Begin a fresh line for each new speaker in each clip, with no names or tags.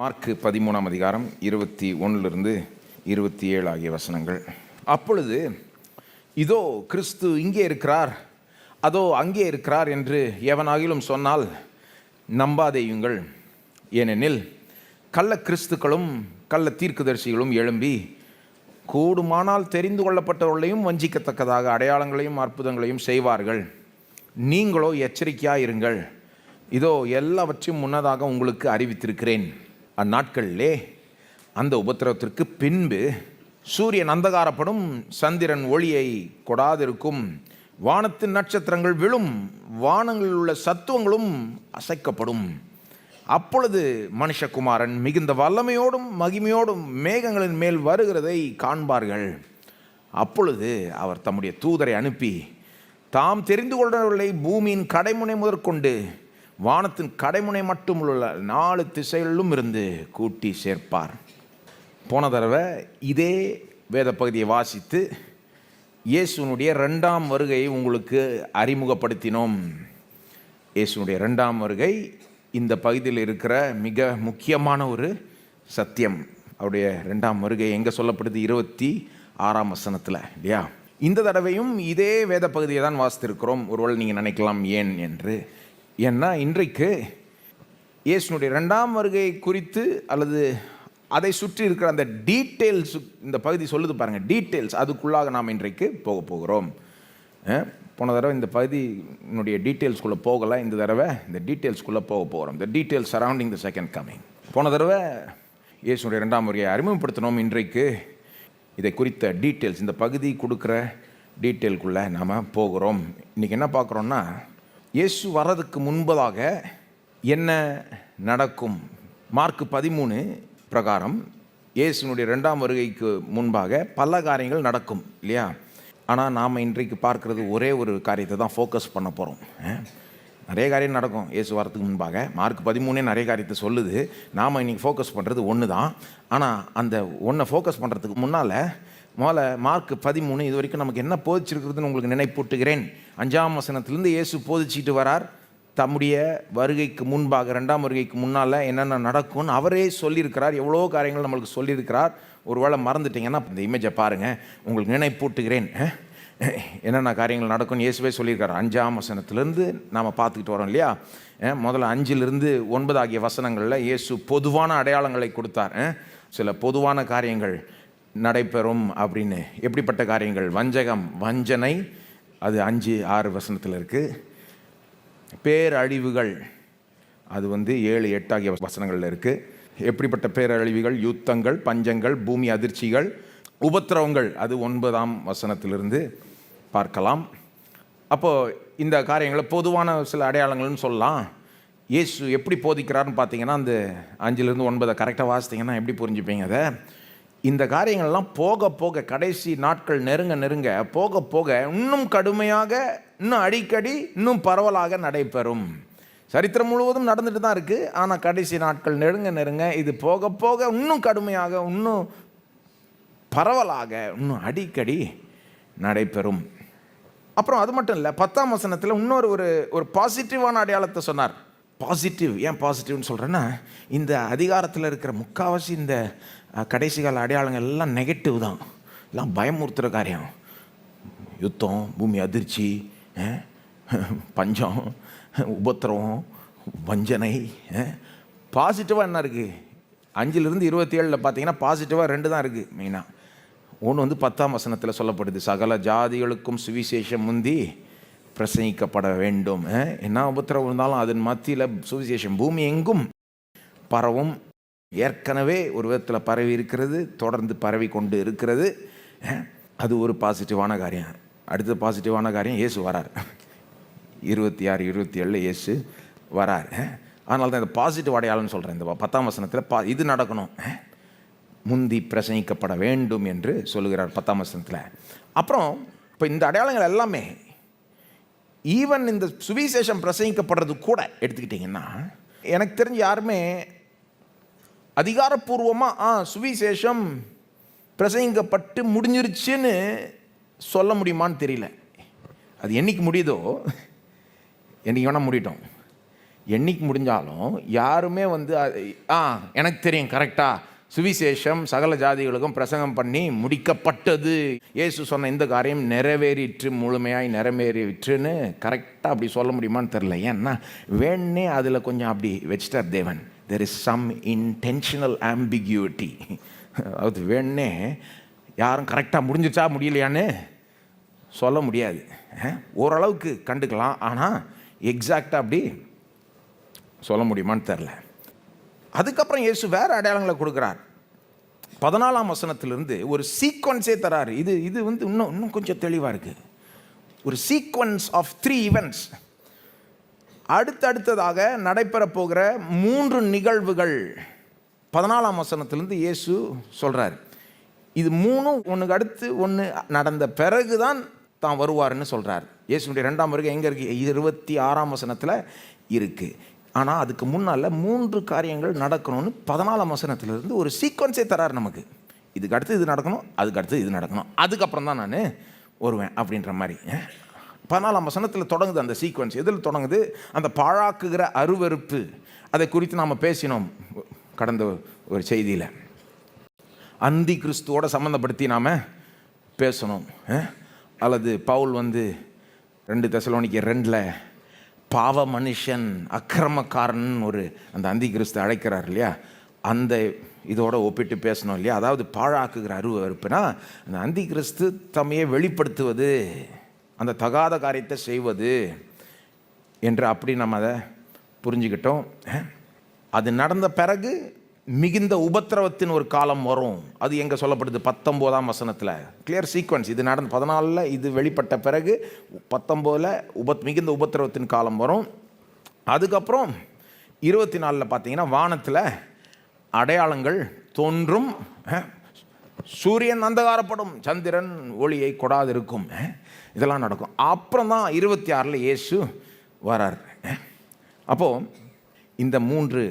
Mark 13ஆம் அதிகாரம் 21 27 ஆகிய வசனங்கள். அப்பொழுது இதோ கிறிஸ்து இங்கே இருக்கிறார், அதோ அங்கே இருக்கிறார் என்று எவனாகிலும் சொன்னால் நம்பாதேயுங்கள். ஏனெனில் கள்ள கிறிஸ்துக்களும் கள்ள தீர்க்கதரிசிகளும் எழும்பி கூடுமானால் தெரிந்து கொள்ளப்பட்டவர்களையும் வஞ்சிக்கத்தக்கதாக அடையாளங்களையும் அற்புதங்களையும் செய்வார்கள். நீங்களோ எச்சரிக்கையாயிருங்கள். இதோ எல்லாவற்றையும் முன்னதாக உங்களுக்கு அறிவித்திருக்கிறேன். அந்நாட்களிலே அந்த உபத்திரவத்திற்கு பின்பு சூரியன் அந்தகாரப்படும், சந்திரன் ஒளியை கொடாதிருக்கும், வானத்தின் நட்சத்திரங்கள் விழும், வானங்களில் உள்ள சத்துவங்களும் அசைக்கப்படும். அப்பொழுது மனுஷகுமாரன் மிகுந்த வல்லமையோடும் மகிமையோடும் மேகங்களின் மேல் வருகிறதை காண்பார்கள். அப்பொழுது அவர் தம்முடைய தூதரை அனுப்பி தாம் தெரிந்து கொண்டவர்களை பூமியின் கடைமுனை முதற்கொண்டு வானத்தின் கடைமுனை மட்டும் உள்ள 4 திசைகளிலும் இருந்து கூட்டி சேர்ப்பார். போன தடவை இதே வேத பகுதியை வாசித்து இயேசுனுடைய 2ஆம் வருகையை உங்களுக்கு அறிமுகப்படுத்தினோம். இயேசுனுடைய 2ஆம் வருகை இந்த பகுதியில் இருக்கிற மிக முக்கியமான ஒரு சத்தியம். அவருடைய 2ஆம் வருகை எங்கே சொல்லப்படுது? 26ஆம் வசனத்தில் இல்லையா? இந்த தடவையும் இதே வேத பகுதியை தான் வாசித்திருக்கிறோம். ஒருவேளை நீங்கள் நினைக்கலாம் ஏன் என்று. ஏன்னா இன்றைக்கு இயேசுனுடைய 2ஆம் வருகை குறித்து அல்லது அதை சுற்றி இருக்கிற அந்த டீட்டெயில்ஸ் இந்த பகுதி சொல்லுது பாருங்கள், டீட்டெயில்ஸ், அதுக்குள்ளாக நாம் இன்றைக்கு போக போகிறோம். போன தடவை இந்த பகுதியினுடைய டீட்டெயில்ஸ்குள்ளே போகலை, இந்த தடவை இந்த டீட்டெயில்ஸ்குள்ளே போக போகிறோம். இந்த details surrounding the second coming. போன தடவை இயேசுனுடைய 2ஆம் வருகையை அறிமுகப்படுத்தினோம். இன்றைக்கு இதை குறித்த டீட்டெயில்ஸ், இந்த பகுதி கொடுக்குற டீட்டெயிலுக்குள்ளே நாம் போகிறோம். இன்றைக்கி என்ன பார்க்குறோன்னா, இயேசு வர்றதுக்கு முன்பதாக என்ன நடக்கும்? மார்க்கு 13 பிரகாரம் இயேசுனுடைய 2ஆம் வருகைக்கு முன்பாக பல காரியங்கள் நடக்கும் இல்லையா? ஆனால் நாம் இன்றைக்கு பார்க்குறது ஒரே ஒரு காரியத்தை தான் ஃபோக்கஸ் பண்ண போகிறோம். நிறைய காரியம் நடக்கும் இயேசு வரத்துக்கு முன்பாக. மார்க் 13 நிறைய காரியத்தை சொல்லுது. நாம் இன்றைக்கி ஃபோக்கஸ் பண்ணுறது ஒன்று தான். ஆனால் அந்த ஒன்றை ஃபோக்கஸ் பண்ணுறதுக்கு முன்னால் முதல்ல மார்க் 13 இது வரைக்கும் நமக்கு என்ன போதிச்சிருக்கிறதுன்னு உங்களுக்கு நினைப்பூட்டுகிறேன். 5ஆம் வசனத்திலேருந்து இயேசு போதிச்சிட்டு வரார். தம்முடைய வருகைக்கு முன்பாக 2ஆம் வருகைக்கு முன்னால் என்னென்ன நடக்கும்னு அவரே சொல்லியிருக்கிறார். எவ்வளோ காரியங்கள் நம்மளுக்கு சொல்லியிருக்கிறார். ஒரு வேளை மறந்துட்டிங்கன்னா இந்த இமேஜை பாருங்கள், உங்களுக்கு நினைப்பூட்டுகிறேன். என்னென்ன காரியங்கள் நடக்கும்னு இயேசுவே சொல்லியிருக்கார். 5ஆம் வசனத்திலேருந்து நாம் பார்த்துக்கிட்டு வரோம் இல்லையா? முதல்ல 5லிருந்து 9 ஆகிய வசனங்களில் இயேசு பொதுவான அடையாளங்களை கொடுத்தார். சில பொதுவான காரியங்கள் நடைபெறும் அப்படின்னு. எப்படிப்பட்ட காரியங்கள்? வஞ்சகம், வஞ்சனை, அது 5, 6 வசனத்தில் இருக்குது. பேரழிவுகள், அது 7, 8 ஆகிய வசனங்களில் இருக்குது. எப்படிப்பட்ட பேரழிவுகள்? யுத்தங்கள், பஞ்சங்கள், பூமி அதிர்ச்சிகள், உபத்திரவங்கள், அது 9ஆம் வசனத்திலிருந்து பார்க்கலாம். அப்போது இந்த காரியங்களை பொதுவான சில அடையாளங்கள்னு சொல்லலாம். இயேசு எப்படி போதிக்கிறார்னு பார்த்தீங்கன்னா, அந்த 5லிருந்து 9 கரெக்டாக வாசித்தீங்கன்னா எப்படி புரிஞ்சுப்பீங்க அதை? இந்த காரியங்கள்லாம் போக போக, கடைசி நாட்கள் நெருங்க நெருங்க, போக போக இன்னும் கடுமையாக, இன்னும் அடிக்கடி, இன்னும் பரவலாக நடைபெறும். சரித்திரம் முழுவதும் நடந்துட்டு தான் இருக்குது. ஆனால் கடைசி நாட்கள் நெருங்க நெருங்க இது போக போக இன்னும் கடுமையாக, இன்னும் பரவலாக, இன்னும் அடிக்கடி நடைபெறும். அப்புறம் அது மட்டும் இல்லை, 10ஆம் வசனத்தில் இன்னொரு ஒரு பாசிட்டிவான அடையாளத்தை சொன்னார். பாசிட்டிவ், ஏன் பாசிட்டிவ்னு சொல்கிறேன்னா, இந்த அதிகாரத்தில் இருக்கிற முக்கால்வாசி இந்த கடைசி கால அடையாளங்கள் எல்லாம் நெகட்டிவ் தான், எல்லாம் பயமுறுத்துகிற காரியம். யுத்தம், பூமி அதிர்ச்சி, பஞ்சம், உபத்திரவம், வஞ்சனை. பாசிட்டிவாக என்ன இருக்குது? 5லிருந்து 27 பார்த்தீங்கன்னா பாசிட்டிவாக 2 தான் இருக்குது மெயினாக. ஒன்று 10ஆம் வசனத்தில் சொல்லப்படுது, சகல ஜாதிகளுக்கும் சுவிசேஷம் முந்தி பிரசங்கிக்கப்பட வேண்டும். என்ன உபத்திரவம் இருந்தாலும் அதன் மத்தியில் சுவிசேஷம் பூமி எங்கும் பரவும். ஏற்கனவே ஒரு விதத்தில் பரவி இருக்கிறது, தொடர்ந்து பரவி கொண்டு இருக்கிறது. அது ஒரு பாசிட்டிவான காரியம். அடுத்த பாசிட்டிவான காரியம், இயேசு வரார். 26, 27 இயேசு வரார். அதனால தான் இந்த பாசிட்டிவ் அடையாளம்னு சொல்கிறேன். இந்த 10ஆம் வசனத்தில் இது நடக்கணும், முந்தி பிரசங்கிக்கப்பட வேண்டும் என்று சொல்லுகிறார் 10ஆம் வசனத்தில். அப்புறம் இப்போ இந்த அடையாளங்கள் எல்லாமே, ஈவன் இந்த சுவிசேஷம் பிரசங்கிக்கப்படுறது கூட எடுத்துக்கிட்டிங்கன்னா, எனக்கு தெரிஞ்சு யாருமே அதிகாரப்பூர்வமாக சுவிசேஷம் பிரசங்கிக்கப்பட்டு முடிஞ்சிருச்சுன்னு சொல்ல முடியுமான்னு தெரியல. அது என்றைக்கு முடியுதோ, என்றைக்கு வேணால் முடியட்டும். என்னைக்கு முடிஞ்சாலும் யாருமே வந்து எனக்கு தெரியும் கரெக்டாக சுவிசேஷம் சகல ஜாதிகளுக்கும் பிரசங்கம் பண்ணி முடிக்கப்பட்டது, இயேசு சொன்ன இந்த காரியம் நிறைவேறிற்று, முழுமையாய் நிறைவேறிற்றுன்னு கரெக்டாக அப்படி சொல்ல முடியுமான்னு தெரில. ஏன்னா வேணே அதில் கொஞ்சம் அப்படி வச்சிட்டார் Devan. There is some intentional ambiguity. அதாவது வேணே யாரும் கரெக்டாக முடிஞ்சிச்சா முடியலையான்னு சொல்ல முடியாது. ஓரளவுக்கு கண்டுக்கலாம், ஆனால் எக்ஸாக்டாக அப்படி சொல்ல முடியுமான்னு தெரில. அதுக்கப்புறம் இயேசு வேறு அடையாளங்களை கொடுக்குறார். 14ஆம் வசனத்திலிருந்து ஒரு சீக்வன்ஸே தராரு. இது வந்து இன்னும் கொஞ்சம் தெளிவாக இருக்குது. ஒரு சீக்வன்ஸ் ஆஃப் 3 ஈவெண்ட்ஸ். அடுத்ததாக நடைபெற போகிற 3 நிகழ்வுகள் 14ஆம் வசனத்திலிருந்து இயேசு சொல்கிறார். இது 3 ஒன்றுக்கு அடுத்து ஒன்று நடந்த பிறகு தான் தான் வருவார்னு சொல்கிறார். இயேசுனுடைய 2ஆம் வருகை எங்கே இருக்குது? 26ஆம் வசனத்தில் இருக்குது. ஆனால் அதுக்கு முன்னால் 3 காரியங்கள் நடக்கணும்னு 14ஆம் வசனத்திலிருந்து ஒரு சீக்வன்ஸே தரார் நமக்கு. இதுக்கு அடுத்து இது நடக்கணும், அதுக்கு அடுத்து இது நடக்கணும், அதுக்கப்புறம் தான் நான் வருவேன் அப்படின்ற மாதிரி. 14ஆம் வசனத்தில் தொடங்குது அந்த சீக்வன்ஸ். எதில் தொடங்குது? அந்த பாழாக்குகிற அருவருப்பு. அதை குறித்து நாம் பேசினோம் கடந்த ஒரு செய்தியில். அந்தி கிறிஸ்துவோட சம்மந்தப்படுத்தி நாம் பேசணும். அல்லது பவுல் வந்து 2 தெசலோனிக்கர் 2 பாவ மனுஷன் அக்கிரமக்காரன் ஒரு அந்த அந்தி கிறிஸ்து அழைக்கிறார் இல்லையா, அந்த இதோட ஒப்பிட்டு பேசணும் இல்லையா. அதாவது பாழாக்குகிற அருவருப்புனா அந்த அந்தி கிறிஸ்து தம்மையை வெளிப்படுத்துவது, அந்த தகாத காரியத்தை செய்வது என்று அப்படி நம்ம அதை புரிஞ்சுக்கிட்டோம். அது நடந்த பிறகு மிகுந்த உபத்திரவத்தின் ஒரு காலம் வரும். அது எங்கே சொல்லப்படுது? 19ஆம் வசனத்தில். Clear sequence. இது நடந்த 14 இது வெளிப்பட்ட பிறகு 19 மிகுந்த உபத்திரவத்தின் காலம் வரும். அதுக்கப்புறம் 24 பார்த்தீங்கன்னா வானத்தில் அடையாளங்கள் தோன்றும், சூரியன் அந்தகாரப்படும், சந்திரன் ஒளியை கொடாது இருக்கும். இதெல்லாம் நடக்கும். அப்புறம் தான் 26 இயேசு வரார். அப்போது இந்த 3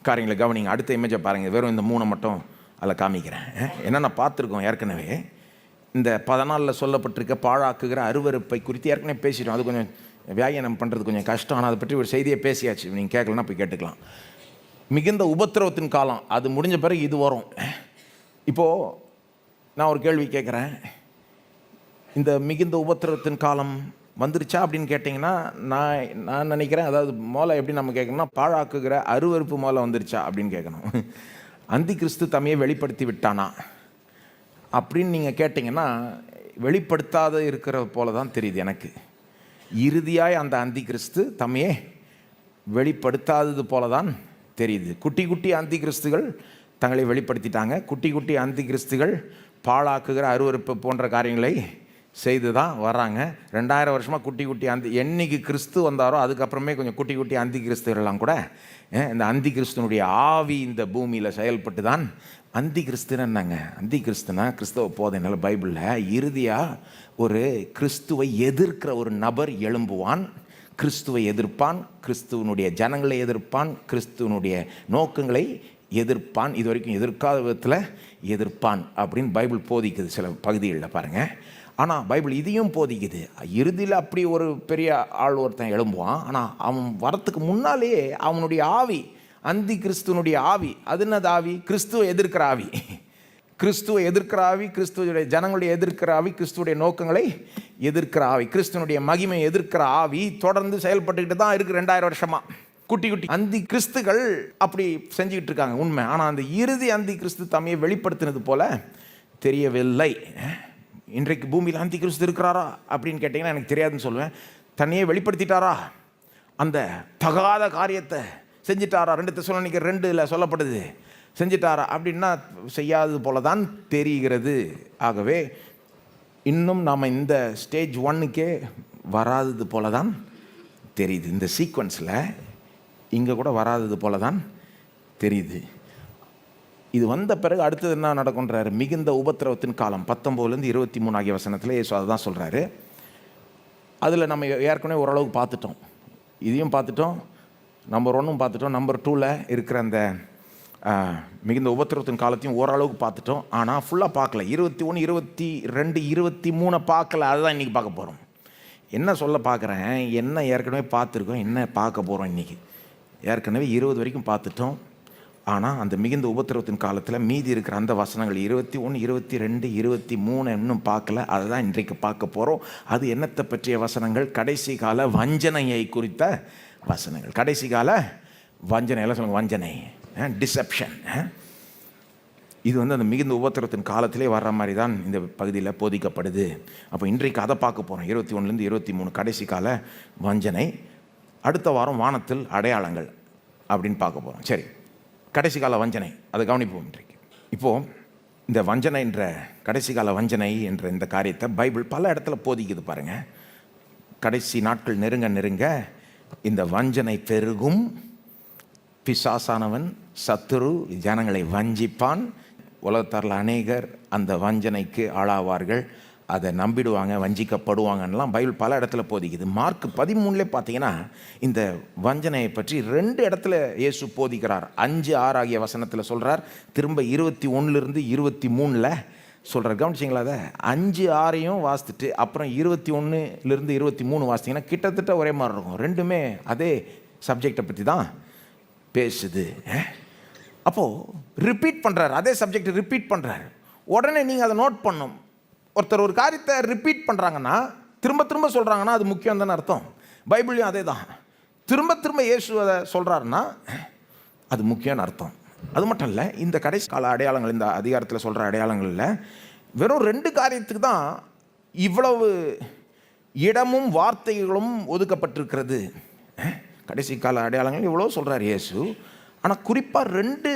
காரியங்களை கவனிங்க. அடுத்த இமேஜை பாருங்கள். வெறும் இந்த 3 மட்டும் அதில் காமிக்கிறேன். என்னென்ன பார்த்துருக்கோம் ஏற்கனவே. இந்த 14 சொல்லப்பட்டிருக்க பாழாக்குகிற அருவருப்பை குறித்து ஏற்கனவே பேசிட்டோம். அது கொஞ்சம் வியாக்கியானம் பண்ணுறது கொஞ்சம் கஷ்டம். ஆனால் அதை பற்றி ஒரு செய்தியை பேசியாச்சு. நீங்கள் கேட்கலன்னா போய் கேட்டுக்கலாம். மிகுந்த உபத்திரவத்தின் காலம் அது முடிஞ்ச பிறகு இது வரும். இப்போது நான் ஒரு கேள்வி கேட்குறேன். இந்த மிகுந்த உபத்திரவத்தின் காலம் வந்துருச்சா அப்படின்னு கேட்டிங்கன்னா நான் நினைக்கிறேன், அதாவது மோலை எப்படி நம்ம கேட்கணும்னா பாழாக்குகிற அருவருப்பு மோலை வந்துருச்சா அப்படின்னு கேட்கணும். அந்தி கிறிஸ்து தம்மையை வெளிப்படுத்தி விட்டானா அப்படின்னு நீங்கள் கேட்டிங்கன்னா வெளிப்படுத்தாத இருக்கிற போல தான் தெரியுது எனக்கு. இறுதியாய் அந்த அந்தி கிறிஸ்து தம்மையை வெளிப்படுத்தாதது போல தான் தெரியுது. குட்டி குட்டி அந்தி கிறிஸ்துகள் தங்களை வெளிப்படுத்திட்டாங்க. குட்டி குட்டி அந்தி கிறிஸ்துகள் பாழாக்குகிற அருவருப்பு போன்ற காரியங்களை செய்து தான் வர்றாங்க. 2000 வருஷமாக குட்டி குட்டி என்னைக்கு கிறிஸ்து வந்தாரோ அதுக்கப்புறமே கொஞ்சம் குட்டி குட்டி அந்தி கிறிஸ்துவெல்லாம் கூட இந்த அந்தி கிறிஸ்துவனுடைய ஆவி இந்த பூமியில் செயல்பட்டு தான். அந்தி கிறிஸ்துன்னு என்னங்க? அந்தி கிறிஸ்துனா கிறிஸ்தவ போதனால பைபிளில் இறுதியாக ஒரு கிறிஸ்துவை எதிர்க்கிற ஒரு நபர் எழும்புவான். கிறிஸ்துவை எதிர்ப்பான், கிறிஸ்துவனுடைய ஜனங்களை எதிர்ப்பான், கிறிஸ்துவனுடைய நோக்கங்களை எதிர்ப்பான். இது வரைக்கும் எதிர்க்காத விதத்தில் எதிர்ப்பான் அப்படின்னு பைபிள் போதிக்குது சில பகுதிகளில் பாருங்கள். ஆனால் பைபிள் இதையும் போதிக்குது. இறுதியில் அப்படி ஒரு பெரிய ஆள் ஒருத்தன் எழும்புவான். ஆனால் அவன் வரத்துக்கு முன்னாலேயே அவனுடைய ஆவி, அந்தி கிறிஸ்துவனுடைய ஆவி, அது என்னது ஆவி? கிறிஸ்துவை எதிர்க்கிற ஆவி. கிறிஸ்துவை எதிர்க்கிற ஆவி, கிறிஸ்துவனுடைய ஜனங்களுடைய எதிர்க்கிற ஆவி, கிறிஸ்துவனுடைய நோக்கங்களை எதிர்க்கிற ஆவி, கிறிஸ்துவனுடைய மகிமையை எதிர்க்கிற ஆவி தொடர்ந்து செயல்பட்டுக்கிட்டு தான் இருக்குது 2000 வருஷமாக. குட்டி குட்டி அந்தி கிறிஸ்துகள் அப்படி செஞ்சுக்கிட்டு இருக்காங்க, உண்மை. ஆனால் அந்த இறுதி அந்தி கிறிஸ்து தம்மையை வெளிப்படுத்தினது போல தெரியவில்லை. இன்றைக்கு பூமியில் அந்தி கிறிஸ்து இருக்கிறாரா அப்படின்னு கேட்டிங்கன்னா எனக்கு தெரியாதுன்னு சொல்லுவேன். தன்னையே வெளிப்படுத்திட்டாரா? அந்த தகாத காரியத்தை செஞ்சிட்டாரா? 2 தெசலோனிக்கர் 2 சொல்லப்படுது. செஞ்சிட்டாரா அப்படின்னா செய்யாதது போல தான் தெரிகிறது. ஆகவே இன்னும் நாம் இந்த ஸ்டேஜ் 1க்கே வராதது போல தான் தெரியுது. இந்த சீக்வன்ஸில் இங்கே கூட வராதது போல தான் தெரியுது. இது வந்த பிறகு அடுத்தது என்ன நடக்குன்றாரு? மிகுந்த உபத்திரவத்தின் காலம் 19 23 ஆகிய வசனத்தில் இயேசு அதை தான் சொல்கிறாரு. அதில் நம்ம ஏற்கனவே ஓரளவுக்கு பார்த்துட்டோம். இதையும் பார்த்துட்டோம், நம்பர் 1 பார்த்துட்டோம், நம்பர் 2 இருக்கிற அந்த மிகுந்த உபத்திரவத்தின் காலத்தையும் ஓரளவுக்கு பார்த்துட்டோம். ஆனால் ஃபுல்லாக பார்க்கல. 21 22 23 பார்க்கல. அதுதான் இன்றைக்கி பார்க்க போகிறோம். என்ன சொல்ல பார்க்குறேன், என்ன ஏற்கனவே பார்த்துருக்கோம், என்ன பார்க்க போகிறோம் இன்றைக்கி. ஏற்கனவே 20 வரைக்கும் பார்த்துட்டோம். ஆனால் அந்த மிகுந்த உபத்திரவத்தின் காலத்தில் மீதி இருக்கிற அந்த வசனங்கள் 21, 22, 23 இன்னும் பார்க்கல. அதை தான் இன்றைக்கு பார்க்க போகிறோம். அது என்னத்தை பற்றிய வசனங்கள்? கடைசி கால வஞ்சனையை குறித்த வசனங்கள். கடைசி கால வஞ்சனை, எல்லாம் சொல்லுங்கள், வஞ்சனை, டிசெப்ஷன். இது வந்து அந்த மிகுந்த உபத்திரத்தின் காலத்திலே வர்ற மாதிரி தான் இந்த பகுதியில் போதிக்கப்படுது. அப்போ இன்றைக்கு அதை பார்க்க போகிறோம். 21லேருந்து 23 கடைசி கால வஞ்சனை. அடுத்த வாரம் வானத்தில் அடையாளங்கள் அப்படின்னு பார்க்க போகிறோம். சரி, கடைசி கால வஞ்சனை அதை கவனிப்போம் இன்றைக்கு. இப்போது இந்த வஞ்சனை என்ற கடைசி கால வஞ்சனை என்ற இந்த காரியத்தை பைபிள் பல இடத்துல போதிக்குது பாருங்கள். கடைசி நாட்கள் நெருங்க நெருங்க இந்த வஞ்சனை பெருகும், பிசாசானவன் சத்துரு ஜனங்களை வஞ்சிப்பான், உலகத்தாரில் அநேகர் அந்த வஞ்சனைக்கு ஆளாவார்கள், அதை நம்பிடுவாங்க, வஞ்சிக்கப்படுவாங்கன்னெலாம் பைபிள் பல இடத்துல போதிக்குது. மார்க் 13 பார்த்தீங்கன்னா இந்த வஞ்சனையை பற்றி 2 இடத்துல இயேசு போதிக்கிறார். 5-6 ஆகிய வசனத்தில் சொல்கிறார், திரும்ப 21லேருந்து 23 சொல்கிறார். கவனிச்சிங்களா? அதை 5-6 வாசித்துட்டு அப்புறம் 21லேருந்து 23 வாசித்தீங்கன்னா கிட்டத்தட்ட ஒரே மாதிரி இருக்கும். ரெண்டுமே அதே சப்ஜெக்டை பற்றி தான் பேசுது. அப்போது ரிப்பீட் பண்ணுறாரு, அதே சப்ஜெக்டை ரிப்பீட் பண்ணுறாரு. உடனே நீங்கள் அதை நோட் பண்ணணும். ஒருத்தர் ஒரு காரியத்தை ரிப்பீட் பண்ணுறாங்கன்னா, திரும்ப திரும்ப சொல்கிறாங்கன்னா அது முக்கியம் தானே அர்த்தம். பைபிள்லையும் அதே தான். திரும்ப திரும்ப இயேசு அதை சொல்கிறாருன்னா அது முக்கியம்னு அர்த்தம். அது மட்டும் இல்லை, இந்த கடைசி கால அடையாளங்கள், இந்த அதிகாரத்தில் சொல்கிற அடையாளங்களில் வெறும் 2 காரியத்துக்கு தான் இவ்வளவு இடமும் வார்த்தைகளும் ஒதுக்கப்பட்டிருக்கிறது. கடைசி கால அடையாளங்கள் இவ்வளோ சொல்கிறார் இயேசு. ஆனால் குறிப்பாக 2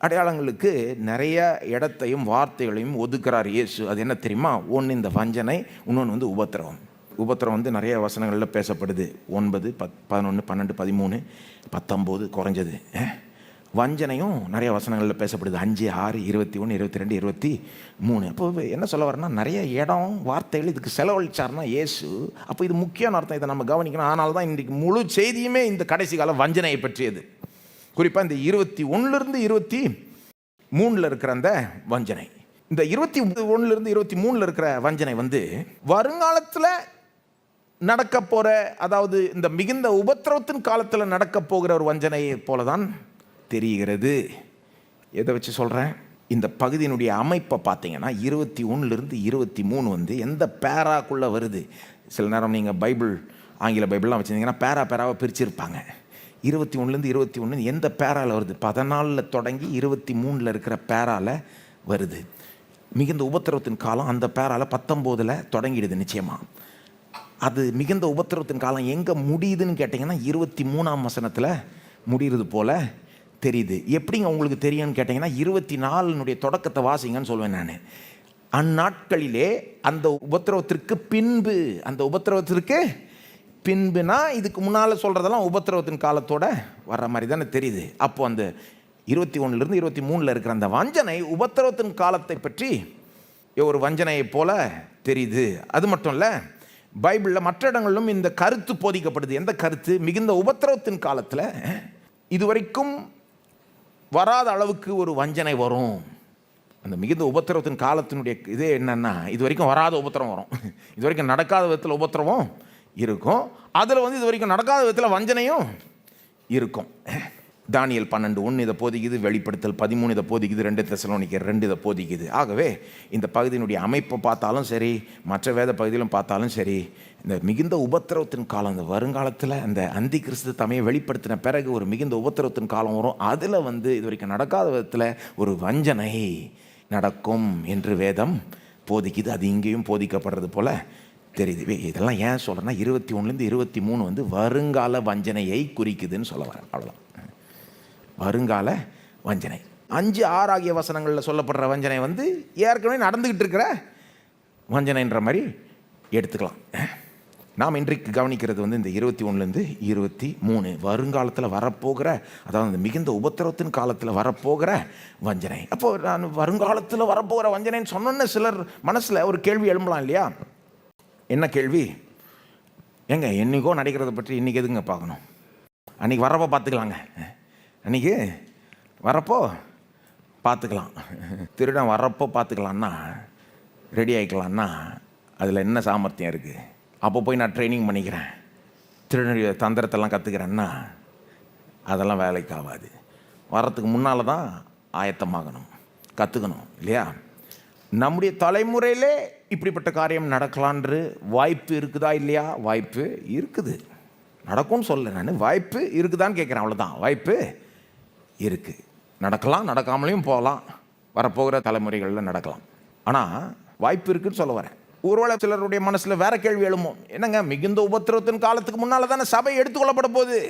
அடையாளங்களுக்கு நிறைய இடத்தையும் வார்த்தைகளையும் ஒதுக்குறார் இயேசு. அது என்ன தெரியுமா? ஒன்று இந்த வஞ்சனை, இன்னொன்று வந்து உபத்திரவம். உபத்திரவம் வந்து நிறைய வசனங்களில் பேசப்படுது. 9, 11, 12, 13, 19 குறைஞ்சது. வஞ்சனையும் நிறைய வசனங்களில் பேசப்படுது. 5, 6, 21, 22, 23. அப்போ என்ன சொல்ல வரேன்னா, நிறைய இடம் வார்த்தைகள் இதுக்கு செலவழிச்சார்னா இயேசு. அப்போ இது முக்கியமான அர்த்தம், இதை நம்ம கவனிக்கணும். அதனால தான் இன்றைக்கு முழு செய்தியுமே இந்த கடைசி கால வஞ்சனையை பற்றியது. குறிப்பாக இந்த 21லேருந்து 23 இருக்கிற அந்த வஞ்சனை. இந்த 21லேருந்து 23 இருக்கிற வஞ்சனை வந்து வருங்காலத்தில் நடக்க போகிற, அதாவது இந்த மிகுந்த உபத்திரவத்தின் காலத்தில் நடக்க போகிற ஒரு வஞ்சனையை போல தான் தெரிகிறது. எதை வச்சு சொல்கிறேன்? இந்த பகுதியினுடைய அமைப்பை பார்த்தீங்கன்னா 21லேருந்து 23 வந்து எந்த பேராக்குள்ளே வருது. சில நேரம் நீங்கள் பைபிள், ஆங்கில பைபிள்லாம் வச்சுருந்தீங்கன்னா பேராவை பிரிச்சுருப்பாங்க. 21லேருந்து 21 எந்த பேராவில் வருது? 14 தொடங்கி 23 இருக்கிற பேராவில் வருது. மிகுந்த உபத்திரவத்தின் காலம் அந்த பேரால் 19 தொடங்கிடுது. நிச்சயமாக அது மிகுந்த உபத்திரவத்தின் காலம் எங்கே முடியுதுன்னு கேட்டிங்கன்னா 23ஆம் வசனத்தில் முடிகிறது போல் தெரியுது. எப்படிங்க உங்களுக்கு தெரியும்னு கேட்டிங்கன்னா 24 தொடக்கத்தை வாசிங்கன்னு சொல்லுவேன் நான். அந்நாட்களிலே அந்த உபத்திரவத்திற்கு பின்பு, அந்த உபத்திரவத்திற்கு பின்புனா இதுக்கு முன்னால் சொல்கிறதெல்லாம் உபத்திரவத்தின் காலத்தோட வர்ற மாதிரி தானே தெரியுது. அப்போது அந்த 21லேருந்து 23 இருக்கிற அந்த வஞ்சனை உபத்திரவத்தின் காலத்தை பற்றி ஒரு வஞ்சனையை போல தெரியுது. அது மட்டும் இல்லை, பைபிளில் மற்ற இடங்களிலும் இந்த கருத்து போதிக்கப்படுது. எந்த கருத்து? மிகுந்த உபத்திரவத்தின் காலத்தில் இதுவரைக்கும் வராத அளவுக்கு ஒரு வஞ்சனை வரும். அந்த மிகுந்த உபத்திரவத்தின் காலத்தினுடைய இது என்னன்னா, இது வரைக்கும் வராத உபத்திரம் வரும், இது வரைக்கும் நடக்காத விதத்தில் உபத்திரவம் இருக்கும், அதில் வந்து இது வரைக்கும் நடக்காத விதத்தில் வஞ்சனையும் இருக்கும். தானியேல் 12:1 இதை போதிக்குது, வெளிப்படுத்தல் 13 இதை போதிக்குது, 2 தெசலோனிக்கர் 2 இதை போதிக்குது. ஆகவே இந்த பகுதியினுடைய அமைப்பை பார்த்தாலும் சரி, மற்ற வேத பகுதியிலும் பார்த்தாலும் சரி, இந்த மிகுந்த உபத்திரவத்தின் காலம், இந்த வருங்காலத்தில் அந்த அந்தி கிறிஸ்து தமையை வெளிப்படுத்தின பிறகு ஒரு மிகுந்த உபத்திரவத்தின் காலம் வரும். அதில் வந்து இது வரைக்கும் நடக்காத விதத்தில் ஒரு வஞ்சனை நடக்கும் என்று வேதம் போதிக்குது. அது இங்கேயும் போதிக்கப்படுறது போல் தெரியுது. இதெல்லாம் ஏன் சொல்கிறேன்னா 21லேருந்து 23 வந்து வருங்கால வஞ்சனையை குறிக்குதுன்னு சொல்ல வரேன். அவ்வளோதான், வருங்கால வஞ்சனை. 5, 6 ஆகிய வசனங்களில் சொல்லப்படுற வஞ்சனை வந்து ஏற்கனவே நடந்துக்கிட்டு இருக்கிற வஞ்சனைன்ற மாதிரி எடுத்துக்கலாம். நாம் இன்றைக்கு கவனிக்கிறது வந்து இந்த 21லேருந்து 23 வருங்காலத்தில் வரப்போகிற, அதாவது இந்த மிகுந்த உபத்திரவத்தின் காலத்தில் வரப்போகிற வஞ்சனை. அப்போது நான் வருங்காலத்தில் வரப்போகிற வஞ்சனைன்னு சொன்னோன்னே சிலர் மனசில் ஒரு கேள்வி எழும்பலாம் இல்லையா? என்ன கேள்வி? ஏங்க என்றைக்கோ நடிக்கிறத பற்றி இன்றைக்கி எதுங்க பார்க்கணும்? அன்றைக்கி வரப்போ பார்த்துக்கலாங்க, அன்றைக்கி வரப்போ பார்த்துக்கலாம். திருடன் வரப்போ பார்த்துக்கலான்னா, ரெடி ஆகிக்கலான்னா அதில் என்ன சாமர்த்தியம் இருக்குது? அப்போ போய் நான் ட்ரைனிங் பண்ணிக்கிறேன், திருடனுடைய தந்திரத்தெல்லாம் கற்றுக்கிறேன்னா அதெல்லாம் வேலைக்கு ஆகாது. வர்றதுக்கு முன்னால் தான் ஆயத்தமாகணும், கற்றுக்கணும் இல்லையா? நம்முடைய தலைமுறையிலே இப்படிப்பட்ட காரியம் நடக்கலான்ற வாய்ப்பு இருக்குதா இல்லையா? வாய்ப்பு இருக்குது. நடக்கும்னு சொல்ல, நான் வாய்ப்பு இருக்குதான்னு கேட்குறேன், அவ்வளோதான். வாய்ப்பு இருக்குது, நடக்கலாம், நடக்காமலையும் போகலாம், வரப்போகிற தலைமுறைகளில் நடக்கலாம். ஆனால் வாய்ப்பு இருக்குதுன்னு சொல்ல வரேன். ஒருவேளை சிலருடைய மனசில் வேற கேள்வி எழுமோ, என்னங்க மிகுந்த உபத்திரவத்தின் காலத்துக்கு முன்னால் தானே சபை எடுத்துக்கொள்ளப்பட போகுது,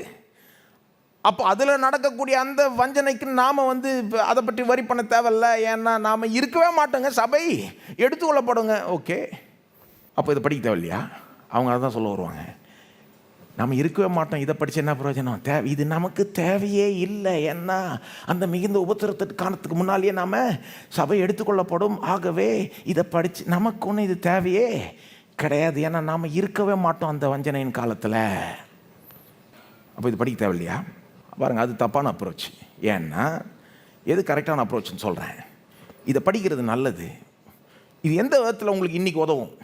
அப்போ அதில் நடக்கக்கூடிய அந்த வஞ்சனைக்கு நாம் அதை பற்றி வரி பண்ண தேவையில்ல, ஏன்னா நாம் இருக்கவே மாட்டோங்க, சபை எடுத்துக்கொள்ளப்படுங்க. ஓகே, அப்போ இதை படிக்க தேவையில்லையா? அவங்க அதை தான் சொல்ல வருவாங்க, நம்ம இருக்கவே மாட்டோம், இதை படித்து என்ன பிரயோஜனம், இது நமக்கு தேவையே இல்லை, ஏன்னா அந்த மிகுந்த உபத்திரத்துக்கு காலத்துக்கு முன்னாலேயே நாம் சபை எடுத்துக்கொள்ளப்படும், ஆகவே இதை படித்து நமக்கு ஒன்றும் இது தேவையே கிடையாது, ஏன்னா நாம் இருக்கவே மாட்டோம் அந்த வஞ்சனையின் காலத்தில். அப்போ இது படிக்க தேவையில்லையா? பாருங்கள், அது தப்பான அப்ரோச். ஏன்னா எது கரெக்டான அப்ரோச்னு சொல்கிறேன். இதை படிக்கிறது நல்லது. இது எந்த விதத்தில் உங்களுக்கு இன்றைக்கி உதவும்?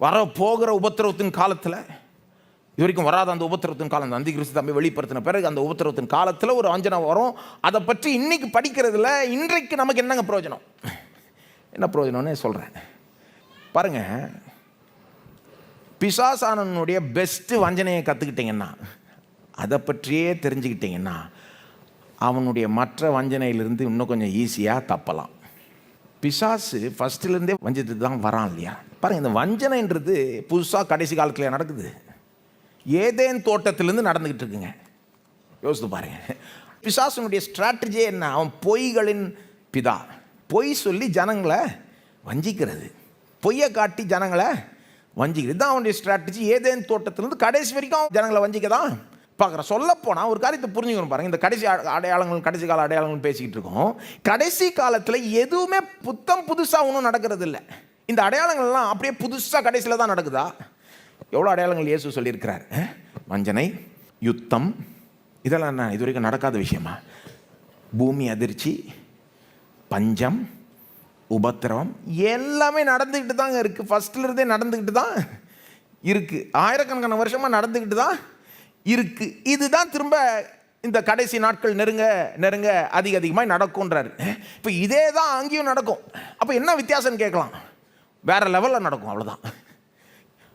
வர போகிற உபத்திரவத்தின் காலத்தில், இது வரைக்கும் வராத அந்த உபத்திரவத்தின் காலம், அந்த அந்திகிறிஸ்து தம்பி வெளிப்படுத்தின பிறகு அந்த உபத்திரவத்தின் காலத்தில் ஒரு வஞ்சனை வரும். அதை பற்றி இன்றைக்கி படிக்கிறதுல இன்றைக்கு நமக்கு என்னங்க பிரயோஜனம்? என்ன பிரயோஜனம்னு சொல்கிறேன். பாருங்கள், பிசாசானனுடைய பெஸ்ட்டு வஞ்சனையை கற்றுக்கிட்டிங்கன்னா, அதை பற்றியே தெரிஞ்சுக்கிட்டிங்கன்னா, அவனுடைய மற்ற வஞ்சனையிலிருந்து இன்னும் கொஞ்சம் ஈஸியாக தப்பலாம். பிசாசு ஃபஸ்ட்டிலேருந்தே வஞ்சத்துக்கு தான் வரான் இல்லையா? பாருங்கள், இந்த வஞ்சனைன்றது புதுசாக கடைசி காலத்தில் நடக்குது. ஏதேன் தோட்டத்திலேருந்து நடந்துக்கிட்டு இருக்குங்க. யோசித்து பாருங்கள், பிசாசனுடைய ஸ்ட்ராட்டஜியே என்ன? அவன் பொய்களின் பிதா. பொய் சொல்லி ஜனங்களை வஞ்சிக்கிறது, பொய்யை காட்டி ஜனங்களை வஞ்சிக்கிறது தான் அவனுடைய ஸ்ட்ராட்டஜி. ஏதேன் தோட்டத்திலேருந்து கடைசி வரைக்கும் ஜனங்களை வஞ்சிக்க தான் பார்க்குறேன். சொல்லப்போனால் ஒரு காரியத்தை புரிஞ்சுக்கணும் பாருங்கள். இந்த கடைசி அடையாளங்கள், கடைசி கால அடையாளங்கள் பேசிக்கிட்டு இருக்கோம். கடைசி காலத்தில் எதுவுமே புதுசாக ஒன்றும் நடக்கிறது இல்லை. இந்த அடையாளங்கள்லாம் அப்படியே புதுசாக கடைசியில் தான் நடக்குதா? எவ்வளோ அடையாளங்கள் இயேசு சொல்லியிருக்கிறார். வஞ்சனை, யுத்தம், இதெல்லாம் என்ன இது வரைக்கும் நடக்காத விஷயமா? பூமி அதிர்ச்சி, பஞ்சம், உபத்திரவம், எல்லாமே நடந்துக்கிட்டு தாங்க இருக்குது. ஃபஸ்ட்லேருந்தே நடந்துக்கிட்டு தான் இருக்குது. ஆயிரக்கணக்கான வருஷமாக நடந்துக்கிட்டு தான் இருக்குது. இதுதான் திரும்ப இந்த கடைசி நாட்கள் நெருங்க நெருங்க அதிகமாக நடக்கும்ன்றாரு. இப்போ இதே தான் அங்கேயும் நடக்கும். அப்போ என்ன வித்தியாசம்னு கேட்கலாம். வேறு லெவலில் நடக்கும், அவ்வளோதான்.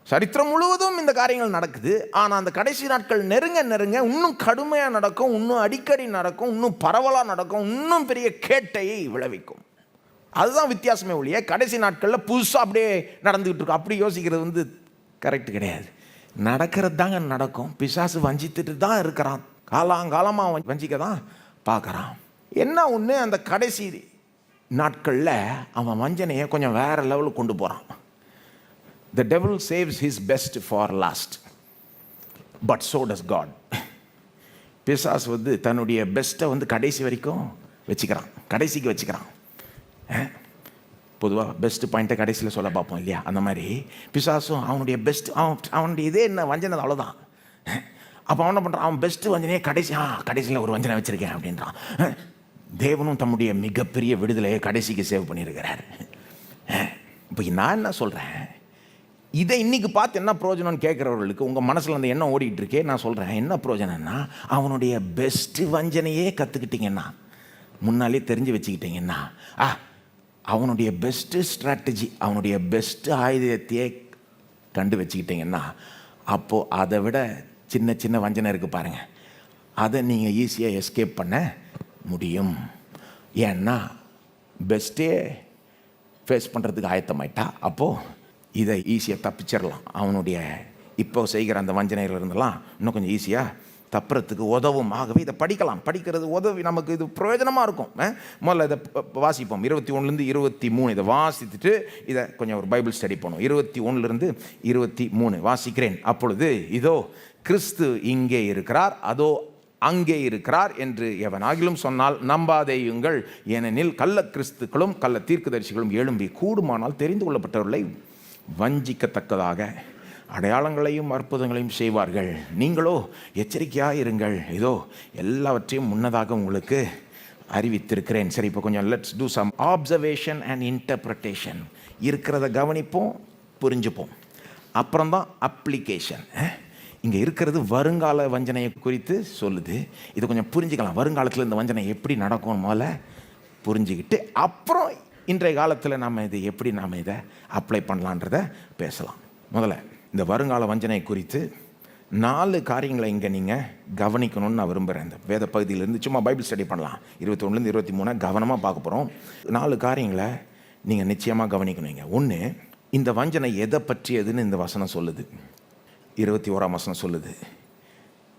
சரித்திரம் முழுவதும் இந்த காரியங்கள் நடக்குது. ஆனால் அந்த கடைசி நாட்கள் நெருங்க நெருங்க இன்னும் கடுமையாக நடக்கும், இன்னும் அடிக்கடி நடக்கும், இன்னும் பரவலாக நடக்கும், இன்னும் பெரிய கேட்டையை விளைவிக்கும். அதுதான் வித்தியாசமே ஒழிய கடைசி நாட்களில் புதுசாக அப்படியே நடந்துக்கிட்டு இருக்கும் அப்படி யோசிக்கிறது கரெக்டு கிடையாது. நடக்கிறது தாங்க நடக்கும். பிசாசு வஞ்சித்துட்டு தான் இருக்கிறான், காலாங்காலமாக வஞ்சிக்க தான் பார்க்குறான். என்ன ஒன்று, அந்த கடைசி நாட்களில் அவன் வஞ்சனையை கொஞ்சம் வேறு லெவலுக்கு கொண்டு போகிறான். The devil saves his best for last, but so does God. பிசாசு தன்னுடைய பெஸ்ட்டை கடைசி வரைக்கும் வச்சுக்கிறான், கடைசிக்கு வச்சுக்கிறான். பொதுவாக பெஸ்ட்டு பாயிண்ட்டை கடைசியில் சொல்ல பார்ப்போம் இல்லையா? அந்த மாதிரி பிசாசும் அவனுடைய பெஸ்ட், அவனுடைய இதே என்ன வஞ்சனை, அவ்வளோதான். அப்போ அவன் என்ன பண்ணுறான்? அவன் பெஸ்ட்டு வஞ்சனையே கடைசியில் ஒரு வஞ்சனை வச்சுருக்கேன் அப்படின்றான். தேவனும் தம்முடைய மிகப்பெரிய விடுதலையை கடைசிக்கு சேவ் பண்ணியிருக்கிறார். இப்போ நான் என்ன சொல்கிறேன், இதை இன்றைக்கி பார்த்து என்ன பிரயோஜனம்னு கேட்குறவர்களுக்கு உங்கள் மனசில் அந்த எண்ணம் ஓடிக்கிட்டு இருக்கே, நான் சொல்கிறேன் என்ன பிரயோஜனம்னா, அவனுடைய பெஸ்ட்டு வஞ்சனையே கற்றுக்கிட்டிங்கன்னா, முன்னாலே தெரிஞ்சு வச்சுக்கிட்டிங்கன்னா, அவனுடைய பெஸ்ட்டு ஸ்ட்ராட்டஜி, அவனுடைய பெஸ்ட்டு ஆயுதத்தையே கண்டு வச்சுக்கிட்டிங்கன்னா, அப்போது அதை விட சின்ன சின்ன வஞ்சனை இருக்குது பாருங்கள், அதை நீங்கள் ஈஸியாக எஸ்கேப் பண்ண முடியும். ஏன்னா பெஸ்ட்டே ஃபேஸ் பண்ணுறதுக்கு ஆயத்தமாயிட்டா, அப்போது இதை ஈஸியாக தப்பிச்சிடலாம். அவனுடைய இப்போ செய்கிற அந்த வஞ்சனையிலிருந்தெல்லாம் இன்னும் கொஞ்சம் ஈஸியாக தப்புறதுக்கு உதவும். ஆகவே இதை படிக்கலாம், படிக்கிறது உதவி, நமக்கு இது பிரயோஜனமாக இருக்கும். முதல்ல இதை வாசிப்போம். 21 23 இதை வாசித்துட்டு இதை கொஞ்சம் ஒரு பைபிள் ஸ்டடி பண்ணுவோம். 21 23 வாசிக்கிறேன். அப்பொழுது இதோ கிறிஸ்து இங்கே இருக்கிறார், அதோ அங்கே இருக்கிறார் என்று எவனாகிலும் சொன்னால் நம்பாதேயுங்கள். ஏனெனில் கள்ள கிறிஸ்துக்களும் கள்ள தீர்க்கதரிசிகளும் எழும்பி கூடுமானால் தெரிந்து கொள்ளப்பட்டவர்களை வஞ்சிக்கத்தக்கதாக அடையாளங்களையும் அற்புதங்களையும் செய்வார்கள். நீங்களோ எச்சரிக்கையாக இருங்கள், இதோ எல்லாவற்றையும் முன்னதாக உங்களுக்கு அறிவித்திருக்கிறேன். சரி, இப்போ கொஞ்சம் let's do some observation and interpretation. இருக்கிறத கவனிப்போம், புரிஞ்சுப்போம், அப்புறம்தான் அப்ளிகேஷன். இங்கே இருக்கிறது வருங்கால வஞ்சனையை குறித்து சொல்லுது. இதை கொஞ்சம் புரிஞ்சுக்கலாம். வருங்காலத்தில் இந்த வஞ்சனை எப்படி நடக்கும் முதல்ல புரிஞ்சுக்கிட்டு அப்புறம் இன்றைய காலத்தில் நம்ம இதை எப்படி நாம் இதை அப்ளை பண்ணலான்றதை பேசலாம். முதல்ல இந்த வருங்கால வஞ்சனை குறித்து 4 காரியங்களை இங்கே நீங்கள் கவனிக்கணும்னு நான் விரும்புகிறேன். இந்த வேத பகுதியிலேருந்து சும்மா பைபிள் ஸ்டடி பண்ணலாம். 21 23 கவனமாக பார்க்க போகிறோம். 4 காரியங்களை நீங்கள் நிச்சயமாக கவனிக்கணுங்க. ஒன்று, இந்த வஞ்சனை எதை பற்றியதுன்னு இந்த வசனம் சொல்லுது. 21ஆம் வசனம் சொல்லுது,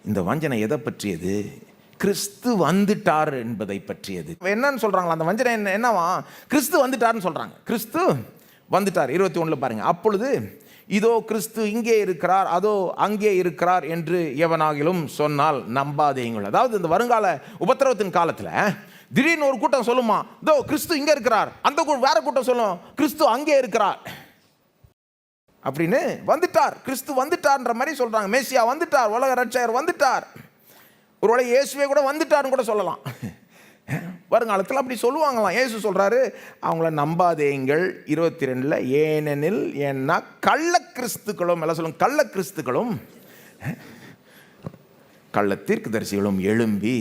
இந்த வஞ்சனை எதை பற்றியது? கிறிஸ்து வந்துட்டார் என்பதை பற்றியது. என்னன்னு சொல்கிறாங்களா? அந்த வஞ்சனை என்னவா? கிறிஸ்து வந்துட்டார்னு சொல்கிறாங்க. கிறிஸ்து வந்துட்டார். 21 பாருங்க. அப்பொழுது இதோ கிறிஸ்து இங்கே இருக்கிறார், அதோ அங்கே இருக்கிறார் என்று எவனாகிலும் சொன்னால் நம்பாதீங்கள். அதாவது இந்த வருங்கால உபத்திரவத்தின் காலத்தில் திடீர்னு ஒரு கூட்டம் சொல்லுமா, இதோ கிறிஸ்து இங்கே இருக்கிறார், அந்த வேற கூட்டம் சொல்லும் கிறிஸ்து அங்கே இருக்கிறார் அப்படின்னு. வந்துட்டார், கிறிஸ்து வந்துட்டார்ன்ற மாதிரி சொல்றாங்க. மேசியா வந்துட்டார், உலக ரட்சகர் வந்துட்டார், ஒருவேளை இயேசுவே கூட வந்துட்டார்னு கூட சொல்லலாம். வருங்காலத்தில் அப்படி சொல்லுவாங்களாம். இயேசு சொல்றாரு, அவங்கள நம்பாதேங்கள். 22 ஏனெனில் என்ன கள்ள கிறிஸ்துக்களும், எல்லாம் சொல்லுங்க, கள்ள கிறிஸ்துக்களும் கள்ள தீர்க்கதரிசிகளும் எழும்பி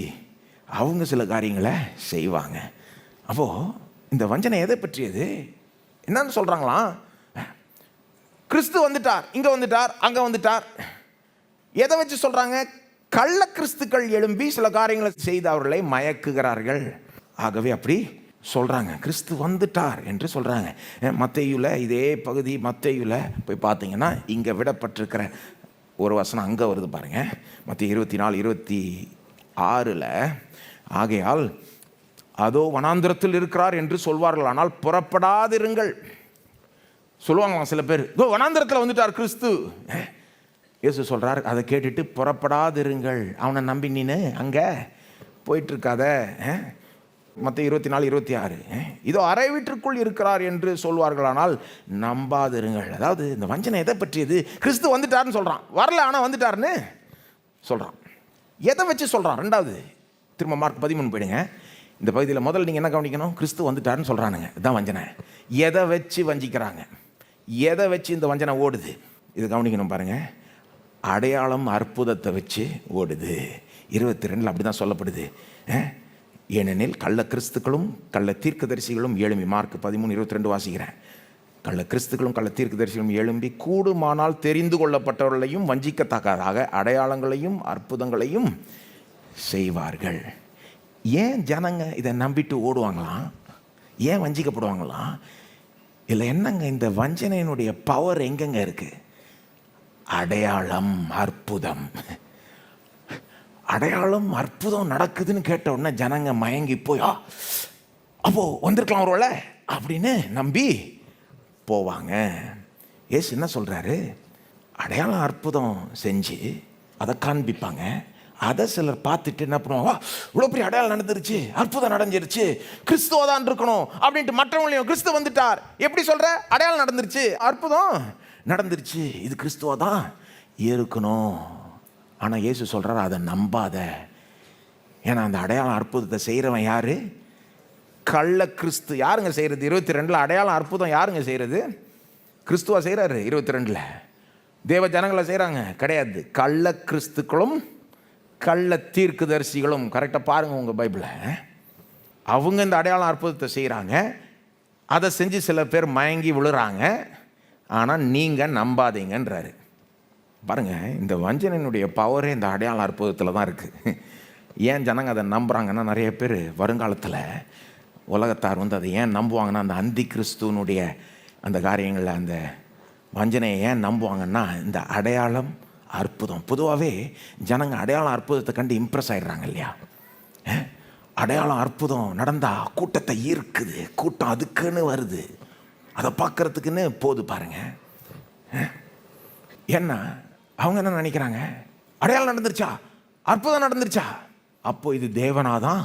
அவங்க சில காரியங்களை செய்வாங்க. அப்போ இந்த வஞ்சனை எதை பற்றியது? என்னன்னு சொல்றாங்களாம்? கிறிஸ்து வந்துட்டார், இங்க வந்துட்டார், அங்க வந்துட்டார். எதை வச்சு சொல்றாங்க? கள்ள கிறிஸ்துக்கள் எழும்பி சில காரியங்களை செய்து அவர்களை மயக்குகிறார்கள். ஆகவே அப்படி சொல்றாங்க. கிறிஸ்து வந்துட்டார் என்று சொல்றாங்க. மத்தேயுல இதே பகுதி, மத்தேயுல போய் பார்த்தீங்கன்னா இங்க விடப்பட்டிருக்கிற ஒரு வசனம் அங்க வருது பாருங்க. மத்தேயு 24:26 ஆகையால் அதோ வனாந்திரத்தில் இருக்கிறார் என்று சொல்வார்கள், ஆனால் புறப்படாதிருங்கள். சொல்லுவாங்களாம் சில பேர், இதோ வனாந்திரத்தில் வந்துட்டார் கிறிஸ்து. இயேசு சொல்றார், அதை கேட்டுட்டு புறப்படாதிருங்கள். அவனை நம்பி நீனு அங்க போயிட்டு இருக்காத. மத்தேயு 24:26 இதோ அறை வீட்டிற்குள் இருக்கிறார் என்று சொல்வார்கள், ஆனால் நம்பாதிருங்கள். அதாவது இந்த வஞ்சனை எதை பற்றியது? கிறிஸ்து வந்துட்டார்னு சொல்றான், வரல ஆனா வந்துட்டார்னு சொல்றான். எதை வச்சு சொல்றான்? 2வது திரும்ப மார்க் 13 போயிடுங்க. இந்த பகுதியில் முதல்ல நீங்கள் என்ன கவனிக்கணும்? கிறிஸ்து வந்துட்டாருன்னு சொல்கிறானுங்க, இதுதான் வஞ்சனை. எதை வச்சு வஞ்சிக்கிறாங்க? எதை வச்சு இந்த வஞ்சனை ஓடுது? இது கவனிக்கணும் பாருங்க. அடையாளம் அற்புதத்தை வச்சு ஓடுது. 22 அப்படி தான் சொல்லப்படுது. ஏனெனில் கள்ள கிறிஸ்துக்களும் கள்ள தீர்க்கதரிசிகளும் எழும்பி, மார்க் 13:22 வாசிக்கிறேன். கள்ள கிறிஸ்துக்களும் கள்ள தீர்க்கதரிசிகளும் எழும்பி கூடுமானால் தெரிந்து கொள்ளப்பட்டவர்களையும் வஞ்சிக்கத்தக்கதாக அடையாளங்களையும் அற்புதங்களையும் செய்வார்கள். ஏன் ஜனங்க இதை நம்பிட்டு ஓடுவாங்களாம்? ஏன் வஞ்சிக்கப்படுவாங்களாம்? இல்லை என்னங்க இந்த வஞ்சனையினுடைய பவர் எங்கெங்க இருக்கு? அடையாளம் அற்புதம். அடையாளம் அற்புதம் நடக்குதுன்னு கேட்ட உடனே ஜனங்க மயங்கி போய் அப்போ வந்திருக்கலாம் ஒருவேளை அப்படின்னு நம்பி போவாங்க. ஏசு என்ன சொல்றாரு? அடையாளம் அற்புதம் செஞ்சு அதை காண்பிப்பாங்க. அதை சிலர் பார்த்துட்டு என்ன பண்ணுவாங்க, இவ்வளோ பெரிய அடையாளம் நடந்துருச்சு, அற்புதம் நடந்துருச்சு, கிறிஸ்துவ தான் இருக்கணும் அப்படின்ட்டு மற்றவங்களையும் கிறிஸ்து வந்துட்டார் எப்படி சொல்ற? அடையாளம் நடந்துருச்சு, அற்புதம் நடந்துருச்சு, இது கிறிஸ்துவ தான் இருக்கணும். ஆனால் இயேசு சொல்றாரு, அதை நம்பாத. ஏன்னா அந்த அடையாளம் அற்புதத்தை செய்கிறவன் யாரு? கள்ள கிறிஸ்து. யாருங்க செய்யறது? 22 அடையாளம் அற்புதம் யாருங்க செய்யறது? கிறிஸ்துவா செய்கிறாரு. 22 தேவ ஜனங்களை செய்கிறாங்க கிடையாது. கள்ள கிறிஸ்துக்களும் கள்ள தீர்க்கதரிசிகளும். கரெக்டாக பாருங்கள் உங்கள் பைபிளை. அவங்க இந்த அடையாளம் அற்புதத்தை செய்கிறாங்க. அதை செஞ்சு சில பேர் மயங்கி விழுறாங்க. ஆனால் நீங்கள் நம்பாதீங்கன்றாரு. பாருங்கள், இந்த வஞ்சனையினுடைய பவரே இந்த அடையாள அற்புதத்தில் தான் இருக்குது. ஏன் ஜனங்க அதை நம்புகிறாங்கன்னா, நிறைய பேர் வருங்காலத்தில் உலகத்தார் அதை ஏன் நம்புவாங்கன்னா, அந்த அந்தி கிறிஸ்துவனுடைய அந்த காரியங்களில் அந்த வஞ்சனையை ஏன் நம்புவாங்கன்னா, இந்த அடையாளம் அற்புதம். பொதுவாகவே ஜனங்க அடையாளம் அற்புதத்தை கண்டு இம்ப்ரெஸ் ஆகிடுறாங்க இல்லையா? அடையாளம் அற்புதம் நடந்தால் கூட்டத்தை ஈர்க்குது, கூட்டம் அதுக்குன்னு வருது, அதை பார்க்கறதுக்குன்னு போது பாருங்க. என்ன அவங்க என்ன நினைக்கிறாங்க? அடையாளம் நடந்துருச்சா, அற்புதம் நடந்துருச்சா, அப்போ இது தேவனாதான்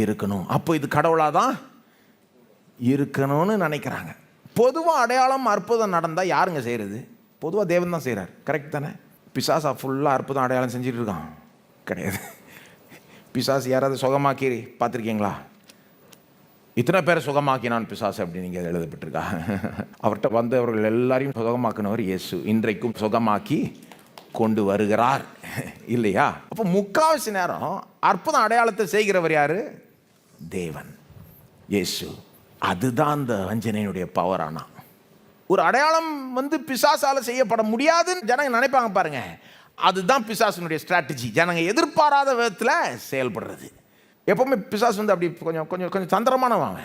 இருக்கணும், அப்போ இது கடவுளாதான் இருக்கணும்னு நினைக்கிறாங்க. பொதுவாக அடையாளம் அற்புதம் நடந்தால் யாருங்க செய்கிறது? பொதுவாக தேவன் தான் செய்கிறார். கரெக்ட் தானே? பிசாசா ஃபுல்லாக அற்புதம் அடையாளம் செஞ்சுட்டு இருக்கான்? கிடையாது. பிசாசு யாராவது சுகமாக்கி பார்த்துருக்கீங்களா? இத்தனை பேரை சுகமாக்கினான் பிசாசு அப்படின்னு நீங்கள் எழுதப்பட்டிருக்கா? அவர்கிட்ட வந்தவர்கள் எல்லாரையும் சுகமாக்கினவர் இயேசு. இன்றைக்கும் சுகமாக்கி கொண்டு வருகிறார் இல்லையா? அப்போ முக்காவாசி நேரம் அற்புதம் அடையாளத்தை செய்கிறவர் யாரு? தேவன், இயேசு. அதுதான் அந்த வஞ்சனையினுடைய பவர். ஆனா ஒரு அடையாளம் பிசாசால செய்யப்பட முடியாதுன்னு ஜனங்க நினைப்பாங்க பாருங்க. அதுதான் பிசாசினுடைய ஸ்ட்ராட்டஜி. ஜனங்க எதிர்பாராத விதத்தில் செயல்படுறது. எப்பவுமே பிசாசு அப்படி கொஞ்சம் கொஞ்சம் கொஞ்சம் தந்திரமானவன்.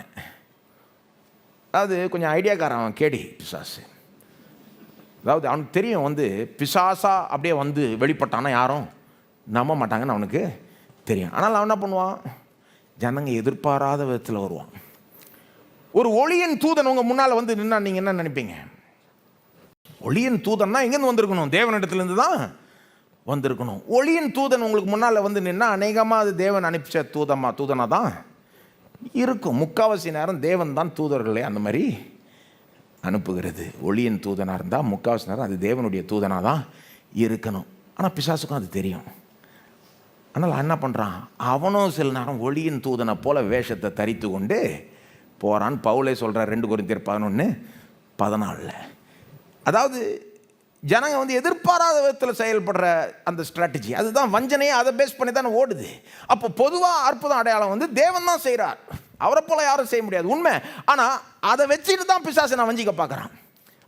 அதாவது கொஞ்சம் ஐடியாக்காரன் கேடி பிசாசு. அதாவது அவனுக்கு தெரியும் பிசாசா அப்படியே வெளிப்பட்டானா யாரும் நம்ப மாட்டாங்கன்னு அவனுக்கு தெரியும். ஆனால் அவன் என்ன பண்ணுவான்? ஜனங்க எதிர்பாராத விதத்தில் வருவான். ஒரு ஒளியின் தூதன் உங்க முன்னால் நின்னா நீங்க என்ன நினைப்பீங்க? ஒளியின் தூதன்னா எங்கேருந்து வந்திருக்கணும்? தேவனிடத்திலிருந்து தான் வந்திருக்கணும். ஒளியின் தூதன் உங்களுக்கு முன்னால் நின்னா அநேகமாக அது தேவன் அனுப்பிச்ச தூதனா தான் இருக்கும். முக்காவாசி நேரம் தேவன் தான் தூதர்களை அந்த மாதிரி அனுப்புகிறது. ஒளியின் தூதனாக இருந்தால் முக்காவாசி நேரம் அது தேவனுடைய தூதனாக தான் இருக்கணும். ஆனால் பிசாசுக்கும் அது தெரியும். ஆனால் என்ன பண்ணுறான்? அவனும் சில நேரம் ஒளியின் தூதனை போல வேஷத்தை தரித்து கொண்டு போகிறான். பவுலே சொல்கிறார் 2 கொரிந்தியர் 11:14. அதாவது ஜனங்க எதிர்பாராத விதத்தில் செயல்படுற அந்த ஸ்ட்ராட்டஜி, அதுதான் வஞ்சனையை அதை பேஸ் பண்ணி தானே ஓடுது. அப்போ பொதுவாக அற்புதம் அடையாளம் தேவன் தான் செய்கிறார். அவரை போல யாரும் செய்ய முடியாது, உண்மை. ஆனால் அதை வச்சுட்டு தான் பிசாசை நான் வஞ்சிக்க பார்க்குறான்.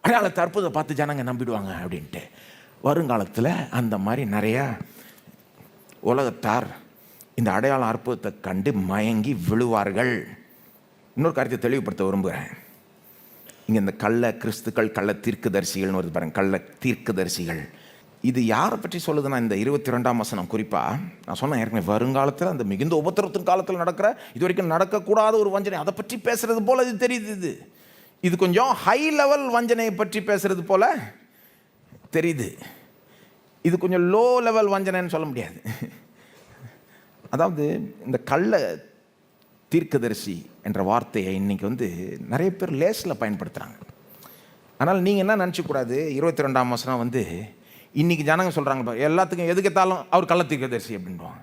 அடையாளத்தை அற்புதத்தை பார்த்து ஜனங்க நம்பிடுவாங்க அப்படின்ட்டு. வருங்காலத்தில் அந்த மாதிரி நிறையா உலகத்தார் இந்த அடையாளம் அற்புதத்தை கண்டு மயங்கி விழுவார்கள். இன்னொரு காரியத்தை தெளிவுபடுத்த விரும்புகிறேன். இங்கே இந்த கள்ள கிறிஸ்துக்கள், கள்ள தீர்க்கதரிசிகள்னு வருது பாருங்க. கள்ள தீர்க்கதரிசிகள் இது யாரை பற்றி சொல்லுதுன்னா, இந்த 22ஆம் வசனம் குறிப்பாக நான் சொன்னேன் ஏற்கனவே, வருங்காலத்தில் அந்த மிகுந்த உபத்திரத்தின் காலத்தில் நடக்கிற, இது வரைக்கும் நடக்கக்கூடாத ஒரு வஞ்சனை, அதை பற்றி பேசுறது போல இது தெரியுது. இது கொஞ்சம் ஹை லெவல் வஞ்சனையை பற்றி பேசுறது போல தெரியுது. இது கொஞ்சம் லோ லெவல் வஞ்சனைன்னு சொல்ல முடியாது. அதாவது இந்த கள்ள தீர்க்கதரிசி என்ற வார்த்தையை இன்னைக்கு நிறைய பேர் லேஸில் பயன்படுத்துகிறாங்க. ஆனால் நீங்கள் என்ன நினச்சிக்கூடாது, 22ஆம் வசனம் இன்றைக்கி ஜனங்க சொல்கிறாங்க எல்லாத்துக்கும் எதுக்கெத்தாலும் அவர் கள்ள தீர்க்கதரிசி அப்படின்வாங்க.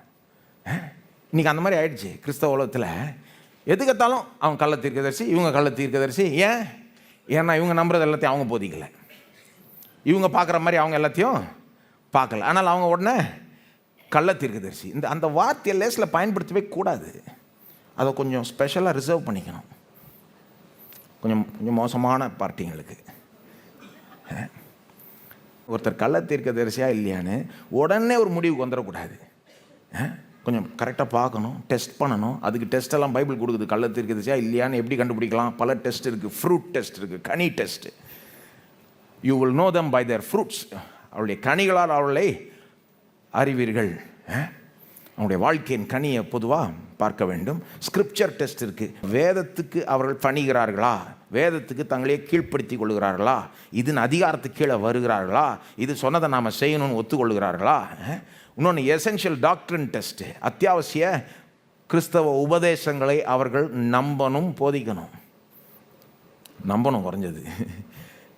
இன்றைக்கி அந்த மாதிரி ஆயிடுச்சு கிறிஸ்தவ உலகத்தில். எதுக்கெத்தாலும் அவங்க கள்ள தீர்க்கதரிசி, இவங்க கள்ள தீர்க்கதரிசி. ஏன்னா இவங்க நம்புறது எல்லாத்தையும் அவங்க போதிக்கலை, இவங்க பார்க்குற மாதிரி அவங்க எல்லாத்தையும் பார்க்கல. ஆனால் அவங்க உடனே கள்ள தீர்க்கதரிசி. அந்த வார்த்தையை லேஸில் பயன்படுத்தவே கூடாது. அதை கொஞ்சம் ஸ்பெஷலாக ரிசர்வ் பண்ணிக்கணும், கொஞ்சம் கொஞ்சம் மோசமான பார்ட்டிங்களுக்கு. ஒருத்தர் கள்ள தீர்க்கதரிசியாக இல்லையான்னு உடனே ஒரு முடிவுக்கு வந்துடக்கூடாது. கொஞ்சம் கரெக்டாக பார்க்கணும், டெஸ்ட் பண்ணணும். அதுக்கு டெஸ்ட்டெல்லாம் பைபிள் கொடுக்குது. கள்ள தீர்க்கதரிசியா இல்லையான்னு எப்படி கண்டுபிடிக்கலாம்? பல டெஸ்ட் இருக்குது. ஃப்ரூட் டெஸ்ட் இருக்குது, கனி taste. You will know them by their fruits. அவருடைய கனிகளால் அவர்களை அறிவீர்கள். அவனுடைய வாழ்க்கையின் கனியை பொதுவாக பார்க்க வேண்டும். ஸ்கிரிப்சர் டெஸ்ட் இருக்குது. வேதத்துக்கு அவர்கள் பணிகிறார்களா, வேதத்துக்கு தங்களே கீழ்ப்படுத்தி கொள்கிறார்களா, இதன் அதிகாரத்துக்கு கீழே வருகிறார்களா, இது சொன்னதை நாம் செய்யணும்னு ஒத்துக்கொள்கிறார்களா. இன்னொன்று எசென்ஷியல் டாக்ட்ரின் டெஸ்ட்டு. அத்தியாவசிய கிறிஸ்தவ உபதேசங்களை அவர்கள் நம்பணும், போதிக்கணும். நம்பணும், குறைஞ்சது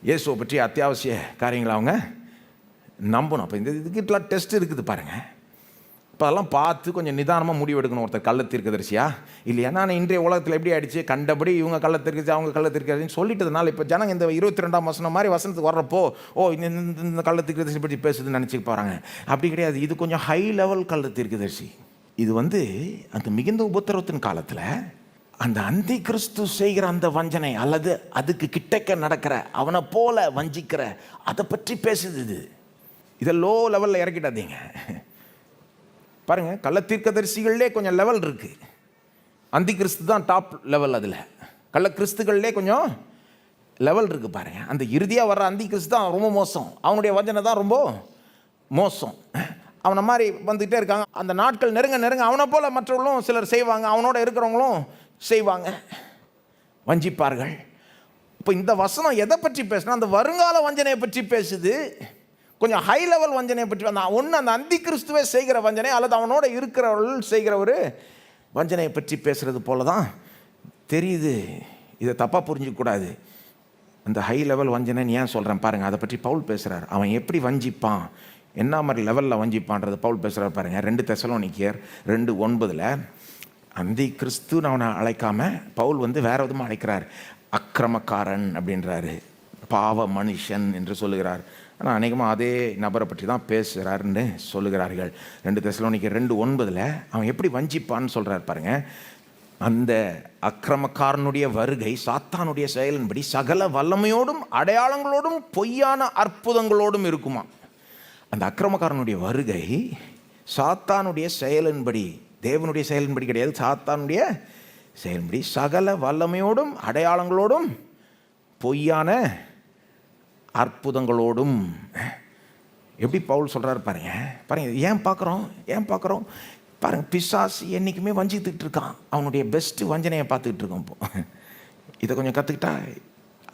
இயேசுவை பற்றி அத்தியாவசிய காரியங்களை அவங்க நம்பணும். அப்போ இந்த இதுக்கிட்டலாம் டெஸ்ட் இருக்குது பாருங்கள். இப்போ அதெல்லாம் பார்த்து கொஞ்சம் நிதானமாக முடிவெடுக்கணும். ஒருத்தர் கள்ள தீர்க்கதரிசியா இல்லையா? நான் இன்றைய உலகத்தில் எப்படி ஆயிடுச்சு, கண்டபடி இவங்க கள்ள தீர்க்கதரிசி, அவங்க கள்ள தீர்க்கதரிசின்னு சொல்லிட்டதுனால இப்போ ஜனங்க இந்த 22ஆம் வசனம் மாதிரி வசனத்துக்கு வர்றப்போ இந்த கள்ள தீர்க்கதரிசி பற்றி பேசுதுன்னு நினச்சிக்க போகிறாங்க. அப்படி கிடையாது. இது கொஞ்சம் ஹை லெவல் கள்ள தீர்க்கதரிசி. இது அந்த மிகுந்த உபத்திரவத்தின் காலத்தில் அந்த அந்தி கிறிஸ்து செய்கிற அந்த வஞ்சனை அல்லது அதுக்கு கிட்டக்க நடக்கிற, அவனை போல வஞ்சிக்கிற, அதை பற்றி பேசுது. இதை லோ லெவலில் இறக்கிடாதீங்க. பாருங்கள், கள்ள தீர்க்கதரிசிகளே கொஞ்சம் லெவல் இருக்குது. அந்தி கிறிஸ்து தான் டாப் லெவல். அதில் கள்ள கிறிஸ்துகள்லே கொஞ்சம் லெவல் இருக்குது பாருங்கள். அந்த இறுதியாக வர்ற அந்தி கிறிஸ்து தான் ரொம்ப மோசம். அவனுடைய வஞ்சனை தான் ரொம்ப மோசம். அவனை மாதிரி வந்துக்கிட்டே இருக்காங்க. அந்த நாட்கள் நெருங்க நெருங்க அவனை போல் மற்றவர்களும் சிலர் செய்வாங்க, அவனோட இருக்கிறவங்களும் செய்வாங்க, வஞ்சிப்பார்கள். இப்போ இந்த வசனம் எதை பற்றி பேசுனா, அந்த வருங்கால வஞ்சனையை பற்றி பேசுது. கொஞ்சம் ஹை லெவல் வஞ்சனையை பற்றி ஒன்று அந்த அந்தி கிறிஸ்துவே செய்கிற வஞ்சனை அல்லது அவனோட இருக்கிறவர்கள் செய்கிற ஒரு வஞ்சனையை பற்றி பேசுகிறது போல தான் தெரியுது. இதை தப்பாக புரிஞ்சிக்கக்கூடாது. அந்த ஹை லெவல் வஞ்சனைன்னு ஏன் சொல்கிறேன் பாருங்கள். அதை பற்றி பவுல் பேசுகிறார். அவன் எப்படி வஞ்சிப்பான், என்ன மாதிரி லெவலில் வஞ்சிப்பான்றது பவுல் பேசுகிறார் பாருங்கள். 2 தெசலோனிக்கேயர் 2:9 அந்தி கிறிஸ்துன்னு அவனை அழைக்காமல் பவுல் வேறு விதமாக அழைக்கிறார். அக்கிரமக்காரன் அப்படின்றாரு, பாவ மனுஷன் என்று சொல்லுகிறார். ஆனால் அநேகமாக அதே நபரை பற்றி தான் பேசுகிறாருன்னு சொல்லுகிறார்கள். 2 தெசலோனிக்கர் 2:9 அவன் எப்படி வஞ்சிப்பான்னு சொல்கிறார் பாருங்க. அந்த அக்கிரமக்காரனுடைய வருகை சாத்தானுடைய செயலின்படி சகல வல்லமையோடும் அடையாளங்களோடும் பொய்யான அற்புதங்களோடும் இருக்குமா. அந்த அக்கிரமக்காரனுடைய வருகை சாத்தானுடைய செயலின்படி, தேவனுடைய செயலின்படி கிடையாது, சாத்தானுடைய செயலின்படி சகல வல்லமையோடும் அடையாளங்களோடும் பொய்யான அற்புதங்களோடும். எப்படி பவுல் சொல்கிறாரு பாருங்க. ஏன் பார்க்குறோம் பாருங்க. பிசாசு என்றைக்குமே வஞ்சித்துக்கிட்டு இருக்கான். அவனுடைய பெஸ்ட்டு வஞ்சனையை பார்த்துக்கிட்டு இருக்கோம். இப்போ இதை கொஞ்சம் கற்றுக்கிட்டா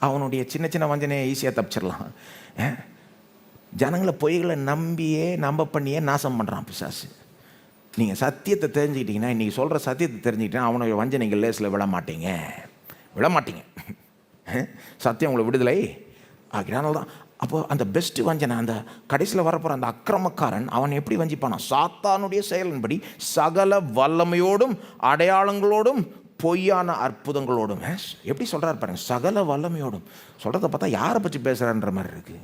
அவனுடைய சின்ன சின்ன வஞ்சனையை ஈஸியாக தப்பிச்சிடலாம். ஜனங்களை பொய்களை நம்ப பண்ணியே நாசம் பண்ணுறான் பிசாசு. நீங்கள் சத்தியத்தை தெரிஞ்சுக்கிட்டீங்கன்னா, இன்றைக்கி சொல்கிற சத்தியத்தை தெரிஞ்சுக்கிட்டீங்கன்னா அவனுடைய வஞ்சனைகள் லேசில் விட மாட்டீங்க. சத்தியம் உங்களை விடுதலை ஆகினால தான். அப்போது அந்த பெஸ்ட்டு வஞ்சனை, அந்த கடைசியில் வரப்போகிற அந்த அக்கிரமக்காரன் அவன் எப்படி வஞ்சிப்பானா, சாத்தானுடைய செயலின்படி சகல வல்லமையோடும் அடையாளங்களோடும் பொய்யான அற்புதங்களோடும். எப்படி சொல்கிறார் பாருங்க, சகல வல்லமையோடும். சொல்கிறத பார்த்தா யாரை பற்றி பேசுகிறான்ற மாதிரி இருக்குது.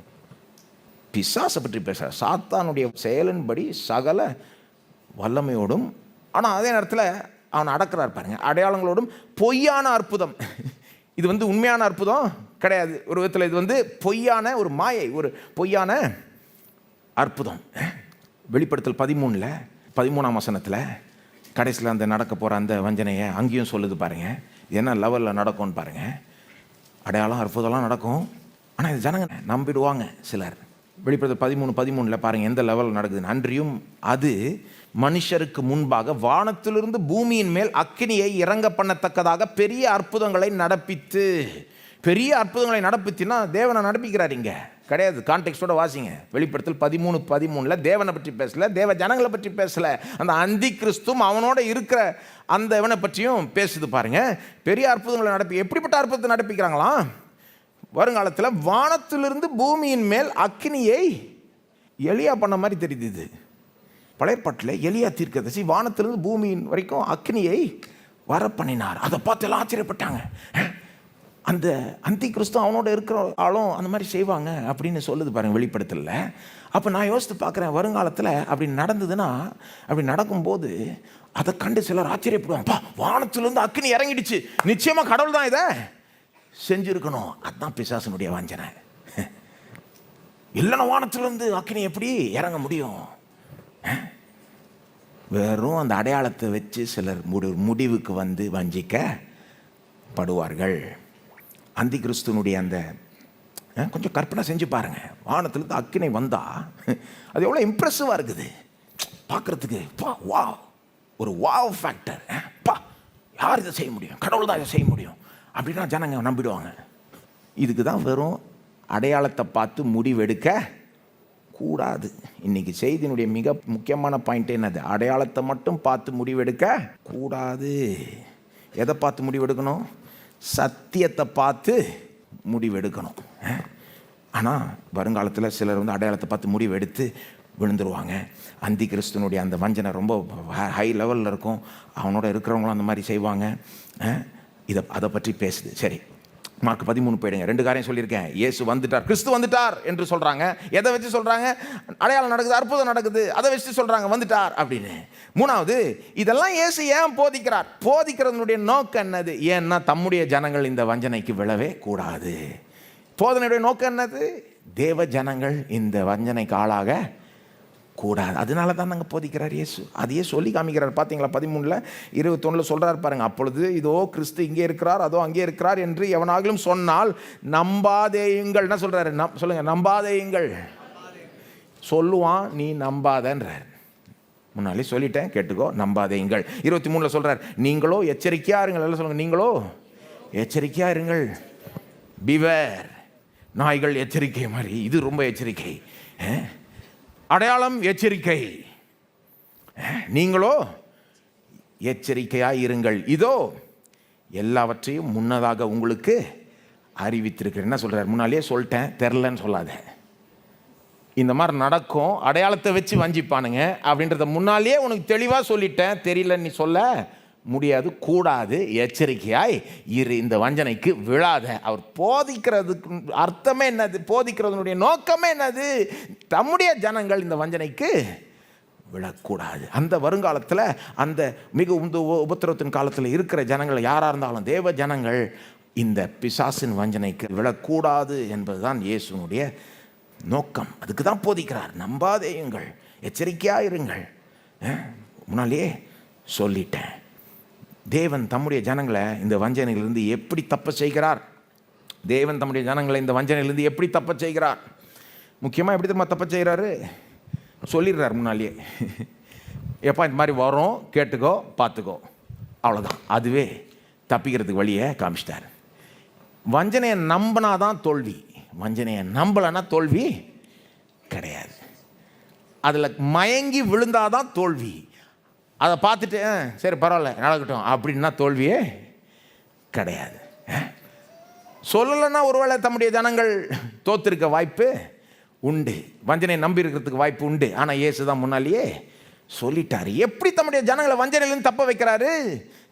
பிசாசை பற்றி பேசுகிறார். சாத்தானுடைய செயலின்படி சகல வல்லமையோடும், ஆனால் அதே நேரத்தில் அவன் அடக்கிறார் பாருங்க, அடையாளங்களோடும் பொய்யான அற்புதம். இது உண்மையான அற்புதம் கிடையாது. ஒரு விதத்தில் இது பொய்யான ஒரு மாயை, ஒரு பொய்யான அற்புதம். வெளிப்படுத்தல் 13ஆம் வசனத்தில் கடைசியில் அந்த நடக்க போகிற அந்த வஞ்சனையை அங்கேயும் சொல்லுது பாருங்க. என்ன லெவலில் நடக்கும்னு பாருங்க. அடையாளம் அற்புதம்லாம் நடக்கும், ஆனால் இது ஜனங்க நம்பிடுவாங்க சிலர். வெளிப்படுத்தல் 13:13 பாருங்கள் எந்த லெவலில் நடக்குது. அன்றியும் அது மனுஷருக்கு முன்பாக வானத்திலிருந்து பூமியின் மேல் அக்கினியை இறங்க பண்ணத்தக்கதாக பெரிய அற்புதங்களை நடப்பித்து. பெரிய அற்புதங்களை நடப்பித்தினா தேவனை நடப்பிக்கிறார் இங்கே கிடையாது. கான்டெக்ஸ்டோட வாசிங்க. வெளிப்படுத்தல் 13:13 தேவனை பற்றி பேசலை, தேவ ஜனங்களை பற்றி பேசலை, அந்த அந்தி கிறிஸ்துவும் அவனோட இருக்கிற அந்த இவனை பற்றியும் பேசுது பாருங்க. பெரிய அற்புதங்களை எப்படிப்பட்ட அற்புதத்தை நடப்பிக்கிறாங்களாம். வருங்காலத்தில் வானத்திலிருந்து பூமியின் மேல் அக்கினியை, எலியா பண்ண மாதிரி தெரியுது இது. பழைய பாட்டில் எலியா தீர்க்கதரிசி வானத்திலிருந்து பூமியின் வரைக்கும் அக்கினியை வர பண்ணினார். அதை பார்த்து எல்லாம் ஆச்சரியப்பட்டாங்க. அந்த அந்தி கிறிஸ்து அவனோட இருக்கிற ஆளும் அந்த மாதிரி செய்வாங்க அப்படின்னு சொல்லுது பாருங்க வெளிப்படுத்தல. அப்போ நான் யோசித்து பார்க்குறேன், வருங்காலத்தில் அப்படி நடந்ததுன்னா, அப்படி நடக்கும்போது அதை கண்டு சிலர் ஆச்சரியப்படுவாங்க. வானத்திலிருந்து அக்கினி இறங்கிடுச்சு, நிச்சயமாக கடவுள் தான் இதை செஞ்சுருக்கணும். அதுதான் பிசாசனுடைய வஞ்சனை. இல்லைன்னா வானத்திலிருந்து அக்கினி எப்படி இறங்க முடியும்? வெறும் அந்த அடையாளத்தை வச்சு சிலர் முடிவுக்கு வஞ்சிக்கப்படுவார்கள். அந்தி கிறிஸ்துவனுடைய அந்த கொஞ்சம் கற்பனை செஞ்சு பாருங்க. வானத்திலிருந்து அக்கினை வந்தா அது எவ்வளோ இம்ப்ரெசிவாக இருக்குது பார்க்குறதுக்கு. வா, ஒரு வாவ் ஃபேக்டர். யார் இதை செய்ய முடியும்? கடவுள் தான் இதை செய்ய முடியும் அப்படின்னா ஜனங்க நம்பிடுவாங்க. இதுக்கு தான் வெறும் அடையாளத்தை பார்த்து முடிவெடுக்க கூடாது. இன்னைக்கு செய்தியினுடைய மிக முக்கியமான பாயிண்ட் என்னது? அடையாளத்தை மட்டும் பார்த்து முடிவெடுக்க கூடாது. எதை பார்த்து முடிவெடுக்கணும்? சத்தியத்தை பார்த்து முடிவெடுக்கணும். ஆனால் வருங்காலத்தில் சிலர் அடையாளத்தை பார்த்து முடிவெடுத்து விழுந்துருவாங்க. அந்தி கிறிஸ்துவனுடைய அந்த வஞ்சனை ரொம்ப ஹை லெவலில் இருக்கும். அவனோட இருக்கிறவங்களும் அந்த மாதிரி செய்வாங்க. அதை பற்றி பேசுது. சரி, மார்க் 13 போயிடுங்க. 2 காரியம் சொல்லியிருக்கேன். இயேசு வந்துட்டார், கிறிஸ்து வந்துட்டார் என்று சொல்கிறாங்க. எதை வச்சு சொல்கிறாங்க? அடையாளம் நடக்குது, அற்புதம் நடக்குது, அதை வச்சு சொல்கிறாங்க வந்துட்டார் அப்படின்னு. 3வது, இதெல்லாம் இயேசு ஏன் போதிக்கிறார்? போதிக்கிறதுனுடைய நோக்கம் என்னது? ஏன்னா தம்முடைய ஜனங்கள் இந்த வஞ்சனைக்கு விழவே கூடாது. போதனையுடைய நோக்கம் என்னது? தேவ ஜனங்கள் இந்த வஞ்சனைக்கு ஆளாக கூடாது. அதனால தான் நாங்கள் போதிக்கிறார் இயேசு. அதையே சொல்லி காமிக்கிறார். பார்த்தீங்களா 13:21 சொல்கிறார் பாருங்க. அப்பொழுது இதோ கிறிஸ்து இங்கே இருக்கிறார், அதோ அங்கே இருக்கிறார் என்று எவனாகிலும் சொன்னால் நம்பாதேயுங்கள். என்ன சொல்கிறாரு? சொல்லுங்க, நம்பாதேயுங்கள். சொல்லுவான், நீ நம்பாதன்றார். முன்னாலே சொல்லிட்டேன், கேட்டுக்கோ. நம்பாதேயுங்கள். 23 சொல்கிறார், நீங்களோ எச்சரிக்கையா இருங்கள். எல்லாம் சொல்லுங்க, நீங்களோ எச்சரிக்கையா இருங்கள். பிவேர். நாய்கள் எச்சரிக்கை மாதிரி இது ரொம்ப எச்சரிக்கை. அடையாளம் எச்சரிக்கை, நீங்களோ எச்சரிக்கையாய் இருங்கள். இதோ எல்லாவற்றையும் முன்னதாக உங்களுக்கு அறிவித்திருக்கிறேன். என்ன சொல்றார்? முன்னாலே சொல்லிட்டேன், தெரிலன்னு சொல்லாத. இந்த மாதிரி நடக்கும், அடையாளத்தை வச்சு வஞ்சிப்பானுங்க அப்படின்றத முன்னாலேயே உனக்கு தெளிவாக சொல்லிட்டேன், தெரியலன்னு நீ சொல்ல முடியாது, கூடாது, எச்சரிக்கையாய் இரு, இந்த வஞ்சனைக்கு விழாத. அவர் போதிக்கிறதுக்கு அர்த்தமே என்னது? போதிக்கிறதுனுடைய நோக்கமே என்னது? தம்முடைய ஜனங்கள் இந்த வஞ்சனைக்கு விழக்கூடாது. அந்த வருங்காலத்தில், அந்த மிக உபத்திரவத்தின் காலத்தில் இருக்கிற ஜனங்கள் யாராக இருந்தாலும், தேவ ஜனங்கள் இந்த பிசாசின் வஞ்சனைக்கு விழக்கூடாது என்பதுதான் இயேசுனுடைய நோக்கம். அதுக்கு தான் போதிக்கிறார். நம்பாதேயுங்கள், எச்சரிக்கையாக இருங்கள். முன்னாலேயே சொல்லிட்டேன். தேவன் தம்முடைய ஜனங்களை இந்த வஞ்சனையிலிருந்து எப்படி தப்ப செய்கிறார்? தேவன் தம்முடைய ஜனங்களை இந்த வஞ்சனையிலிருந்து எப்படி தப்ப செய்கிறார்? முக்கியமாக எப்படி தெரியுமா தப்ப செய்கிறாரு? சொல்லிடுறார் முன்னாலேயே. எப்போ இந்த மாதிரி வரும், கேட்டுக்கோ, பார்த்துக்கோ, அவ்வளோதான். அதுவே தப்பிக்கிறதுக்கு வழியை காமிச்சிட்டார். வஞ்சனையை நம்பினாதான் தோல்வி, வஞ்சனையை நம்பலைன்னா தோல்வி கிடையாது. அதில் மயங்கி விழுந்தாதான் தோல்வி. அதை பார்த்துட்டு சரி பரவாயில்ல நடக்கட்டும் அப்படின்னா தோல்வியே கிடையாது. சொல்லலைன்னா ஒருவேளை தம்முடைய ஜனங்கள் தோற்றிருக்க வாய்ப்பு உண்டு, வஞ்சனை நம்பி இருக்கிறதுக்கு வாய்ப்பு உண்டு. ஆனால் இயேசு தான் முன்னாலேயே சொல்லிட்டாரு. எப்படி தம்முடைய ஜனங்களை வஞ்சனையிலிருந்து தப்ப வைக்கிறாரு?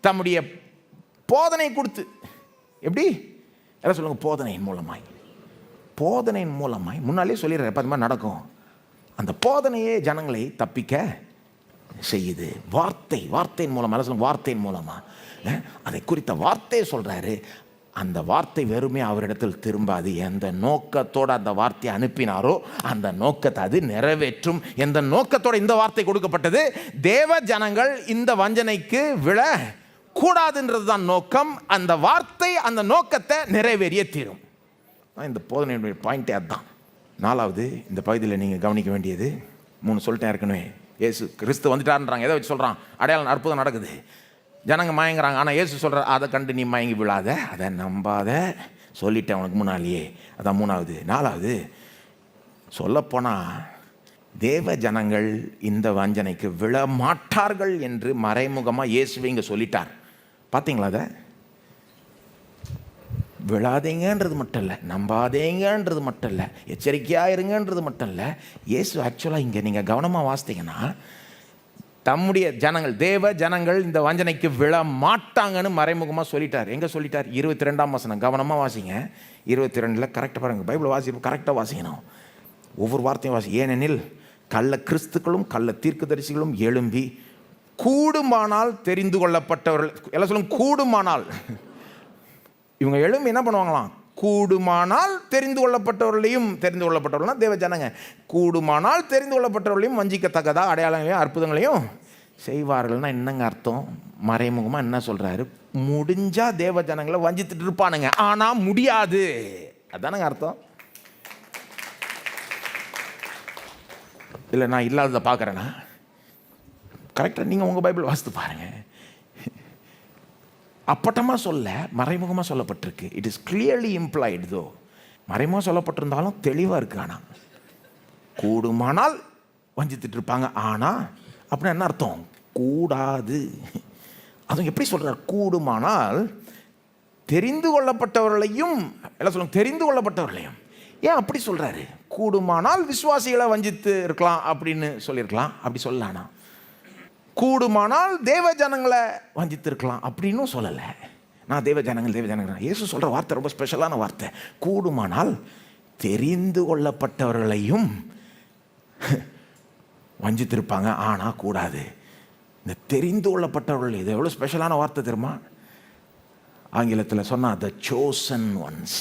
தம்முடைய போதனை கொடுத்து. எப்படி எல்லாம் சொல்லுங்க? போதனையின் மூலமாய். போதனையின் மூலமாய் முன்னாலே சொல்லிடுற எப்போ அது மாதிரி நடக்கும். அந்த போதனையே ஜனங்களை தப்பிக்க செய்யுது. வார்த்தையின் மூலமாக எல்லாம் சொல்லுங்க, வார்த்தையின் மூலமாக அதை குறித்த வார்த்தையை சொல்கிறாரு. அந்த வார்த்தை வெறுமே அவரிடத்தில் திரும்பாது. எந்த நோக்கத்தோடு அந்த வார்த்தையை அனுப்பினாரோ அந்த நோக்கத்தை அது நிறைவேற்றும். எந்த நோக்கத்தோடு இந்த வார்த்தை கொடுக்கப்பட்டது? தேவ ஜனங்கள் இந்த வஞ்சனைக்கு விழ கூடாதுன்றது தான் நோக்கம். அந்த வார்த்தை அந்த நோக்கத்தை நிறைவேறிய தீரும். இந்த போதனையுடைய பாயிண்டே அதுதான். 4வது இந்த பகுதியில் நீங்கள் கவனிக்க வேண்டியது, 3 சொல்லிட்டேன் ஏற்கனவே. இயேசு கிறிஸ்து வந்துட்டாருன்றாங்க. எதை வச்சு சொல்கிறான்? அடையாளம், அற்புதம் நடக்குது, ஜனங்க மயங்குறாங்க. ஆனால் இயேசு சொல்கிறார், அதை கண்டு நீ மயங்கி விழாத, அதை நம்பாத. சொல்லிட்டேன் உனக்கு முன்னாலேயே. அதான் 3வது. 4வது சொல்லப்போனால், தேவ ஜனங்கள் இந்த வஞ்சனைக்கு விழ மாட்டார்கள் என்று மறைமுகமாக இயேசுவை இங்கே சொல்லிட்டார். பார்த்தீங்களா? அதை விழாதீங்கன்றது மட்டும் இல்லை, நம்பாதேங்கன்றது மட்டும் இல்லை, எச்சரிக்கையாக இருங்கன்றது மட்டும் இல்லை. இயேசு ஆக்சுவலாக இங்கே நீங்கள் கவனமாக வாசித்தீங்கன்னா, தம்முடைய ஜனங்கள், தேவ ஜனங்கள் இந்த வஞ்சனைக்கு விழ மாட்டாங்கன்னு மறைமுகமாக சொல்லிட்டார். எங்கே சொல்லிட்டார்? 22ஆம் வசனம். கவனமாக வாசிங்க. 22 கரெக்டாக பாருங்கள். பைபிள் வாசி கரெக்டாக வாசிக்கணும். ஒவ்வொரு வார்த்தையும் வாசி. ஏனெனில் கள்ள கிறிஸ்துக்களும் கள்ள தீர்க்கதரிசிகளும் எழும்பி கூடுமானால் தெரிந்து கொள்ளப்பட்டவர்கள், எல்லாம் சொல்லுங்க, கூடுமானால். இவங்க எழும்பி என்ன பண்ணுவாங்களாம்? கூடுமானால் தெரிந்து கொள்ளப்பட்டவர்கள்னா தேவ ஜனங்க, கூடுமானால் தெரிந்து கொள்ளப்பட்டவர்களையும் வஞ்சிக்கத்தக்கதா அடையாளங்களையும் அற்புதங்களையும் செய்வார்கள்னா என்னங்க அர்த்தம்? மறைமுகமாக என்ன சொல்கிறாரு? முடிஞ்சா தேவ ஜனங்களை வஞ்சித்துட்டு இருப்பானுங்க, ஆனால் முடியாது. அதானுங்க அர்த்தம். இல்லை நான் இல்லாததை பார்க்குறேன்னா, கரெக்டாக நீங்கள் உங்கள் பைபிள் வாசித்து பாருங்கள். அப்பட்டமாக சொல்ல, மறைமுகமாக சொல்லப்பட்டிருக்கு. It is clearly implied. தோ மறைமுகமாக சொல்லப்பட்டிருந்தாலும் தெளிவாக இருக்கு. ஆனால் கூடுமானால் வஞ்சித்துட்டு இருப்பாங்க. ஆனால் அப்படின்னா என்ன அர்த்தம்? கூடாது. அதுவும் எப்படி சொல்கிறார்? கூடுமானால் தெரிந்து கொள்ளப்பட்டவர்களையும், எல்லாம் சொல்லுங்க, தெரிந்து கொள்ளப்பட்டவர்களையும். ஏன் அப்படி சொல்கிறாரு? கூடுமானால் விசுவாசிகளை வஞ்சித்து இருக்கலாம் அப்படின்னு சொல்லியிருக்கலாம். அப்படி சொல்லலானா? கூடுமானால் தேவ ஜனங்களை வஞ்சித்திருக்கலாம் அப்படின்னு சொல்லலை. நான் தேவ ஜனங்கள் இயேசு சொல்கிற வார்த்தை ரொம்ப ஸ்பெஷலான வார்த்தை. கூடுமானால் தெரிந்து கொள்ளப்பட்டவர்களையும் வஞ்சித்திருப்பாங்க, ஆனால் கூடாது. இந்த தெரிந்து கொள்ளப்பட்டவர்கள், இது எவ்வளோ ஸ்பெஷலான வார்த்தை தெரியுமா? ஆங்கிலத்தில் சொன்னால் த சோசன் ஒன்ஸ்.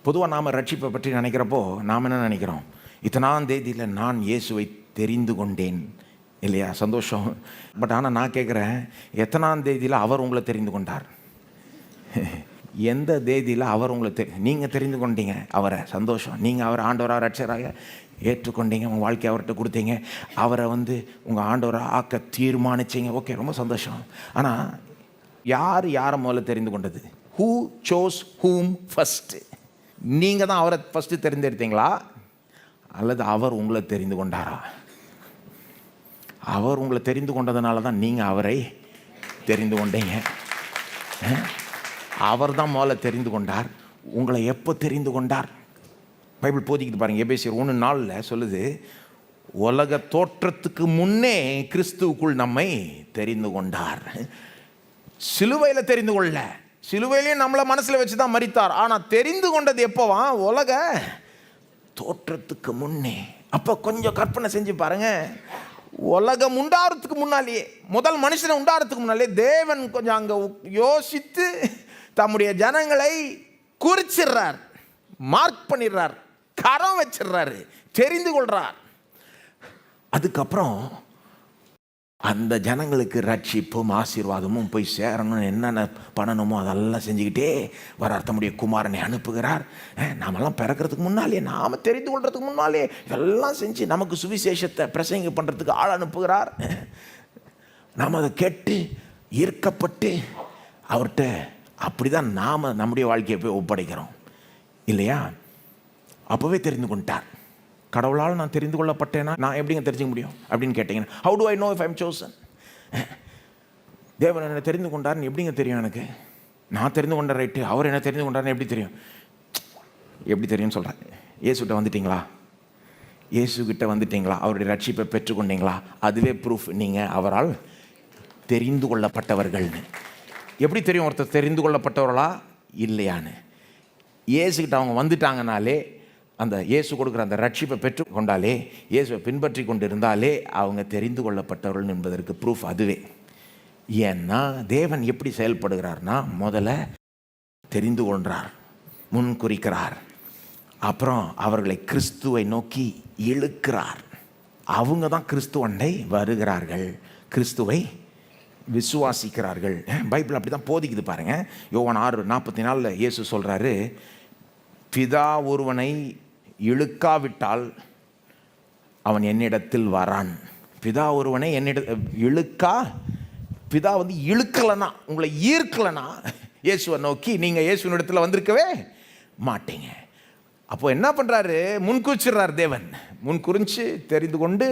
பொதுவாக நாம் ரட்சிப்பை பற்றி நினைக்கிறப்போ நாம் என்ன நினைக்கிறோம்? இத்தனாம் தேதியில் நான் இயேசுவை தெரிந்து கொண்டேன், இல்லையா? சந்தோஷம். பட் ஆனால் நான் கேட்குறேன், எத்தனாம் தேதியில் அவர் உங்களை தெரிந்து கொண்டார்? எந்த தேதியில் அவர் உங்களை நீங்கள் தெரிந்து கொண்டீங்க அவரை? சந்தோஷம். நீங்கள் அவரை ஆண்டவராக ரட்சகராக ஏற்றுக்கொண்டீங்க, உங்கள் வாழ்க்கையை அவர்கிட்ட கொடுத்தீங்க, அவரை உங்கள் ஆண்டவராக ஆக்க தீர்மானிச்சிங்க. ஓகே, ரொம்ப சந்தோஷம். ஆனால் யாரை முதல்ல தெரிந்து கொண்டது? Who sous whom first? நீங்கள் தான் அவரை ஃபஸ்ட்டு தெரிந்தெடுத்தீங்களா, அல்லது அவர் உங்களை தெரிந்து கொண்டாரா? அவர் உங்களை தெரிந்து கொண்டதுனால தான் நீங்கள் அவரை தெரிந்து கொண்டீங்க. அவர் தான் முதல்ல தெரிந்து கொண்டார். உங்களை எப்போ தெரிந்து கொண்டார்? பைபிள் போதிக்கிட்டு பாருங்கள். எபேசியர் 1:4 சொல்லுது, உலக தோற்றத்துக்கு முன்னே கிறிஸ்துவுக்குள் நம்மை தெரிந்து கொண்டார். சிலுவையில் தெரிந்து கொள்ள, சிலுவையிலையும் நம்மளை மனசில் வச்சு தான் மரித்தார். ஆனால் தெரிந்து கொண்டது எப்போவா? உலக தோற்றத்துக்கு முன்னே. அப்போ கொஞ்சம் கற்பனை செஞ்சு பாருங்க, உலகம் உண்டாகிறதுக்கு முன்னாலேயே, முதல் மனுஷனை உண்டாகிறதுக்கு முன்னாலே தேவன் கொஞ்சம் அங்கே யோசித்து தம்முடைய ஜனங்களை குறிச்சிடுறார், மார்க் பண்ணிடுறார், கரம் வச்சிடுறாரு, தெரிந்து கொள்றார். அதுக்கப்புறம் அந்த ஜனங்களுக்கு ரட்சிப்பும் ஆசீர்வாதமும் போய் சேரணும், என்னென்ன பண்ணணுமோ அதெல்லாம் செஞ்சுக்கிட்டே வரார். தம்முடைய குமாரனை அனுப்புகிறார். நாமெல்லாம் பிறக்கிறதுக்கு முன்னாலே, நாம் தெரிந்து கொள்றதுக்கு முன்னாலே எல்லாம் செஞ்சு நமக்கு சுவிசேஷத்தை பிரசங்க பண்ணுறதுக்கு ஆள் அனுப்புகிறார். நாம் அதை கேட்டு ஈர்க்கப்பட்டு அவர்கிட்ட அப்படி தான் நாம் நம்முடைய வாழ்க்கையை போய் ஒப்படைக்கிறோம் இல்லையா? அப்போவே தெரிந்து கொண்டார். கடவுளால் நான் தெரிந்து கொள்ளப்பட்டேன்னா நான் எப்படிங்க தெரிஞ்சுக்க முடியும் அப்படின்னு கேட்டீங்கன்னா, how to I know if I am chosen? தேவன் என்னை தெரிந்து கொண்டார்னு எப்படிங்க தெரியும் எனக்கு? நான் தெரிந்து கொண்ட ரைட்டு, அவர் என்ன தெரிந்து கொண்டார்னு எப்படி தெரியும்? எப்படி தெரியும்னு சொல்கிறேன். இயேசுகிட்ட வந்துட்டீங்களா? இயேசுகிட்ட வந்துட்டீங்களா? அவருடைய ரட்சிப்பை பெற்றுக்கொண்டீங்களா? அதுவே ப்ரூஃப் நீங்கள் அவரால் தெரிந்து கொள்ளப்பட்டவர்கள்னு. எப்படி தெரியும் ஒருத்தர் தெரிந்து கொள்ளப்பட்டவர்களா இல்லையான்னு? இயேசுகிட்ட அவங்க வந்துட்டாங்கனாலே, அந்த இயேசு கொடுக்குற அந்த ரட்சிப்பை பெற்றுக்கொண்டாலே, இயேசுவை பின்பற்றி கொண்டு இருந்தாலே அவங்க தெரிந்து கொள்ளப்பட்டவர்கள் என்பதற்கு ப்ரூஃப் அதுவே. ஏன்னா தேவன் எப்படி செயல்படுகிறார்னா, முதல்ல தெரிந்து கொள்கிறார், முன் குறிக்கிறார், அப்புறம் அவர்களை கிறிஸ்துவை நோக்கி இழுக்கிறார். அவங்க தான் கிறிஸ்துவண்டை வருகிறார்கள், கிறிஸ்துவை விசுவாசிக்கிறார்கள். பைபிள் அப்படி தான் போதிக்குது பாருங்க. யோவான் 6:44 இயேசு சொல்கிறாரு, பிதா ஒருவனை இழுக்காவிட்டால் அவன் என்னிடத்தில் வரான். பிதா ஒருவனை பிதா இழுக்கலைன்னா, உங்களை ஈர்க்கலைன்னா இயேசுவை நோக்கி நீங்கள் இயேசுவினிடத்தில் வந்திருக்கவே மாட்டீங்க. அப்போ என்ன பண்ணுறாரு? முன்குறிச்சிடுறார் தேவன். முன்குறிச்சு தெரிந்து கொண்டு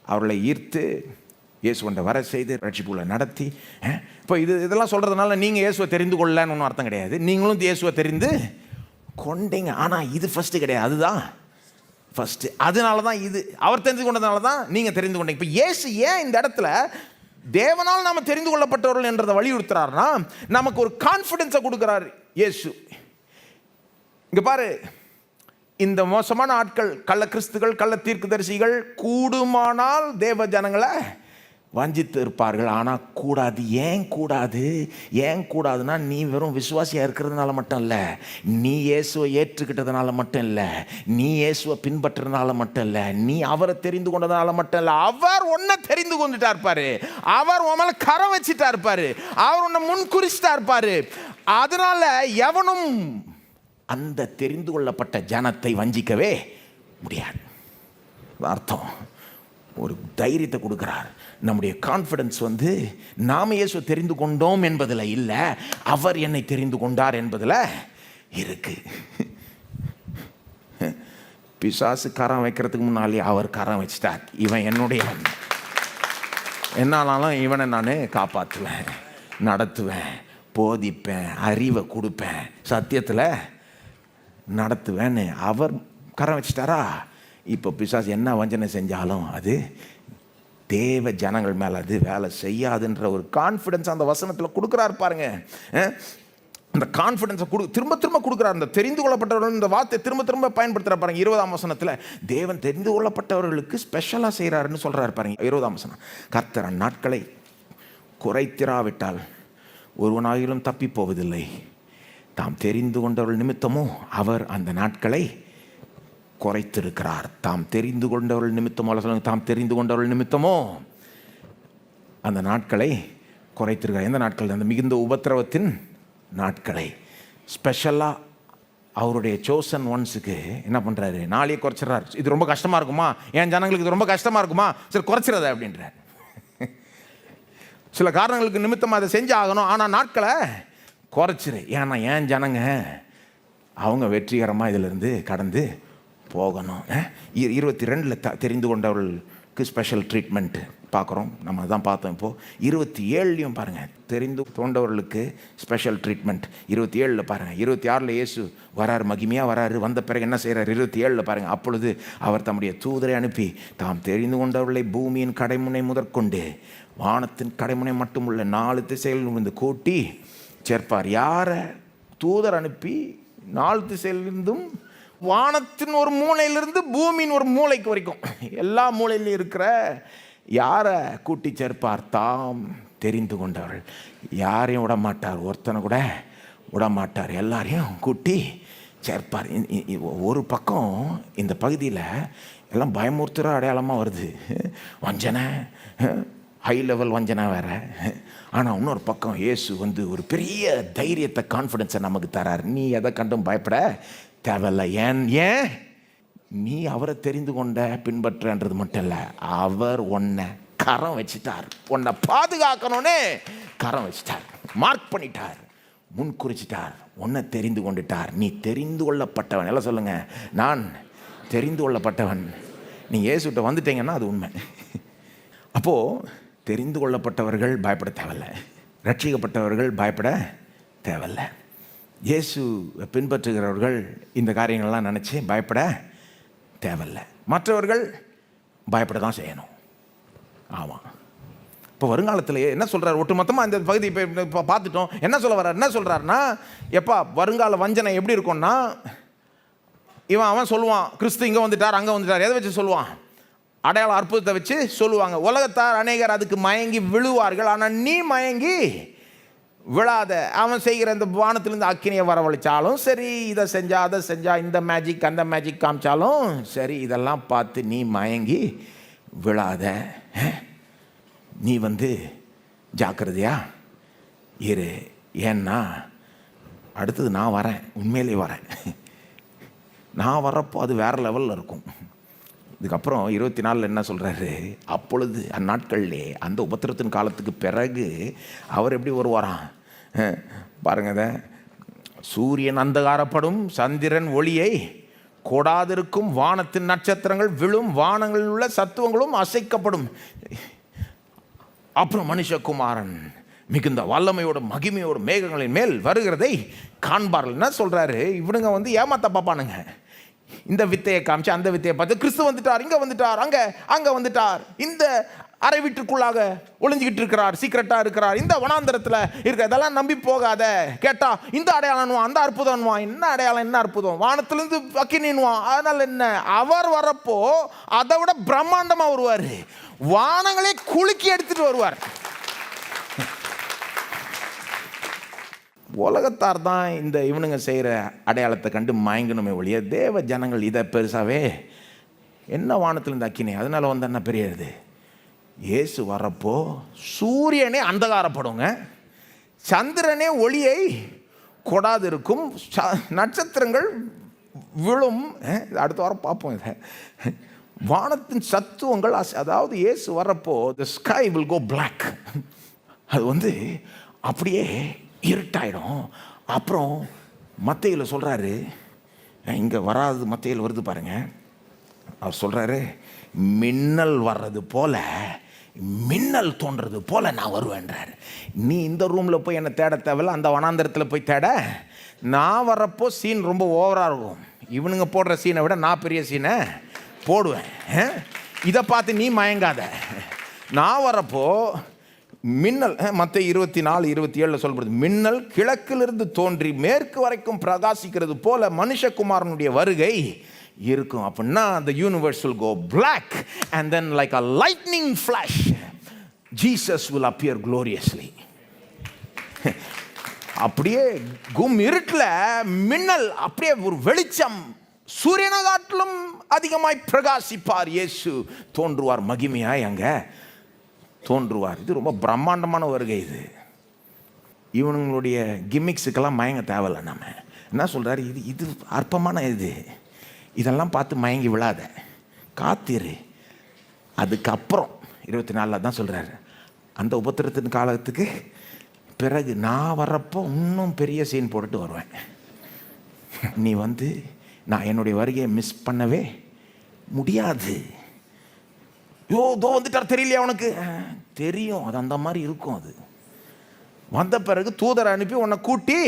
அவர்களை ஈர்த்து இயேசுவண்டை வர செய்து ரட்சிப்புகளை நடத்தி. இப்போ இதெல்லாம் சொல்கிறதுனால நீங்கள் இயேசுவை தெரிந்து கொள்ளலன்னு ஒன்றும் அர்த்தம் கிடையாது. நீங்களும் இயேசுவை தெரிந்து கொண்டீங்க. ஆனால் இது ஃபஸ்ட்டு கிடையாது, அதுதான் ஃபஸ்ட்டு. அதனால தான் இது அவர் தெரிந்து கொண்டதுனால தான் நீங்கள் தெரிந்து கொண்டீங்க. இப்போ இயேசு ஏன் இந்த இடத்துல தேவனால் நாம் தெரிந்து கொள்ளப்பட்டவர்கள் என்றதை வலியுறுத்துறாருன்னா, நமக்கு ஒரு கான்ஃபிடென்ஸை கொடுக்குறாரு இயேசு. இங்கே பாரு, இந்த மோசமான ஆட்கள், கள்ள கிறிஸ்துகள், கள்ள தீர்க்கதரிசிகள் கூடுமானால் தேவ ஜனங்களை வஞ்சித்து இருப்பார்கள். ஆனால் கூடாது. ஏன் கூடாது? ஏன் கூடாதுன்னா, நீ வெறும் விசுவாசியாக இருக்கிறதுனால மட்டும் இல்லை, நீ இயேசுவை ஏற்றுக்கிட்டதுனால மட்டும் இல்லை, நீ இயேசுவை பின்பற்றுறதுனால மட்டும் இல்லை, நீ அவரை தெரிந்து கொண்டதுனால மட்டும் இல்லை, அவர் உன்னை தெரிந்து கொண்டுட்டா இருப்பார், அவர் உன் மேலே கரம் வச்சுட்டா இருப்பார், அவர் உன்னை முன்குறிச்சிட்டா இருப்பார். அதனால எவனும் அந்த தெரிந்து கொள்ளப்பட்ட ஜனத்தை வஞ்சிக்கவே முடியாது. அர்த்தம் ஒரு தைரியத்தை கொடுக்கிறார். நம்முடைய கான்ஃபிடன்ஸ் நாம் இயேசுவை தெரிந்து கொண்டோம் என்பதில் இல்லை, அவர் என்னை தெரிந்து கொண்டார் என்பதில் இருக்கு. பிசாசு கரம் வைக்கிறதுக்கு முன்னாலே அவர் கரம் வச்சிட்டார். இவன் என்னுடையவன், என்னாலும் இவனை நான் காப்பாற்றுவேன், நடத்துவேன், போதிப்பேன், அறிவை கொடுப்பேன், சத்தியத்தில் நடத்துவேன்னு அவர் கரம் வச்சிட்டாரா? இப்போ பிசாசு என்ன வஞ்சனை செஞ்சாலும் அது தேவ ஜனங்கள் மேலே அது வேலை செய்யாதுன்ற ஒரு கான்ஃபிடன்ஸ் அந்த வசனத்தில் கொடுக்குறாரு பாருங்க. அந்த கான்ஃபிடன்ஸை திரும்ப திரும்ப கொடுக்குறார். அந்த தெரிந்து கொள்ளப்பட்டவர்கள் இந்த வார்த்தை திரும்ப திரும்ப பயன்படுத்துகிற பாருங்க. 20ஆம் வசனத்தில் தேவன் தெரிந்து கொள்ளப்பட்டவர்களுக்கு ஸ்பெஷலாக செய்கிறாருன்னு சொல்கிறாரு பாருங்க. 20ஆம் வசனம், கர்த்தர் நாட்களை குறைத்திராவிட்டால் ஒருவனாகிலும் தப்பி போவதில்லை, தாம் தெரிந்து கொண்டவர்கள் நிமித்தமோ அவர் அந்த நாட்களை குறைத்திருக்கிறார். தாம் தெரிந்து கொண்டவர்கள் நிமித்தமோ, தாம் தெரிந்து கொண்டவர்கள் நிமித்தமோ அந்த நாட்களை குறைத்திருக்கிறார். எந்த நாட்கள்? அந்த மிகுந்த உபத்திரவத்தின் நாட்களை. ஸ்பெஷலாக அவருடைய சோசன் ஒன்ஸுக்கு என்ன பண்ணுறாரு? நாளையே குறைச்சிட்றாரு. இது ரொம்ப கஷ்டமாக இருக்குமா, என் ஜனங்களுக்கு இது ரொம்ப கஷ்டமாக இருக்குமா, சரி குறைச்சிடாத அப்படின்றார். சில காரணங்களுக்கு நிமித்தமாக அதை செஞ்சு ஆகணும், ஆனால் நாட்களை குறைச்சிரு. ஏன்னா என் ஜனங்க அவங்க வெற்றிகரமாக இதிலிருந்து கடந்து போகணும். 22 தெரிந்து கொண்டவர்கள் ஸ்பெஷல் ட்ரீட்மெண்ட் பார்க்குறோம். நம்ம தான் பார்த்தோம். இப்போது 27லையும் பாருங்கள், தெரிந்து தோண்டவர்களுக்கு ஸ்பெஷல் ட்ரீட்மெண்ட். 27ல் பாருங்கள். 26ல் இயேசு வராரு, மகிமையாக வராரு. வந்த பிறகு என்ன செய்கிறார்? 27ல் பாருங்கள். அப்பொழுது அவர் தம்முடைய தூதரை அனுப்பி தாம் தெரிந்து கொண்டவர்களை பூமியின் கடைமுனை முதற்கொண்டு வானத்தின் கடைமுனை மட்டும் உள்ள 4 திசைகளில் வந்து கூட்டி சேர்ப்பார். யாரை? தூதர் அனுப்பி 4 திசையிலிருந்தும், வானத்தின் ஒரு மூலையிலிருந்து பூமியின் ஒரு மூளைக்கு வரைக்கும் எல்லா மூலையிலும் இருக்கிற யாரை கூட்டி சேர்ப்பார்? தாம் தெரிந்து கொண்டவர்கள். யாரையும் விடமாட்டார், ஒருத்தனை கூட விடமாட்டார், எல்லாரையும் கூட்டி சேர்ப்பார். ஒரு பக்கம் இந்த பகுதியில் எல்லாம் பயமுறுத்துகிற அடையாளமாக வருது. வஞ்சனை, ஹை லெவல் வஞ்சனை வேறு. ஆனால் இன்னொரு பக்கம் இயேசு வந்து ஒரு பெரிய தைரியத்தை, கான்ஃபிடென்ஸை நமக்கு தரார். நீ எதை கண்டும் பயப்பட தேவையில்லை. ஏன் நீ அவரை தெரிந்து கொண்ட பின்பற்றன்றது மட்டும் இல்லை, அவர் உன்னை கரம் வச்சிட்டார். உன்னை பாதுகாக்கணும்னு கரம் வச்சிட்டார், மார்க் பண்ணிட்டார், முன் குறிச்சிட்டார், உன்னை தெரிந்து கொண்டுட்டார். நீ தெரிந்து கொள்ளப்பட்டவன். எல்லாம் சொல்லுங்க, நான் தெரிந்து கொள்ளப்பட்டவன். நீ இயேசுகிட்ட வந்துட்டீங்கன்னா அது உண்மை. அப்போது தெரிந்து கொள்ளப்பட்டவர்கள் பயப்பட தேவையில்லை, ரட்சிக்கப்பட்டவர்கள் பயப்பட தேவையில்லை. இயேசு பின்பற்றுகிறவர்கள் இந்த காரியங்கள்லாம் நினச்சி பயப்பட தேவையில்லை. மற்றவர்கள் பயப்பட தான் செய்யணும். ஆமாம். இப்போ வருங்காலத்தில் என்ன சொல்கிறார்? ஒட்டுமொத்தமாக இந்த பகுதி இப்போ பார்த்துட்டோம். என்ன சொல்ல வர்றார்? என்ன சொல்கிறாருன்னா, எப்பா வருங்கால வஞ்சனை எப்படி இருக்கும்னா, அவன் சொல்லுவான் கிறிஸ்து இங்கே வந்துட்டார், அங்கே வந்துட்டார். எதை வச்சு சொல்லுவான்? அடையாள அற்புதத்தை வச்சு சொல்லுவாங்க. உலகத்தார் அநேகர் அதுக்கு மயங்கி விழுவார்கள். ஆனால் நீ மயங்கி விழாத. அவன் செய்கிற இந்த வானத்திலிருந்து அக்கினியை வரவழைச்சாலும் சரி, இதை செஞ்சா அதை செஞ்சா, இந்த மேஜிக் அந்த மேஜிக் காமிச்சாலும் சரி, இதெல்லாம் பார்த்து நீ மயங்கி விழாத. நீ வந்து ஜாக்கிரதையா இரு. ஏன்னா அடுத்தது நான் வரேன், உண்மையிலே வரேன். நான் வரப்போ அது வேறு லெவலில் இருக்கும். இதுக்கப்புறம் 24 என்ன சொல்கிறாரு? அப்பொழுது அந்நாட்களிலே, அந்த உபத்திரத்தின் காலத்துக்கு பிறகு அவர் எப்படி வருவாராம் பாருங்க. சூரியன் அந்தகாரப்படும், சந்திரன் ஒளியை கொடாதிருக்கும், வானத்தின் நட்சத்திரங்கள் விழும், வானங்களில் உள்ள சத்துவங்களும் அசைக்கப்படும். அப்புறம் மனுஷகுமாரன் மிகுந்த வல்லமையோட மகிமையோட மேகங்களின் மேல் வருகிறதை காண்பார்கள். என்ன சொல்கிறாரு? இவனுங்க வந்து ஏமாத்த பார்ப்பானுங்க. இந்த வித்தையை காமிச்சு அந்த வித்தையை பார்த்து கிறிஸ்து வந்துட்டார், இங்கே வந்துட்டார், அங்கே வந்துட்டார், இந்த அறை வீட்டுக்குள்ளாக ஒளிஞ்சிக்கிட்டு இருக்கிறார், சீக்கிரட்டாக இருக்கிறார், இந்த வனாந்தரத்தில் இருக்க, இதெல்லாம் நம்பி போகாத. கேட்டா இந்த அடையாளம்வான், அந்த அற்புதம்வான். என்ன அடையாளம், என்ன அற்புதம்? வானத்திலிருந்து அக்கினின்வான். அதனால் என்ன? அவர் வரப்போ அதை விட பிரம்மாண்டமாக வருவார். வானங்களே குலுக்கி எடுத்துட்டு வருவார். உலகத்தார் தான் இந்த இவனுங்க செய்கிற அடையாளத்தை கண்டு மயங்கணுமே ஒழிய, தேவ ஜனங்கள் இதை பெருசாகவே என்ன வானத்திலிருந்து அக்கினி, அதனால வந்து என்ன பெரியது? இயேசு வரப்போ சூரியனே அந்தகாரப்படுங்க, சந்திரனே ஒளியை கொடாது இருக்கும், நட்சத்திரங்கள் விழும். அடுத்த வாரம் பார்ப்போம் இதை. வானத்தின் சத்துவங்கள், அதாவது இயேசு வரப்போ the sky will go black. அது வந்து அப்படியே இருட்டாயிடும். அப்புறம் மத்தேயுவில் சொல்கிறாரு, இங்கே வராது, மத்தேயுவில் வருது பாருங்க. அவர் சொல்கிறாரு, மின்னல் வர்றது போல, மின்னல் தோன்றது போல நான் வருவேன்றார். நீ இந்த ரூமில் போய் என்னை தேட தேவையில்ல, அந்த வனாந்தரத்தில் போய் தேட. நான் வர்றப்போ சீன் ரொம்ப ஓவராக இருக்கும். இவனுங்க போடுற சீனை விட நான் பெரிய சீனை போடுவேன். இதை பார்த்து நீ மயங்காத. நான் வரப்போ மின்னல், மத்தேயு 24:27 சொல்லப்படுது, மின்னல் கிழக்கிலிருந்து தோன்றி மேற்கு வரைக்கும் பிரகாசிக்கிறது போல மனுஷகுமாரனுடைய வருகை இருக்கும். அப்படின்னா the universe will go black and then like a lightning flash Jesus will appear gloriously. அப்படியே கும் இருட்டில் மின்னல், அப்படியே ஒரு வெளிச்சம், சூரியனை காட்டிலும் அதிகமாய் பிரகாசிப்பார். இயேசு தோன்றுவார், மகிமையாய் அங்கே தோன்றுவார். இது ரொம்ப பிரம்மாண்டமான வருகை. இது இவனுங்களுடைய கிம்மிக்ஸுக்கெல்லாம் மயங்க தேவையில்லை. நம்ம என்ன சொல்கிறாரு? இது அற்பமான இதெல்லாம் பார்த்து மயங்கி விழாத, காத்திரு. அதுக்கப்புறம் 24 தான் சொல்கிறாரு, அந்த உபத்திரத்தின் காலத்துக்கு பிறகு நான் வர்றப்போ இன்னும் பெரிய சீன் போட்டுட்டு வருவேன். நீ வந்து நான் என்னுடைய வருகையை மிஸ் பண்ணவே முடியாது. தோ வந்துட்டார் தெரியலையா உனக்கு? தெரியும், அது அந்த மாதிரி இருக்கும். அது வந்த பிறகு தூதரை அனுப்பி உன்னை கூட்டி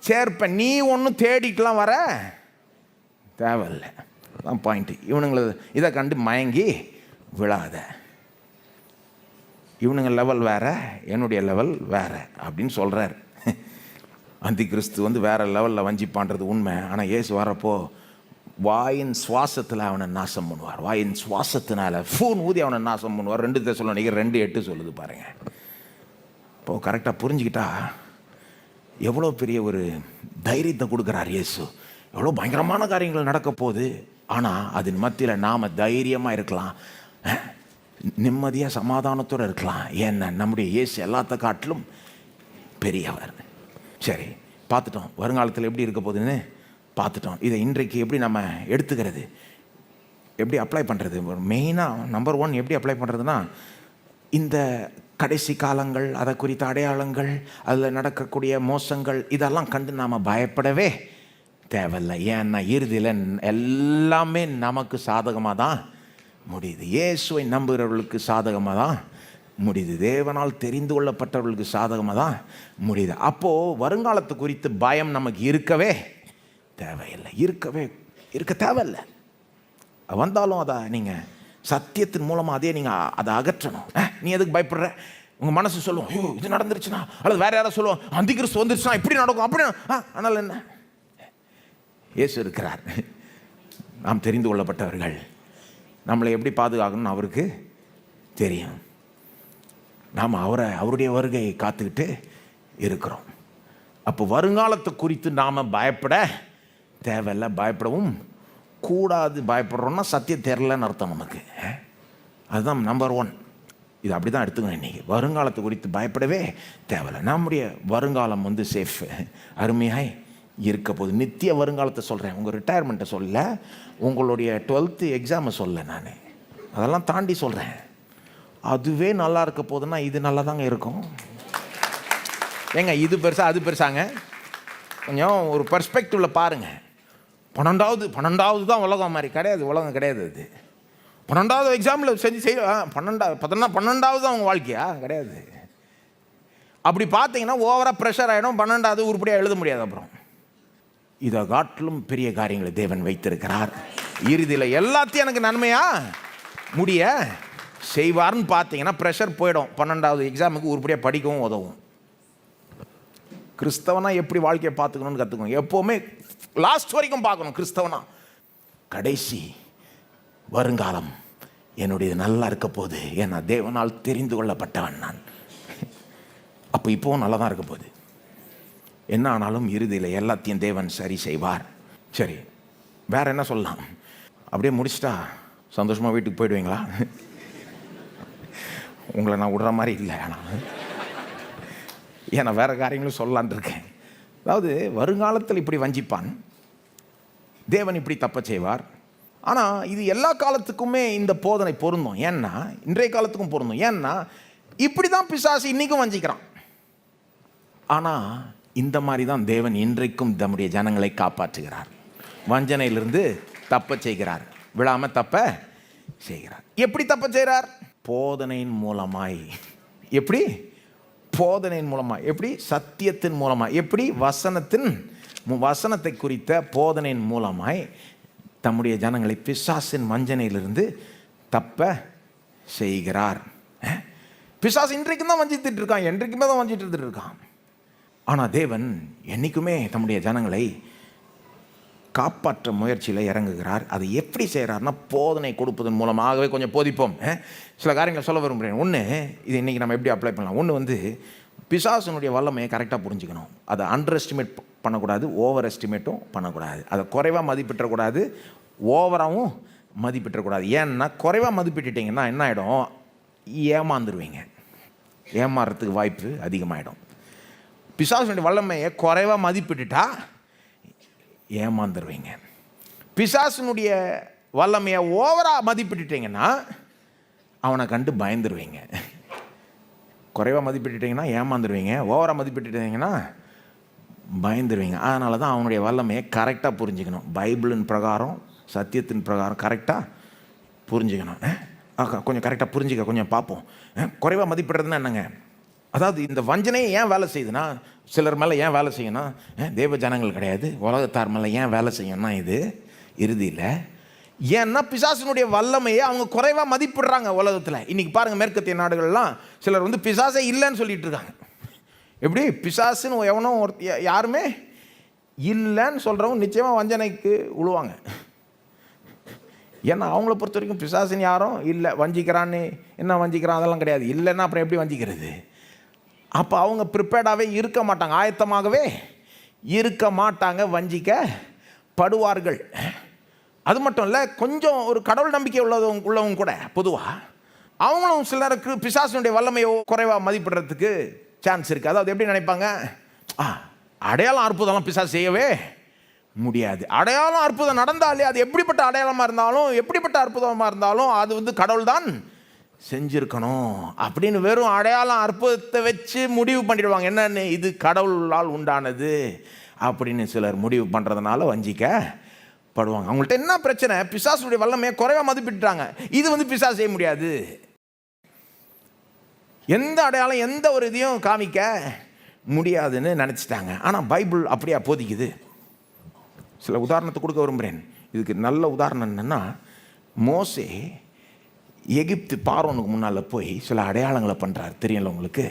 சேர்ப்பேன். நீ ஒன்றும் தேடிக்கலாம் வர தேவையில்லை. தான் பாயிண்ட்டு. இவனுங்களை இதை கண்டு மயங்கி விழாத. இவனுங்க லெவல் வேற, என்னுடைய லெவல் வேற அப்படின்னு சொல்கிறார். அந்தி கிறிஸ்து வேற லெவலில் வஞ்சிப்பான்றது உண்மை. ஆனால் இயேசு வரப்போ வாயின் சுவாசத்தில் அவனை நாசம் பண்ணுவார். வாயின் சுவாசத்தினால ஃபோன் ஊதி அவனை நாசம் பண்ணுவார். 2 தெசலோனிக்கர் 2:8 சொல்லுது பாருங்க. இப்போது கரெக்டாக புரிஞ்சுக்கிட்டா எவ்வளோ பெரிய ஒரு தைரியத்தை கொடுக்குறார் இயேசு. எவ்வளோ பயங்கரமான காரியங்கள் நடக்க போகுது. ஆனால் அதன் மத்தியில் நாம் தைரியமாக இருக்கலாம், நிம்மதியாக சமாதானத்தோடு இருக்கலாம். ஏன்னா நம்முடைய இயேசு எல்லாத்த காட்டிலும் பெரியவர். சரி, பார்த்துட்டோம் வருங்காலத்தில் எப்படி இருக்க போகுதுன்னு பார்த்துட்டோம். இதை இன்றைக்கு எப்படி நம்ம எடுத்துக்கிறது, எப்படி அப்ளை பண்ணுறது? மெயினாக நம்பர் 1 எப்படி அப்ளை பண்ணுறதுன்னா, இந்த கடைசி காலங்கள், அதை குறித்த அடையாளங்கள், அதில் நடக்கக்கூடிய மோசங்கள் இதெல்லாம் கண்டு நாம் பயப்படவே தேவையில்லை. ஏன்னா இறுதியில் எல்லாமே நமக்கு சாதகமாக தான் முடியுது. இயேசுவை நம்புகிறவர்களுக்கு சாதகமாக தான் முடியுது. தேவனால் தெரிந்து கொள்ளப்பட்டவர்களுக்கு சாதகமாக தான் முடியுது. அப்போது வருங்காலத்து குறித்து பயம் நமக்கு இருக்கவே தேவையில்லை. இருக்க தேவையில்லை. வந்தாலும் அதை நீங்கள் சத்தியத்தின் மூலமாக அதே நீங்கள் அதை அகற்றணும். நீ எதுக்கு பயப்படுற? உங்கள் மனசு சொல்லுவோம், ஐயோ இது நடந்துருச்சுன்னா, அல்லது வேறு யாராவது சொல்லுவோம் அந்தி கிறிஸ்து வந்துருச்சுன்னா இப்படி நடக்கும் அப்படி. ஆனால் என்ன, இயேசு இருக்கிறார். நாம் தெரிந்து கொள்ளப்பட்டவர்கள். நம்மளை எப்படி பாதுகாக்கணும்னு அவருக்கு தெரியும். நாம் அவருடைய வருகையை காத்துக்கிட்டு இருக்கிறோம். அப்போ வருங்காலத்தை குறித்து நாம் பயப்பட தேவையில்லை, பயப்படவும் கூடாது. பயப்படுறோன்னா சத்தியம் தெரிலன்னு அர்த்தம் நமக்கு. அதுதான் நம்பர் 1. இது அப்படி தான் எடுத்துக்கணும். இன்றைக்கி வருங்காலத்தை குறித்து பயப்படவே தேவையில்லை. நம்முடைய வருங்காலம் சேஃப், அருமையாய் இருக்க போது. நித்திய வருங்காலத்தை சொல்கிறேன், உங்கள் ரிட்டையர்மெண்ட்டை சொல்ல, உங்களுடைய 12th எக்ஸாமை சொல்ல, நான் அதெல்லாம் தாண்டி சொல்கிறேன். அதுவே நல்லா இருக்க போதுன்னா இது நல்லா தாங்க இருக்கும். ஏங்க இது பெருசா அது பெருசாங்க? கொஞ்சம் ஒரு பெர்ஸ்பெக்டிவில் பாருங்கள். 12வது தான் உலகம் மாதிரி கிடையாது. உலகம் கிடையாது அது. 12வது எக்ஸாமில் செய்ய 12வது தான் உங்கள் வாழ்க்கையா? கிடையாது. அப்படி பார்த்தீங்கன்னா ஓவராக ப்ரெஷர் ஆகிடும். 12வது உருப்படியாக எழுத முடியாது. அப்புறம் இதை காட்டிலும் பெரிய காரியங்களை தேவன் வைத்திருக்கிறார். இறுதியில் எல்லாத்தையும் எனக்கு நன்மையா முடிய செய்வார்னு பார்த்தீங்கன்னா ப்ரெஷர் போயிடும். 12வது எக்ஸாமுக்கு உருப்படியாக படிக்கவும் உதவும். கிறிஸ்தவனா எப்படி வாழ்க்கையை பார்த்துக்கணும்னு கற்றுக்கணும். எப்போவுமே லாஸ்ட் வரைக்கும் பார்க்கணும். கிறிஸ்தவனா கடைசி வருங்காலம் என்னுடைய நல்லா இருக்க போகுது. ஏன்னா தேவனால் தெரிந்து கொள்ளப்பட்டவன் நான். அப்போ இப்போவும் நல்லா தான் இருக்க போகுது. என்ன ஆனாலும் இறுதியில் எல்லாத்தையும் தேவன் சரி செய்வார். சரி, வேற என்ன சொல்லலாம்? அப்படியே முடிச்சிட்டா சந்தோஷமாக வீட்டுக்கு போயிடுவீங்களா? உங்களை நான் விடுற மாதிரி இல்லை. ஆனால் ஏன்னா வேறு காரியங்களும் சொல்லலான் இருக்கேன். அதாவது வருங்காலத்தில் இப்படி வஞ்சிப்பான், தேவன் இப்படி தப்ப செய்வார். ஆனால் இது எல்லா காலத்துக்குமே இந்த போதனை பொருந்தும். ஏன்னா இன்றைய காலத்துக்கும் பொருந்தும். ஏன்னா இப்படி தான் பிசாசு இன்றைக்கும் வஞ்சிக்கிறான். ஆனால் இந்த மாதிரி தான் தேவன் இன்றைக்கும் தம்முடைய ஜனங்களை காப்பாற்றுகிறார். வஞ்சனையிலிருந்து தப்ப செய்கிறார், விழாமல் தப்ப செய்கிறார். எப்படி தப்ப செய்கிறார்? போதனையின் மூலமாய். எப்படி? போதனையின் மூலமாக. எப்படி? சத்தியத்தின் மூலமாக. எப்படி? வசனத்தை குறித்த போதனையின் மூலமாய் தம்முடைய ஜனங்களை பிசாசின் வஞ்சனையிலிருந்து தப்ப செய்கிறார். பிசாசு இன்றைக்கும் தான் வஞ்சித்துட்டு இருக்கான், என்றைக்குமே தான் வஞ்சிட்டு இருக்கான். ஆனால் தேவன் என்றைக்குமே தம்முடைய ஜனங்களை காப்பாற்ற முயற்சியில் இறங்குகிறார். அதை எப்படி செய்கிறார்னா போதனை கொடுப்பதன் மூலமாகவே. கொஞ்சம் போதிப்போம். சில காரியங்களை சொல்ல விரும்புகிறேன். ஒன்று, இது இன்றைக்கி நம்ம எப்படி அப்ளை பண்ணலாம்? ஒன்று பிசாசனுடைய வல்லமையை கரெக்டாக புரிஞ்சுக்கணும். அதை அண்டர் எஸ்டிமேட் பண்ணக்கூடாது, ஓவர் எஸ்டிமேட்டும் பண்ணக்கூடாது. அதை குறைவாக மதிப்பிட்டக்கூடாது, ஓவராகவும் மதிப்பிட்டக்கூடாது. ஏன்னா குறைவாக மதிப்பிட்டுட்டிங்கன்னா என்ன ஆகிடும்? ஏமாந்துருவீங்க. ஏமாறுறதுக்கு வாய்ப்பு அதிகமாகிடும். பிசாசனுடைய வல்லமையை குறைவாக மதிப்பிட்டுட்டா ஏமாந்துருவீங்க. பிசாசனுடைய வல்லமையை ஓவராக மதிப்பிட்டுட்டிங்கன்னா அவனை கண்டு பயந்துருவீங்க. குறைவாக மதிப்பிட்டுட்டிங்கன்னா ஏமாந்துருவீங்க, ஓவராக மதிப்பிட்டுட்டிங்கன்னா பயந்துருவீங்க. அதனால தான் அவனுடைய வல்லமையை கரெக்டாக புரிஞ்சுக்கணும். பைபிளின் பிரகாரம், சத்தியத்தின் பிரகாரம் கரெக்டாக புரிஞ்சுக்கணும். கொஞ்சம் கரெக்டாக புரிஞ்சுக்க, கொஞ்சம் பார்ப்போம். குறைவாக மதிப்பிடுறதுன்னா என்னங்க? அதாவது இந்த வஞ்சனையை ஏன் வேலை செய்யுதுன்னா, சிலர் மேலே ஏன் வேலை செய்யணும்னா, தேவ ஜனங்கள் கிடையாது, உலகத்தார் மேலே ஏன் வேலை செய்யணும்னா இது இறுதியில் ஏன்னா பிசாசினுடைய வல்லமையை அவங்க குறைவாக மதிப்பிடுறாங்க உலகத்தில். இன்றைக்கி பாருங்கள், மேற்கத்திய நாடுகள்லாம் சிலர் வந்து பிசாசே இல்லைன்னு சொல்லிட்டு இருக்காங்க. எப்படி பிசாசுன்னு எவனோ யாருமே இல்லைன்னு சொல்கிறவங்க நிச்சயமாக வஞ்சனைக்கு விழுவாங்க. ஏன்னா அவங்கள பொறுத்த வரைக்கும் பிசாசுன்னு யாரும் இல்லை, வஞ்சிக்கிறான்னு என்ன வஞ்சிக்கிறான் அதெல்லாம் கிடையாது. இல்லைன்னா அப்புறம் எப்படி வஞ்சிக்கிறது? அப்போ அவங்க ப்ரிப்பேர்டாகவே இருக்க மாட்டாங்க, ஆயத்தமாகவே இருக்க மாட்டாங்க, வஞ்சிக்கப்படுவார்கள். அது மட்டும் இல்லை, கொஞ்சம் ஒரு கடவுள் நம்பிக்கை உள்ளவங்க கூட பொதுவாக அவங்களும் சிலருக்கு பிசாசினுடைய வல்லமையை குறைவாக மதிப்பிடுறதுக்கு சான்ஸ் இருக்குது. அதாவது எப்படி நினைப்பாங்க, அடையாளம் அற்புதம்லாம் பிசாசு செய்யவே முடியாது, அடையாளம் அற்புதம் நடந்தாலே அது எப்படிப்பட்ட அடையாளமாக இருந்தாலும் எப்படிப்பட்ட அற்புதமாக இருந்தாலும் அது வந்து கடவுள் தான் செஞ்சுருக்கணும் அப்படின்னு வெறும் அடையாளம் அற்புதத்தை வச்சு முடிவு பண்ணிடுவாங்க. என்னன்னு, இது கடவுளால் உண்டானது அப்படின்னு சிலர் முடிவு பண்ணுறதுனால வஞ்சிக்கப்படுவாங்க. அவங்கள்ட்ட என்ன பிரச்சனை, பிசாசுடைய வல்லமையை குறைவாக மதிப்பிட்டுட்டாங்க. இது வந்து பிசாசு செய்ய முடியாது, எந்த அடையாளம் எந்த ஒரு இதையும் காமிக்க முடியாதுன்னு நினச்சிட்டாங்க. ஆனால் பைபிள் அப்படியா போதிக்குது? சில உதாரணத்தை கொடுக்க விரும்புகிறேன். இதுக்கு நல்ல உதாரணம் என்னென்னா, மோசே எகிப்து பார்வோனுக்கு முன்னால் போய் சில அடையாளங்களை பண்ணுறார். தெரியல உங்களுக்கு?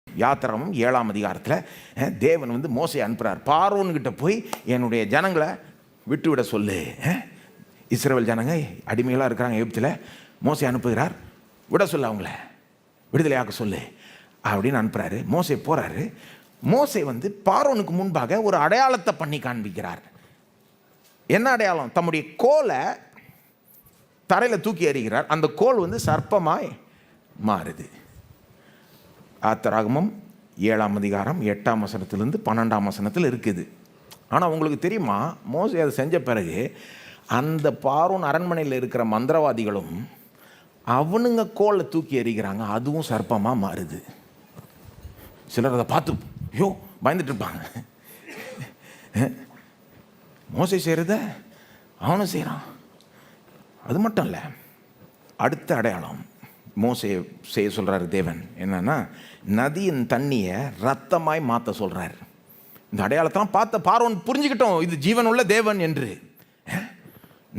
யாத்திராகமம் 7ஆம் அதிகாரத்தில் தேவன் வந்து மோசே அனுப்புகிறார். பார்வோன்கிட்ட போய் என்னுடைய ஜனங்களை விட்டுவிட சொல்லு, இஸ்ரவேல் ஜனங்க அடிமைகளாக இருக்கிறாங்க எகிப்தில், மோசே அனுப்புகிறார், விட சொல்லு, அவங்கள விடுதலையாக்க சொல்லு அப்படின்னு அனுப்புகிறாரு. மோசே போகிறாரு. மோசே வந்து பார்வோனுக்கு முன்பாக ஒரு அடையாளத்தை பண்ணி காண்பிக்கிறார். என்ன அடையாளம்? தம்முடைய கோலை தரையில் தூக்கி எறிகிறார். அந்த கோல் வந்து சர்ப்பமாய் மாறுது. யாத்திராகமம் 7ஆம் அதிகாரம் 8ஆம் வசனத்திலிருந்து 12ஆம் வசனத்தில் இருக்குது. ஆனால் உங்களுக்கு தெரியுமா, மோசே அதை செஞ்ச பிறகு அந்த பார்வோன் அரண்மனையில் இருக்கிற மந்திரவாதிகளும் அவனுங்க கோலை தூக்கி எறிகிறாங்க, அதுவும் சர்ப்பமாக மாறுது. சிலர் அதை பார்த்து ஐயோ பயந்துட்டு இருப்பாங்க. மோசே செய்கிறத அவனும் செய்கிறான். அது மட்டும் இல்லை, அடுத்த அடையாளம் மோசே செய்ய சொல்கிறார் தேவன். என்னன்னா, நதியின் தண்ணியை ரத்தமாய் மாற்ற சொல்கிறார். இந்த அடையாளத்தெல்லாம் பார்த்த பார்வோன் புரிஞ்சுக்கிட்டோம், இது ஜீவன் உள்ள தேவன் என்று.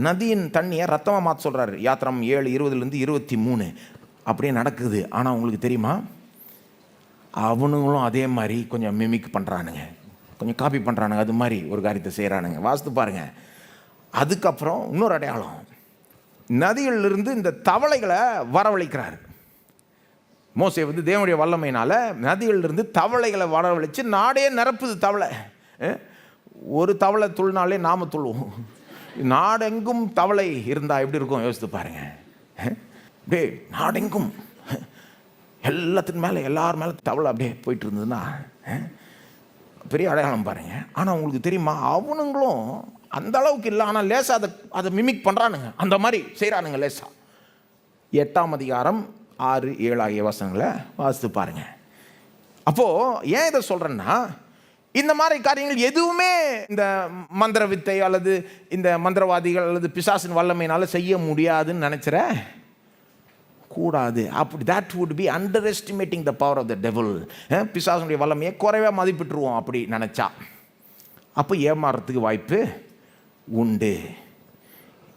நதியின் தண்ணியை ரத்தமாக மாற்ற சொல்கிறார். யாத்திராகமம் 7:20-23 அப்படியே நடக்குது. ஆனால் உங்களுக்கு தெரியுமா, அவனுங்களும் அதே மாதிரி கொஞ்சம் மிமிக் பண்ணுறானுங்க, கொஞ்சம் காப்பி பண்ணுறானுங்க, அது மாதிரி ஒரு காரியத்தை செய்கிறானுங்க. வாசித்து பாருங்கள். அதுக்கப்புறம் இன்னொரு அடையாளம், நதிகளிலிருந்து இந்த தவளைகளை வரவழைக்கிறார். மோசே வந்து தேவனுடைய வல்லமையினால் நதிகளிலிருந்து தவளைகளை வரவழைச்சு நாடே நிரப்புது. தவளை, ஒரு தவளை துள்ளினாலே நாம துள்ளுவோம். நாடெங்கும் தவளை இருந்தால் எப்படி இருக்கும் யோசித்து பாருங்க. அப்படியே நாடெங்கும் எல்லாத்துக்கு மேலே எல்லார் மேலே தவளை அப்படியே போயிட்டு இருந்ததுன்னா பெரிய அடையாளம் பாருங்க. ஆனால் உங்களுக்கு தெரியுமா, அவனுங்களும் அந்த அளவுக்கு இல்லை, ஆனால் லேசாக அதை மிமிக் பண்ணுறானுங்க, அந்த மாதிரி செய்கிறானுங்க லேசா. 8ஆம் அதிகாரம் 6-7 ஆகிய வசனங்களை வாசித்து பாருங்க. அப்போது ஏன் இதை சொல்கிறேன்னா, இந்த மாதிரி காரியங்கள் எதுவுமே இந்த மந்திர வித்தை அல்லது இந்த மந்திரவாதிகள் அல்லது பிசாசின் வல்லமையினால் செய்ய முடியாதுன்னு நினச்சிற கூடாது. அப்படி that would be underestimating the power of the devil. பிசாசுடைய வல்லமையை குறைவாக மதிப்பிட்டுருவோம் அப்படி நினச்சா. அப்போ ஏமாறுறதுக்கு வாய்ப்பு உண்டு.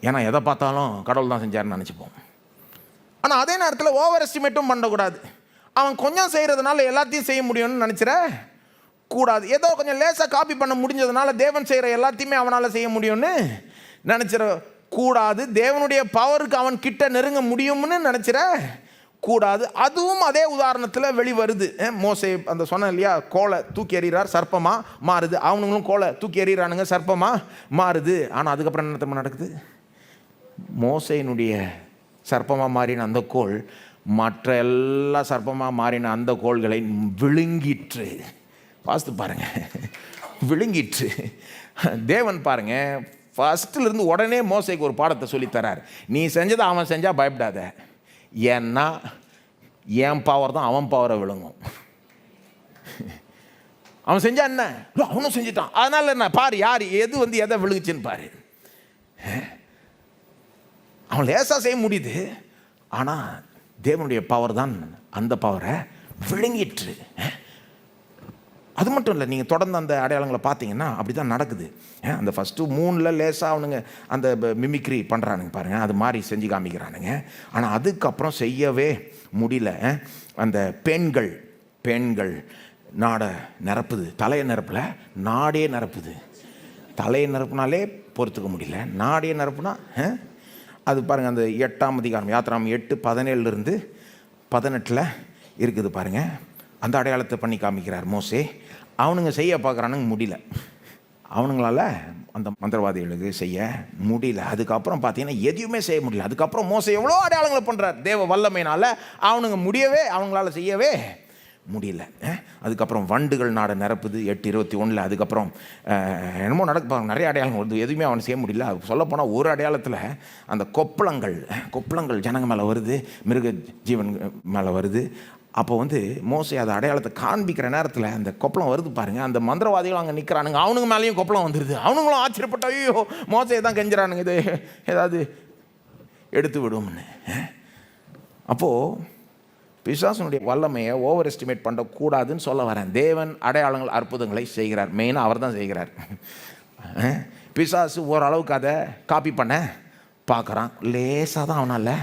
ஏன்னா எதை பார்த்தாலும் கடவுள் தான் செஞ்சார்னு நினச்சிப்போம். ஆனால் அதே நேரத்தில் ஓவர் எஸ்டிமேட்டும் பண்ணக்கூடாது. அவன் கொஞ்சம் செய்கிறதுனால எல்லாத்தையும் செய்ய முடியும்னு நினச்சிட கூடாது. ஏதோ கொஞ்சம் லேசாக காப்பி பண்ண முடிஞ்சதுனால தேவன் செய்கிற எல்லாத்தையுமே அவனால் செய்ய முடியும்னு நினச்சிட கூடாது. தேவனுடைய பவருக்கு அவன் கிட்ட நெருங்க முடியும்னு நினச்சிட கூடாது. அதுவும் அதே உதாரணத்தில் வெளிவருது. மோசே அந்த சொன்ன இல்லையா, கோலை தூக்கி எறிகிறார், சர்ப்பமாக மாறுது. அவனுங்களும் கோலை தூக்கி எறிகிறானுங்க, சர்ப்பமாக மாறுது. ஆனால் அதுக்கப்புறம் என்ன தಮ್ಮ நடக்குது, மோசையினுடைய சர்ப்பமாக மாறின அந்த கோல் மற்ற எல்லா சர்ப்பமாக மாறின அந்த கோள்களை விழுங்கிற்று. வாசித்து பாருங்க, விழுங்கிற்று. தேவன் பாருங்க, ஃபஸ்ட்டிலிருந்து உடனே மோசைக்கு ஒரு பாடத்தை சொல்லித்தரார். நீ செஞ்சதை அவன் செஞ்சால் பயப்படாத, ஏன்னா என் பவர் தான் அவன் பவரை விழுங்கும். அவன் செஞ்சா என்ன, அவனும் செஞ்சுட்டான், அதனால என்ன பாரு, யார் எது வந்து எதை விழுங்குச்சுன்னு பாரு. அவன் லேசாக செய்ய முடியுது, ஆனால் தேவனுடைய பவர் தான் அந்த பவரை விழுங்கிற்று. அது மட்டும் இல்லை, நீங்கள் தொடர்ந்து அந்த அடையாளங்களை பார்த்தீங்கன்னா அப்படி தான் நடக்குது. அந்த ஃபஸ்ட்டு 3 லேசாக அவனுங்க அந்த மிமிக்ரி பண்ணுறானுங்க பாருங்கள், அது மாதிரி செஞ்சு காமிக்கிறானுங்க. ஆனால் அதுக்கப்புறம் செய்யவே முடியல. அந்த பெண்கள் நாடை நிரப்புது, தலையை நிரப்பல, நாடே நிரப்புது. தலையை நிரப்புனாலே பொறுத்துக்க முடியல, நாடே நிரப்புனா அது பாருங்கள். அந்த 8ஆம் அதிகாரம் யாத்திராம் 8:17 18 இருக்குது பாருங்கள். அந்த அடையாளத்தை பண்ணி காமிக்கிறார் மோசே. அவனுங்க செய்ய பார்க்குறானுங்க, முடியல. அவனுங்களால அந்த மந்திரவாதிகளுக்கு செய்ய முடியல. அதுக்கப்புறம் பார்த்தீங்கன்னா எதுவுமே செய்ய முடியல. அதுக்கப்புறம் மோசே எவ்வளோ அடையாளங்களை பண்ணுறார் தேவ வல்லமையினால், அவங்களால செய்யவே முடியல. அதுக்கப்புறம் வண்டுகள் நாடை நிரப்புது 8:21. அதுக்கப்புறம் என்னமோ நடப்பாங்க, நிறைய அடையாளங்கள் வருது, எதுவுமே அவனை செய்ய முடியல. சொல்லப்போனால் ஒரு அடையாளத்தில் அந்த கொப்பளங்கள் ஜனங்க மேலே வருது, மிருக ஜீவன் மேலே வருது. அப்போ மோசே அதை அடையாளத்தை காண்பிக்கிற நேரத்தில் அந்த கொப்பளம் வருது பாருங்கள். அந்த மந்திரவாதிகள் அங்கே நிற்கிறானுங்க, அவனுங்க மேலேயும் கொப்பளம் வந்துடுது. அவனுங்களும் ஆச்சரியப்பட்ட, ஐயோ மோசையை தான் கெஞ்சுறானுங்க, இது ஏதாவது எடுத்து விடும்னு. அப்போது பிசாசனுடைய வல்லமையை ஓவர் எஸ்டிமேட் பண்ணக்கூடாதுன்னு சொல்ல வரேன். தேவன் அடையாளங்கள் அற்புதங்களை செய்கிறார், மெயினாக அவர் தான் செய்கிறார். பிசாசு ஓரளவுக்கு அதை காப்பி பண்ண பார்க்குறான், லேசாக தான் அவனால்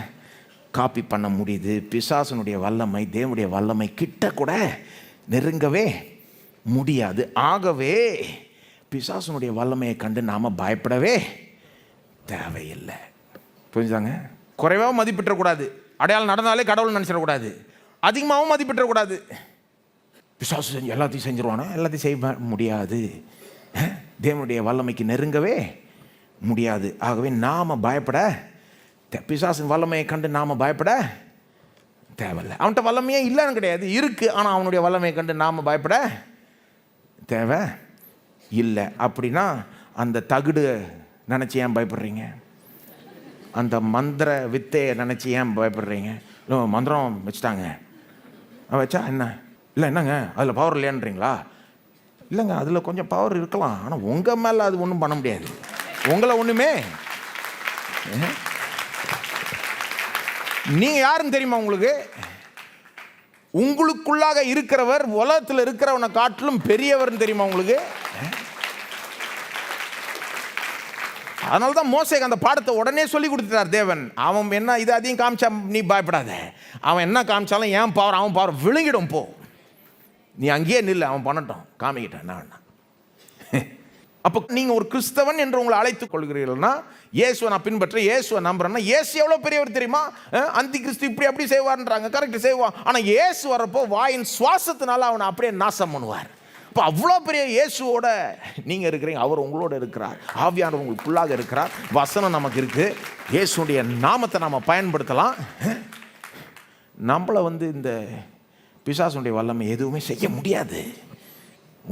காப்பி பண்ண முடியுது. பிசாசனுடைய வல்லமை தேவனுடைய வல்லமை கிட்ட கூட நெருங்கவே முடியாது. ஆகவே பிசாசனுடைய வல்லமையை கண்டு நாம் பயப்படவே தேவையில்லை. புரிஞ்சுதாங்க? குறைவாக மதிப்பிட்டக்கூடாது. அடையாளம் நடந்தாலே கடவுள் நினச்சிடக்கூடாது, அதிகமாகவும் மதிப்பிட்டக்கூடாது. பிசாசு எல்லாத்தையும் செஞ்சிருவானோ, எல்லாத்தையும் செய்ய முடியாது. தேவனுடைய வல்லமைக்கு நெருங்கவே முடியாது. ஆகவே நாம் பயப்பட, பிசாசின் வல்லமையை கண்டு நாம் பயப்பட தேவையில்லை. அவன்கிட்ட வல்லமையே இல்லைன்னு கிடையாது, இருக்குது. ஆனால் அவனுடைய வல்லமையை கண்டு நாம் பயப்பட தேவை இல்லை. அப்படின்னா அந்த தகுடு நினச்சி ஏன் பயப்படுறீங்க? அந்த மந்திர வித்தையை நினச்சி ஏன் பயப்படுறீங்க? இல்லை மந்திரம் வச்சுட்டாங்க, வச்சா என்ன இல்லை, என்னங்க அதில் பவர் இல்லையான்றீங்களா? இல்லைங்க, அதில் கொஞ்சம் பவர் இருக்கலாம், ஆனால் உங்கள் மேலே அது ஒன்றும் பண்ண முடியாது. உங்களை ஒன்றுமே, நீங்கள் யாருன்னு தெரியுமா உங்களுக்கு? உங்களுக்குள்ளாக இருக்கிறவர் உலகத்தில் இருக்கிறவனை காட்டிலும் பெரியவர்னு தெரியுமா உங்களுக்கு? அதனால தான் மோசேக்கு அந்த பாடத்தை உடனே சொல்லி கொடுத்துட்டார் தேவன். அவன் என்ன இது அதையும் காமிச்சா நீ பயப்படாத, அவன் என்ன காமிச்சாலும் ஏன் பவர், அவன் பவர் விழுங்கிடும், போ நீ அங்கேயே நில்லை, அவன் பண்ணட்டும், காமிக்கிட்டேன் என்ன வேணா. அப்போ நீங்கள் ஒரு கிறிஸ்தவன் என்று உங்களை அழைத்துக் கொள்கிறீர்கள்னா, இயேசுவை நான் பின்பற்ற, இயேசுவை நம்புறேன்னா, இயேசு எவ்வளோ பெரியவர் தெரியுமா? அந்தி கிறிஸ்து இப்படி அப்படி செய்வார்ன்றாங்க, கரெக்ட் செய்வான். ஆனால் இயேசு வரப்போ வாயின் சுவாசத்தினால அவனை அப்படியே நாசம் பண்ணுவார். இப்போ அவ்வளோ பெரிய இயேசுவோட நீங்கள் இருக்கிறீங்க, அவர் உங்களோட இருக்கிறார், ஆவியானவர் உங்களுக்குள்ளாக இருக்கிறார், வசனம் நமக்கு இருக்குது, இயேசுடைய நாமத்தை நாம் பயன்படுத்தலாம். நம்மளை இந்த பிசாசுடைய வல்லமை எதுவுமே செய்ய முடியாது.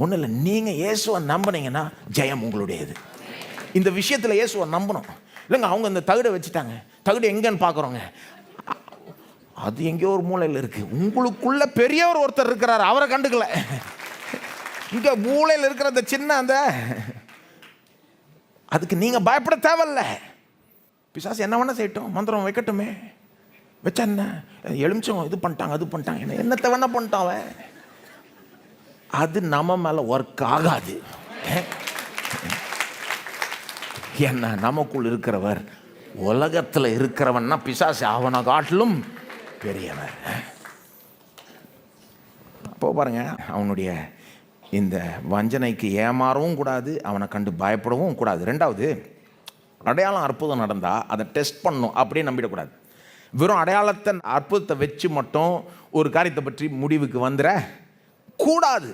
ஒன்றும் இல்லை, நீங்கள் இயேசுவை நம்பினீங்கன்னா ஜெயம் உங்களுடையது. இந்த விஷயத்தில் இயேசுவை நம்பணும். இல்லைங்க அவங்க இந்த தகுடை வச்சுட்டாங்க, தகுடு எங்கன்னு பார்க்குறோங்க, அது எங்கேயோ ஒரு மூலையில் இருக்குது. உங்களுக்குள்ள பெரியவர் ஒருத்தர் இருக்கிறார், அவரை கண்டுக்கல. இங்கே மூளையில் இருக்கிற அந்த சின்ன அதுக்கு நீங்கள் பயப்பட தேவையில்ல. பிசாசு என்ன வேணா செய்யட்டும், மந்திரம் வைக்கட்டுமே, வச்சா என்ன, எலுமிச்சம் இது பண்ணிட்டாங்க அது பண்ணிட்டாங்க, என்னத்தை வேணா பண்ணிட்டான், அது நம்ம மேலே ஒர்க் ஆகாது. என்ன, நமக்குள் இருக்கிறவர் உலகத்தில் இருக்கிறவன்னா பிசாசு அவனை காட்டிலும் பெரியவர். அப்போ பாருங்க, அவனுடைய இந்த வஞ்சனைக்கு ஏமாறவும் கூடாது, அவனை கண்டு பயப்படவும் கூடாது. ரெண்டாவது, அடையாளம் அற்புதம் நடந்தால் அதை டெஸ்ட் பண்ணணும் அப்படியே நம்பிடக்கூடாது. வெறும் அடையாளத்தை அற்புதத்தை வச்சு மட்டும் ஒரு காரியத்தை பற்றி முடிவுக்கு வந்துட கூடாது.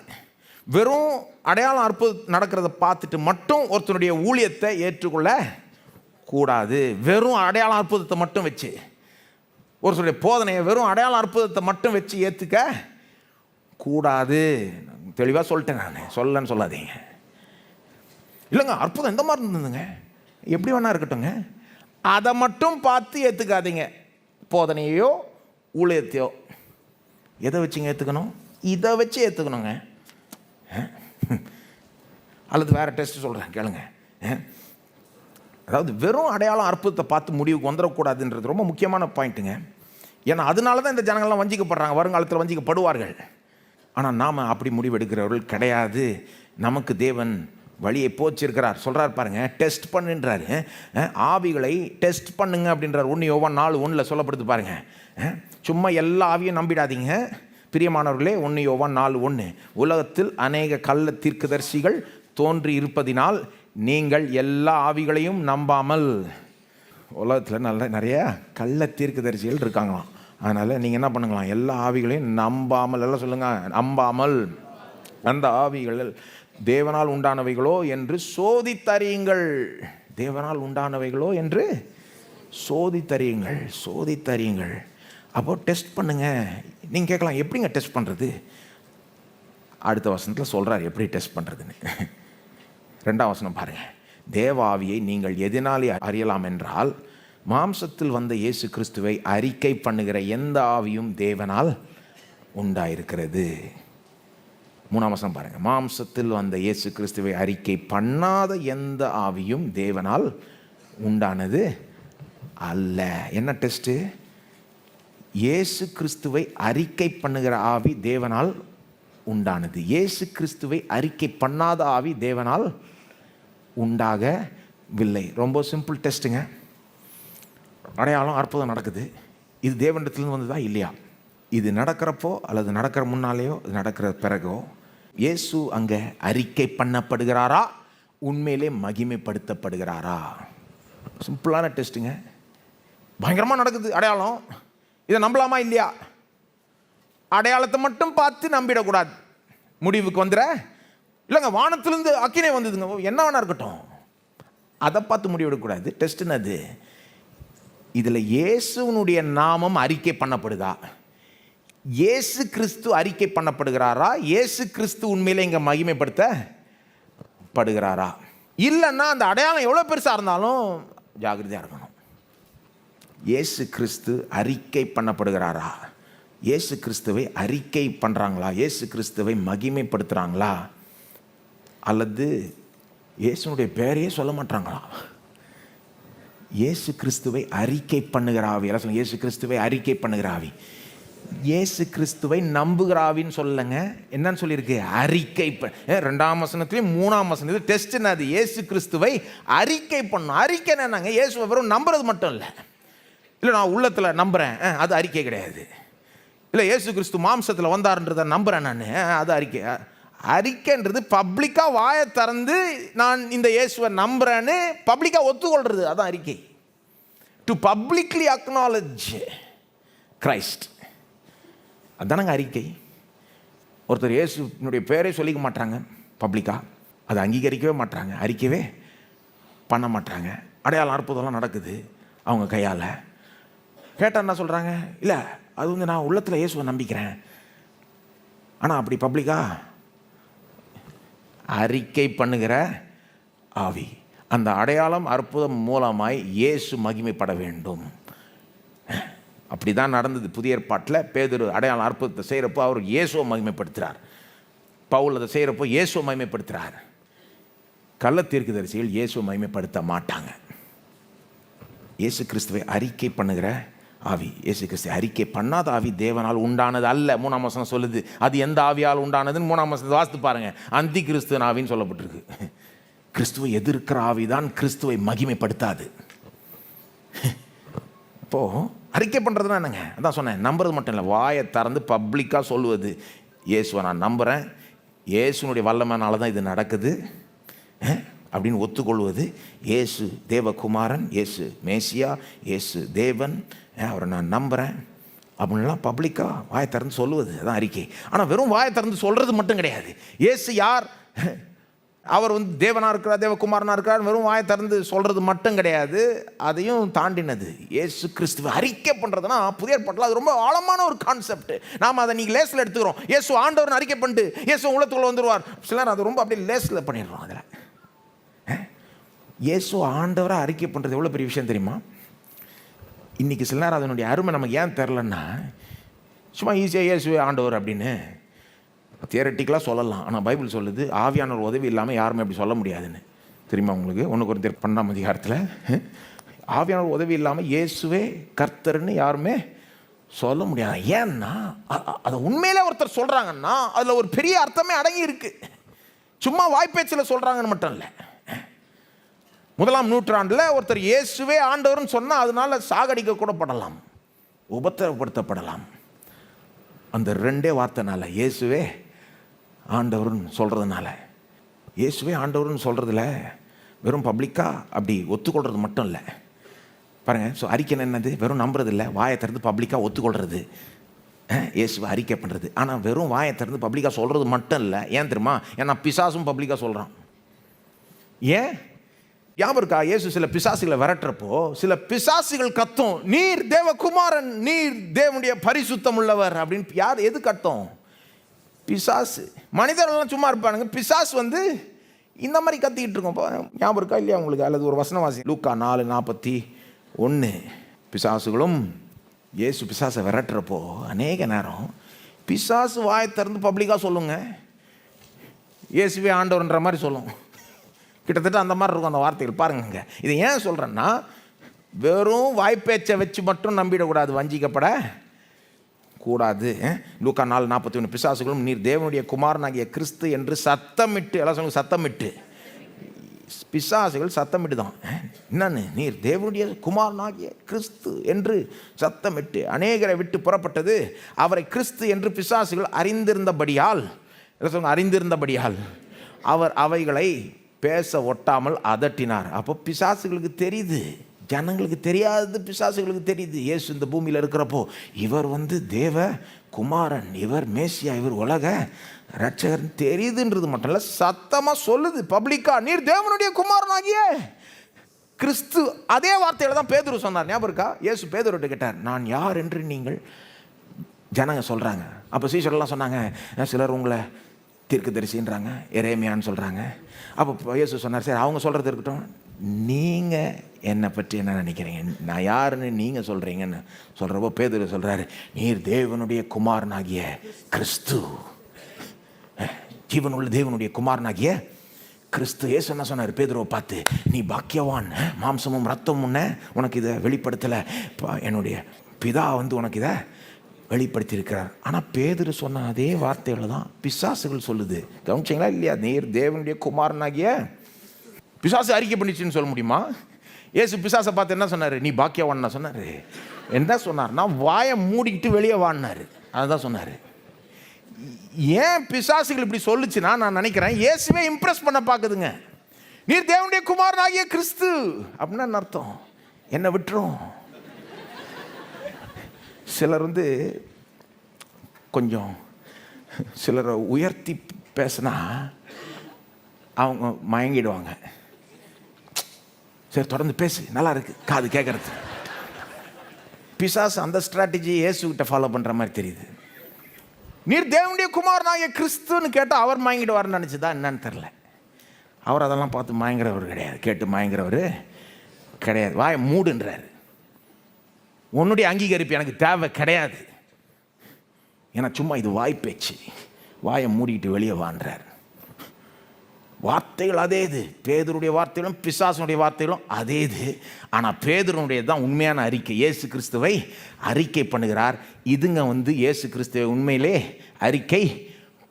வெறும் அடையாளம் அற்புதம் நடக்கிறத பார்த்துட்டு மட்டும் ஒருத்தனுடைய ஊழியத்தை ஏற்றுக்கொள்ள கூடாது. வெறும் அடையாளம் அற்புதத்தை மட்டும் வச்சு ஒருத்தருடைய போதனையை வெறும் அடையாளம் அற்புதத்தை மட்டும் வச்சு ஏற்றுக்க கூடாது. தெளிவாக சொல்லிட்டேன் நான், சொல்லன்னு சொல்லாதீங்க. இல்லைங்க அற்புதம் எந்த மாதிரி இருந்ததுங்க, எப்படி வேணா இருக்கட்டுங்க, அதை மட்டும் பார்த்து ஏற்றுக்காதீங்க. போதனையோ ஊழியத்தையோ எதை வச்சுங்க ஏற்றுக்கணும்? இதை வச்சு ஏற்றுக்கணுங்க. அல்லது வேறு டெஸ்ட் சொல்கிறேன் கேளுங்க. அதாவது வெறும் அடையாளம் அற்புதத்தை பார்த்து முடிவுக்கு வந்துடக்கூடாதுன்றது ரொம்ப முக்கியமான பாயிண்ட்டுங்க. ஏன்னா அதனால தான் இந்த ஜனங்கள்லாம் வஞ்சிக்கப்படுறாங்க, வருங்காலத்தில் வஞ்சிக்கப்படுவார்கள். ஆனால் நாம் அப்படி முடிவெடுக்கிறவர்கள் கிடையாது. நமக்கு தேவன் வழியை போச்சிருக்கிறார். சொல்கிறார் பாருங்க, டெஸ்ட் பண்ணுன்றாரு. ஆவிகளை டெஸ்ட் பண்ணுங்க அப்படின்றார். 1 யோவான் 4:1 சொல்லப்படுது பாருங்க. சும்மா எல்லா ஆவியும் நம்பிடாதீங்க பிரியமானவர்களே. 1 யோவான் 4:1, உலகத்தில் அநேக கள்ள தீர்க்கதரிசிகள் தோன்றி இருப்பதினால் நீங்கள் எல்லா ஆவிகளையும் நம்பாமல். உலகத்தில் நிறைய கள்ள தீர்க்கதரிசிகள் இருக்காங்களாம். அதனால் நீங்கள் என்ன பண்ணுங்களாம், எல்லா ஆவிகளையும் நம்பாமல், எல்லாம் சொல்லுங்கள், நம்பாமல். அந்த ஆவிகள் தேவனால் உண்டானவைகளோ என்று சோதித்தறியுங்கள். தேவனால் உண்டானவைகளோ என்று சோதித்தறியுங்கள். அப்போது டெஸ்ட் பண்ணுங்க. நீங்கள் கேட்கலாம், எப்படிங்க டெஸ்ட் பண்ணுறது? அடுத்த வசனத்தில் சொல்கிறார் எப்படி டெஸ்ட் பண்ணுறதுன்னு. 2ஆம் வசனம் பாருங்கள். தேவ ஆவியை நீங்கள் எதனாலே அறியலாம் என்றால், மாம்சத்தில் வந்த இயேசு கிறிஸ்துவை அறிக்கை பண்ணுகிற எந்த ஆவியும் தேவனால் உண்டாயிருக்கிறது. 3ஆம் வசனம் பாருங்கள். மாம்சத்தில் வந்த இயேசு கிறிஸ்துவை அறிக்கை பண்ணாத எந்த ஆவியும் தேவனால் உண்டானது அல்ல. என்ன டெஸ்ட்டு? இயேசு கிறிஸ்துவை அறிக்கை பண்ணுகிற ஆவி தேவனால் உண்டானது. இயேசு கிறிஸ்துவை அறிக்கை பண்ணாத ஆவி தேவனால் உண்டாகவில்லை. ரொம்ப சிம்பிள் டெஸ்ட்டுங்க. அடையாளம் அற்புதம் நடக்குது, இது தேவனிடத்துலேருந்து வந்ததா இல்லையா? இது நடக்கிறப்போ அல்லது நடக்கிற முன்னாலேயோ நடக்கிற பிறகோ இயேசு அங்கே அறிக்கை பண்ணப்படுகிறாரா, உண்மையிலே மகிமைப்படுத்தப்படுகிறாரா? சிம்பிளான டெஸ்ட்டுங்க. பயங்கரமாக நடக்குது அடையாளம், இதை நம்பலாமா இல்லையா? அடையாளத்தை மட்டும் பார்த்து நம்பிடக்கூடாது. முடிவுக்கு வந்துட இல்லைங்க, வானத்திலேருந்து அக்கினே வந்ததுங்க, என்ன வேணா இருக்கட்டும், அதை பார்த்து முடிவெடுக்கக்கூடாது. டெஸ்ட்டுன்னு அது. இதில் இயேசுனுடைய நாமம் அறிக்கை பண்ணப்படுதா? இயேசு கிறிஸ்து அறிக்கை பண்ணப்படுகிறாரா? இயேசு கிறிஸ்து உண்மையிலே இங்கே மகிமைப்படுத்தப்படுகிறாரா? இல்லைன்னா அந்த அடையாளம் எவ்வளோ பெருசாக இருந்தாலும் ஜாகிரதையாக இருக்கணும். இயேசு கிறிஸ்து அறிக்கை பண்ணப்படுகிறாரா? இயேசு கிறிஸ்துவை அறிக்கை பண்ணுறாங்களா? இயேசு கிறிஸ்துவை மகிமைப்படுத்துகிறாங்களா? அல்லது இயேசுனுடைய பேரையே சொல்ல மாட்டாங்களா? இயேசு கிறிஸ்துவை அறிக்கை பண்ணுகிற ஆவி. எல்லாம் சொல்லுங்க, இயேசு கிறிஸ்துவை அறிக்கை பண்ணுகிற ஆவி. இயேசு கிறிஸ்துவை நம்புகிற ஆவின்னு சொல்லலைங்க, என்னன்னு சொல்லியிருக்கு? அறிக்கை 2ஆம் வசனத்துலேயும் 3ஆம் வசனத்துலையும் டெஸ்ட் என்னது? இயேசு கிறிஸ்துவை அறிக்கை பண்ணும். அறிக்கை என்னன்னாங்க, இயேசுவை வெறும் நம்புறது மட்டும் இல்லை. இல்லை நான் உள்ளத்தில் நம்புகிறேன், அது அறிக்கை கிடையாது. இல்லை இயேசு கிறிஸ்து மாம்சத்தில் வந்தார்ன்றதை நம்புகிறேன் நான், அது அறிக்கை. அறிக்கைன்றது பப்ளிக்காக வாயை திறந்து நான் இந்த இயேசுவை நம்புகிறேன்னு பப்ளிக்காக ஒத்துக்கொள்கிறது, அதான் அறிக்கை. டு பப்ளிக்லி அக்னாலஜ் கிரைஸ்ட், அதுதானங்க அறிக்கை. ஒருத்தர் இயேசுனுடைய பேரே சொல்லிக்க மாட்டாங்க பப்ளிக்காக, அதை அங்கீகரிக்கவே மாட்டாங்க, அறிக்கவே பண்ண மாட்டாங்க. அடையாளம் அற்புதம்லாம் நடக்குது அவங்க கையால். கேட்டால் என்ன சொல்கிறாங்க? இல்லை அது நான் உள்ளத்தில் இயேசுவை நம்பிக்கிறேன், ஆனால் அப்படி பப்ளிக்காக அறிக்கை பண்ணுகிற ஆவி. அந்த அடையாளம் அற்புதம் மூலமாய் இயேசு மகிமைப்பட வேண்டும். அப்படி தான் நடந்தது புதிய ஏற்பாட்டில். பேதுரு அடையாளம் அற்புதத்தை செய்கிறப்போ அவர் இயேசுவை மகிமைப்படுத்துகிறார். பவுல் அதை செய்கிறப்போ இயேசுவை மகிமைப்படுத்துகிறார். கள்ள தீர்க்கதரிசிகள் இயேசுவை மகிமைப்படுத்த மாட்டாங்க. இயேசு கிறிஸ்துவை அறிக்கை பண்ணுகிற ஆவி. இயேசு கிறிஸ்து அறிக்கை பண்ணாத ஆவி தேவனால் உண்டானது அல்ல. 3ஆம் வசனம் சொல்லுது அது எந்த ஆவியால் உண்டானதுன்னு. 3ஆம் வசனத்தை வாசித்து பாருங்க, அந்தி கிறிஸ்து ஆவின்னு சொல்லப்பட்டிருக்கு. கிறிஸ்துவை எதிர்க்கிற ஆவிதான் கிறிஸ்துவை மகிமைப்படுத்தாது. இப்போது அறிக்கை பண்ணுறதுனா என்னங்க? அதான் சொன்னேன், நம்புறது மட்டும் இல்லை, வாயை திறந்து பப்ளிக்காக சொல்லுவது, இயேசுவை நான் நம்புகிறேன், இயேசுனுடைய வல்லமைனால தான் இது நடக்குது அப்படின்னு ஒத்துக்கொள்வது. இயேசு தேவகுமாரன், இயேசு மேசியா, இயேசு தேவன், அவரை நான் நம்புகிறேன் அப்படின்லாம் பப்ளிக்காக வாயை திறந்து சொல்லுவது, அதான் அறிக்கை. ஆனால் வெறும் வாயை திறந்து சொல்கிறது மட்டும் கிடையாது. இயேசு யார், அவர் தேவனாக இருக்கிறார், தேவகுமாரனாக இருக்கிறார், வெறும் வாயை திறந்து சொல்கிறது மட்டும் கிடையாது, அதையும் தாண்டினது. இயேசு கிறிஸ்துவை அறிக்கை பண்ணுறதுனா புதிய ஏற்பாட்டில் அது ரொம்ப ஆழமான ஒரு கான்செப்ட். நாம் அதை நீங்கள் லேஸில் எடுத்துக்கிறோம். இயேசு ஆண்டவர்னு அறிக்கை பண்ணிட்டு இயேசு உள்ளத்துக்குள்ளே வந்துடுவார். சிலர் அது ரொம்ப அப்படியே லேஸில் பண்ணிடுறோம். அதில் இயேசு ஆண்டவராக அறிக்கை பண்ணுறது எவ்வளோ பெரிய விஷயம் தெரியுமா? இன்றைக்கி சில நேரம் அதனுடைய அருமை நமக்கு ஏன் தெரிலன்னா, சும்மா ஈஸியாக இயேசுவே ஆண்டவர் அப்படின்னு தியரட்டிக்கலாக சொல்லலாம். ஆனால் பைபிள் சொல்லுது ஆவியானவர் உதவி இல்லாமல் யாருமே அப்படி சொல்ல முடியாதுன்னு. தெரியுமா உங்களுக்கு? 1 கொரிந்தியர் 12ஆம் அதிகாரத்தில் ஆவியானவர் உதவி இல்லாமல் இயேசுவே கர்த்தர்னு யாருமே சொல்ல முடியாது. ஏன்னா அதை உண்மையிலே ஒருத்தர் சொல்கிறாங்கன்னா அதில் ஒரு பெரிய அர்த்தமே அடங்கி இருக்கு. சும்மா வாய்ப்பேச்சில் சொல்கிறாங்கன்னு மட்டும் இல்லை. 1ஆம் நூற்றாண்டில் ஒருத்தர் இயேசுவே ஆண்டவர்னு சொன்னால் அதனால சாகடிக்க கூட படலாம், உபத்திரப்படுத்தப்படலாம். அந்த 2 வார்த்தைனால, இயேசுவே ஆண்டவர்னு சொல்கிறதுனால. இயேசுவே ஆண்டவர்னு சொல்கிறதுல வெறும் பப்ளிக்காக அப்படி ஒத்துக்கொள்கிறது மட்டும் இல்லை பாருங்கள். ஸோ அறிக்கை என்னது? வெறும் நம்புறது இல்லை, வாயை திறந்து பப்ளிக்காக ஒத்துக்கொள்கிறது, இயேசுவை அறிக்கை பண்ணுறது. ஆனால் வெறும் வாயை திறந்து பப்ளிக்காக சொல்கிறது மட்டும் இல்லை. ஏன் தெரியுமா? ஏன்னா பிசாசும் பப்ளிக்காக சொல்கிறான். ஏன் ஞாபகம் இருக்கா? இயேசு சில பிசாசுகளை விரட்டுறப்போ சில பிசாசுகள் கத்தும், நீர் தேவகுமாரன், நீர் தேவனுடைய பரிசுத்தம் உள்ளவர் அப்படின்னு. யார் எது கத்தும்? பிசாசு. மனிதர்கள்லாம் சும்மா இருப்பானுங்க, பிசாசு வந்து இந்த மாதிரி கத்திக்கிட்டு இருக்கோம். ஞாபகம் இருக்கா இல்லையா உங்களுக்கு? அல்லது ஒரு வசனவாசி லூக்கா 4:41. பிசாசுகளும் இயேசு பிசாசை விரட்டுறப்போ அநேக நேரம் பிசாசு வாயை திறந்து பப்ளிக்காக சொல்லுங்க, இயேசுவே ஆண்டவர்ன்ற மாதிரி சொல்லும். கிட்டத்தட்ட அந்த மாதிரி இருக்கும் அந்த வார்த்தைகள். பாருங்க, இதை ஏன் சொல்கிறேன்னா, வெறும் வாய்ப்பேச்சை வச்சு மட்டும் நம்பிடக்கூடாது, வஞ்சிக்கப்பட கூடாது. லூக்கா 4:41. பிசாசுகளும் நீர் தேவனுடைய குமாரனாகிய கிறிஸ்து என்று சத்தமிட்டு, எல்லாம் சொல்லுங்க, சத்தமிட்டு. பிசாசுகள் சத்தமிட்டு தான் என்னன்னு, நீர் தேவனுடைய குமாரனாகிய கிறிஸ்து என்று சத்தமிட்டு அநேகரை விட்டு புறப்பட்டது. அவரை கிறிஸ்து என்று பிசாசுகள் அறிந்திருந்தபடியால், அறிந்திருந்தபடியால் அவர் அவைகளை பேச ஒட்டாமல் அதட்டினார். அப்போ பிசாசுகளுக்கு தெரியுது, ஜனங்களுக்கு தெரியாது, பிசாசுகளுக்கு தெரியுது. இயேசு இந்த பூமியில் இருக்கிறப்போ இவர் வந்து தேவ குமாரன், இவர் மேசியா, இவர் உலக ரட்சகர் தெரியுதுன்றது மட்டும் இல்லை, சத்தமாக சொல்லுது பப்ளிக்கா, நீர் தேவனுடைய குமாரனாகிய கிறிஸ்து. அதே வார்த்தையில தான் பேதுரு சொன்னார். ஞாபகம் இருக்கா? இயேசு பேதுருட்ட கேட்டார், நான் யார் என்று நீங்கள் ஜனங்க சொல்கிறாங்க. அப்போ சீஷர்கள்லாம் சொன்னாங்க, சிலர் உங்களை தீர்க்கதரிசின்றாங்க, எரேமியான்னு சொல்கிறாங்க. அப்போ இயேசு சொன்னார், சரி அவங்க சொல்கிறது இருக்கட்டும், நீங்கள் என்னை பற்றி என்ன நினைக்கிறீங்க, நான் யாருன்னு நீங்கள் சொல்கிறீங்கன்னு சொல்கிறப்போ பேதுரு சொல்கிறாரு, நீர் தேவனுடைய குமாரனாகிய கிறிஸ்து, ஜீவனுள்ள தேவனுடைய குமாரனாகிய கிறிஸ்து. இயேசு என்ன சொன்னார் பேதுருவை பார்த்து, நீ பாக்கியவான், மாம்சமும் ரத்தமும் உனக்கு இதை வெளிப்படுத்தலை, என்னுடைய பிதா வந்து உனக்கு இதை வெளிப்படுத்தியிருக்கிறார். ஆனால் பேதுரு சொன்ன அதே வார்த்தைகளை தான் பிசாசுகள் சொல்லுது. கவனிச்சிங்களா இல்லையா? நீர் தேவனுடைய குமாரனாகிய. பிசாசு அறிக்கை பண்ணிச்சுன்னு சொல்ல முடியுமா? ஏசு பிசாசை பார்த்து என்ன சொன்னார்? நீ பாக்கியவான்னா சொன்னார். என்ன சொன்னார்னா, வாயை மூடிக்கிட்டு வெளியே வான்னாரு. அதுதான் சொன்னார். ஏன் பிசாசுகள் இப்படி சொல்லுச்சுன்னா, நான் நினைக்கிறேன் இயேசுவே இம்ப்ரெஸ் பண்ண பார்க்குதுங்க. நீர் தேவனுடைய குமாரனாகிய கிறிஸ்து அப்படின்னா அர்த்தம் என்ன விட்டுரும். சிலர் வந்து கொஞ்சம் சிலரை உயர்த்தி பேசினா அவங்க மயங்கிடுவாங்க. சரி தொடர்ந்து பேசு, நல்லா இருக்கு காது கேட்கறது. பிசாசு அந்த ஸ்ட்ராட்டஜி இயேசுகிட்ட ஃபாலோ பண்ணுற மாதிரி தெரியுது. நீர் தேவனுடைய குமாரனாகிய கிறிஸ்துன்னு கேட்டால் அவர் மயங்கிடுவார்னு நினச்சிதான் என்னன்னு தெரில. அவர் அதெல்லாம் பார்த்து மயங்குறவர் கிடையாது, கேட்டு மயங்குறவர் கிடையாது. வாயை மூடுன்றார். உன்னுடைய அங்கீகரிப்பு எனக்கு தேவை கிடையாது, ஏன்னா சும்மா இது வாய்ப்பேச்சு, வாயை மூடிக்கிட்டு வெளியே வான்றார். வார்த்தைகள் அதே இது, பேதுருடைய வார்த்தைகளும் பிசாசுடைய வார்த்தைகளும் அதே இது. ஆனால் பேதுருடைய தான் உண்மையான அறிக்கை, இயேசு கிறிஸ்துவை அறிக்கை பண்ணுகிறார். இதுங்க வந்து இயேசு கிறிஸ்துவை உண்மையிலே அறிக்கை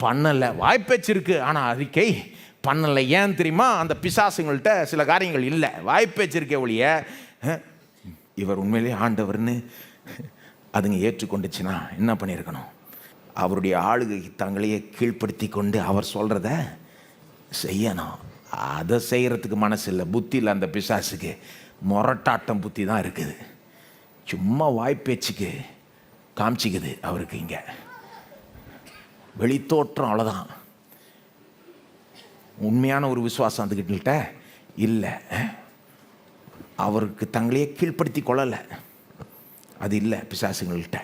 பண்ணலை. வாய்ப்பேச்சு இருக்குது, ஆனால் அறிக்கை பண்ணலை. ஏன் தெரியுமா? அந்த பிசாசுங்கள்கிட்ட சில காரியங்கள் இல்லை, வாய்ப்பேச்சு இருக்கே ஒழிய இவர் உண்மையிலே ஆண்டவர்னு அதுங்க ஏற்றுக்கொண்டுச்சுன்னா என்ன பண்ணியிருக்கணும்? அவருடைய ஆளுகை தங்களையே கீழ்ப்படுத்தி கொண்டு அவர் சொல்கிறத செய்யணும். அதை செய்கிறதுக்கு மனசு இல்லை, புத்தி இல்லை. அந்த பிசாசுக்கு முரட்டாட்டம் புத்தி தான் இருக்குது. சும்மா வாய்ப்பேச்சுக்கு காமிச்சிக்குது அவருக்கு. இங்கே வெளித்தோற்றம் அவ்வளோதான். உண்மையான ஒரு விசுவாசம் அதுக்கிட்ட இல்லை. அவருக்கு தங்களையே கீழ்ப்படுத்தி கொள்ளலை, அது இல்லை பிசாசுங்கள்கிட்ட.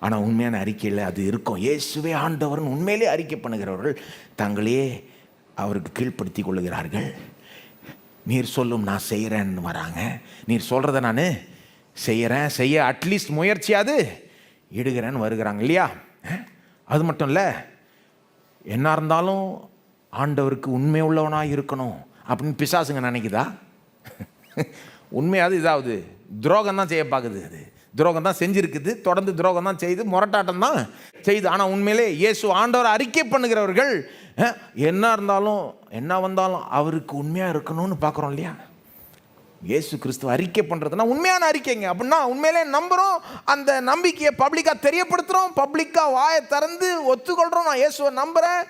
ஆனால் உண்மையான அறிக்கையில் அது இருக்கும். இயேசுவே ஆண்டவர்னு உண்மையிலே அறிக்கை பண்ணுகிறவர்கள் தங்களையே அவருக்கு கீழ்ப்படுத்தி கொள்ளுகிறார்கள். நீர் சொல்லும் நான் செய்கிறேன்னு வராங்க. நீர் சொல்கிறத நான் செய்கிறேன், செய்ய அட்லீஸ்ட் முயற்சியாது இடுகிறேன்னு வருகிறாங்க இல்லையா? அது மட்டும் இல்லை, என்ன இருந்தாலும் ஆண்டவருக்கு உண்மை உள்ளவனாக இருக்கணும் அப்படின்னு பிசாசுங்க நினைக்குதா? உண்மையாவது இதாவது துரோகம் தான் செய்ய பார்க்குது. அது துரோகம் தான் செஞ்சுருக்குது, தொடர்ந்து துரோகம் தான் செய்து, முரட்டாட்டம் தான் செய்து. ஆனால் உண்மையிலே இயேசு ஆண்டவர் அறிக்கை பண்ணுகிறவர்கள் என்ன இருந்தாலும் என்ன வந்தாலும் அவருக்கு உண்மையாக இருக்கணும்னு பார்க்குறோம் இல்லையா? இயேசு கிறிஸ்துவ அறிக்கை பண்ணுறதுனா உண்மையான அறிக்கைங்க. அப்படின்னா உண்மையிலே நம்புகிறோம், அந்த நம்பிக்கையை பப்ளிக்காக தெரியப்படுத்துகிறோம், பப்ளிக்காக வாயை திறந்து ஒத்துக்கொள்கிறோம். நான் இயேசுவை நம்புகிறேன்,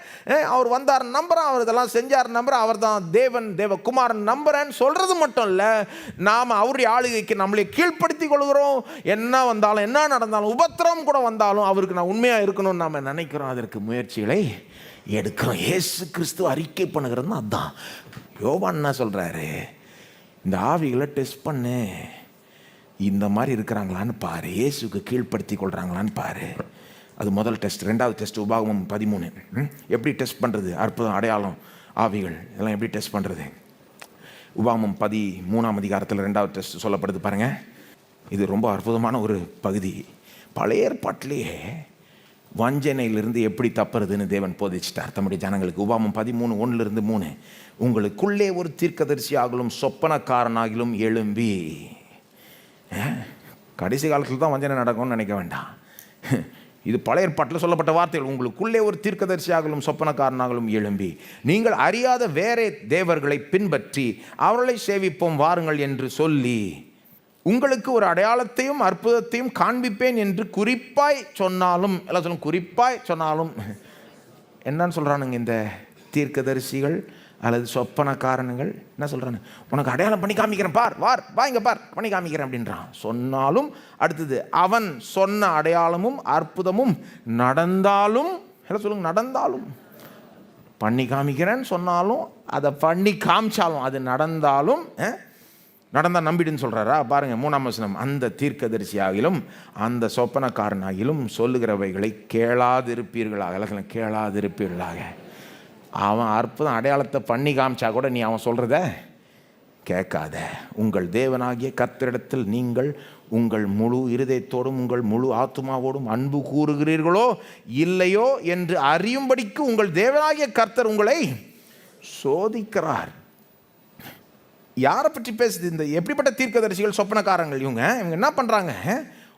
அவர் வந்தார் நம்புகிறேன், அவர் இதெல்லாம் செஞ்சார் நம்புகிறேன், அவர் தான் தேவன் தேவகுமாரன் நம்புகிறேன்னு சொல்கிறது மட்டும் இல்லை, நாம் அவருடைய ஆளுகைக்கு நம்மளை கீழ்ப்படுத்தி கொள்கிறோம். என்ன வந்தாலும் என்ன நடந்தாலும் உபத்திரம் கூட வந்தாலும் அவருக்கு நான் உண்மையாக இருக்கணும்னு நாம் நினைக்கிறோம். அதற்கு முயற்சிகளை எடுக்கிறோம். இயேசு கிறிஸ்துவ அறிக்கை பண்ணுகிறதுனா அதுதான். யோவான் என்ன சொல்கிறாரு? இந்த ஆவிகளை டெஸ்ட் பண்ணு, இந்த மாதிரி இருக்கிறாங்களான்னு பாரு, இயேசுக்கு கீழ்ப்படுத்தி கொள்கிறாங்களான்னு பாரு. அது முதல் டெஸ்ட். ரெண்டாவது டெஸ்ட் உபாகமம் 13. எப்படி டெஸ்ட் பண்ணுறது? அற்புதம், அடையாளம், ஆவிகள் இதெல்லாம் எப்படி டெஸ்ட் பண்ணுறது? உபாகமம் 13ஆம் அதிகாரத்தில் 2வது டெஸ்ட் சொல்லப்படுது பாருங்கள். இது ரொம்ப அற்புதமான ஒரு பகுதி. பழைய ஏற்பாட்டிலேயே வஞ்சனையிலிருந்து எப்படி தப்புறதுன்னு தேவன் போதிச்சிட்டார் தம்முடைய ஜனங்களுக்கு. உபாகமம் 13:1-3, உங்களுக்குள்ளே ஒரு தீர்க்கதரிசி ஆகலும் சொப்பனக்காரனாகிலும் எழும்பி. கடைசி காலத்தில் தான் வஞ்சனை நடக்கும்னு நினைக்க வேண்டாம். இது பழைய ஏற்பாட்டில் சொல்லப்பட்ட வார்த்தைகள். உங்களுக்குள்ளே ஒரு தீர்க்கதரிசி ஆகலும் சொப்பனக்காரனாகலும் எழும்பி நீங்கள் அறியாத வேறே தேவர்களை பின்பற்றி அவர்களை சேவிப்போம் வாருங்கள் என்று சொல்லி உங்களுக்கு ஒரு அடையாளத்தையும் அற்புதத்தையும் காண்பிப்பேன் என்று குறிப்பாய் சொன்னாலும், எல்லாம் சொல்லும் குறிப்பாய் சொன்னாலும் என்னன்னு சொல்கிறானுங்க இந்த தீர்க்கதரிசிகள் அல்லது சொப்பனக்காரனுங்கள்? என்ன சொல்கிறானு? உனக்கு அடையாளம் பண்ணி காமிக்கிறேன், பார் வார் வா இங்கே பார் பண்ணி காமிக்கிறேன் அப்படின்றான். சொன்னாலும் அடுத்தது அவன் சொன்ன அடையாளமும் அற்புதமும் நடந்தாலும், எல்லாம் சொல்லுங்க நடந்தாலும், பண்ணி காமிக்கிறேன்னு சொன்னாலும் அதை பண்ணி காமிச்சாலும் அது நடந்தாலும், நடந்தால் நம்பிடுன்னு சொல்கிறாரா? பாருங்கள் 3ஆம் வசனம். அந்த தீர்க்கதரிசியாகிலும் அந்த சொப்பனக்காரனாகிலும் சொல்லுகிறவைகளை கேளாதிருப்பீர்களாக. கேளாதிருப்பீர்களாக. அவன் அற்புதம் அடையாளத்தை பண்ணி காமிச்சா கூட நீ அவன் சொல்கிறத கேட்காத. உங்கள் தேவனாகிய கர்த்தரிடத்தில் நீங்கள் உங்கள் முழு இருதயத்தோடும் உங்கள் முழு ஆத்துமாவோடும் அன்பு கூறுகிறீர்களோ இல்லையோ என்று அறியும்படிக்கு உங்கள் தேவனாகிய கர்த்தர் உங்களை சோதிக்கிறார். யாரை பற்றி பேசுது? இந்த எப்படிப்பட்ட தீர்க்கதரிசிகள், சொப்பனக்காரங்கள் இவங்க என்ன பண்ணுறாங்க?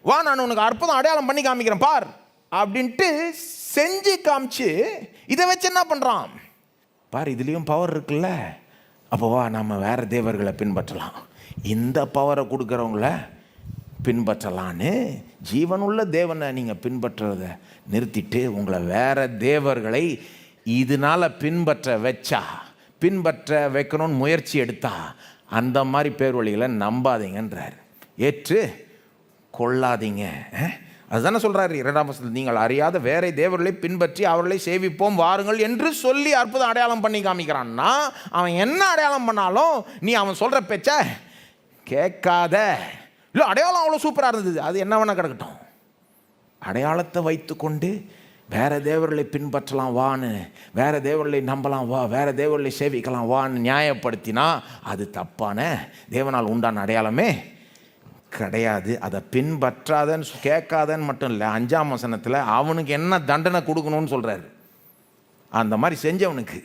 வா நான் உனக்கு அற்புதம் அடையாளம் பண்ணி காமிக்கிறேன் பார் அப்படின்ட்டு செஞ்சு காமிச்சு இதை வச்சு என்ன பண்ணுறான் பார், இதுலேயும் பவர் இருக்குல்ல, அப்போ வா நம்ம வேறு தேவர்களை பின்பற்றலாம், இந்த பவரை கொடுக்குறவங்கள பின்பற்றலான்னு ஜீவனுள்ள தேவனை நீங்கள் பின்பற்றுறத நிறுத்திட்டு உங்களை வேறு தேவர்களை இதனால் பின்பற்ற வைக்கணும்னு முயற்சி எடுத்தா அந்த மாதிரி பேர் வழிகளை நம்பாதீங்கன்றார். ஏற்று கொள்ளாதீங்க. அதுதானே சொல்கிறாரு 2ஆம் வசனத்தில். நீங்கள் அறியாத வேற தேவர்களை பின்பற்றி அவர்களை சேவிப்போம் வாருங்கள் என்று சொல்லி அற்புதம் அடையாளம் பண்ணி காமிக்கிறான்னா, அவன் என்ன அடையாளம் பண்ணாலும் நீ அவன் சொல்கிற பேச்ச கேட்காத. இல்லை அடையாளம் அவ்வளோ சூப்பராக இருந்தது, அது என்ன வேணால் கிடக்கட்டும். அடையாளத்தை வைத்து கொண்டு வேறு தேவர்களை பின்பற்றலாம் வான்னு, வேறு தேவர்களை நம்பலாம் வா, வேறு தேவர்களை சேவிக்கலாம் வான்னு நியாயப்படுத்தினா அது தப்பான தேவனால் உண்டான அடையாளமே கிடையாது. அதை பின்பற்றாதன்னு கேட்காதன்னு மட்டும் இல்லை, 5ஆம் வசனத்தில் அவனுக்கு என்ன தண்டனை கொடுக்கணும்னு சொல்கிறாரு. அந்த மாதிரி செஞ்சவனுக்கு,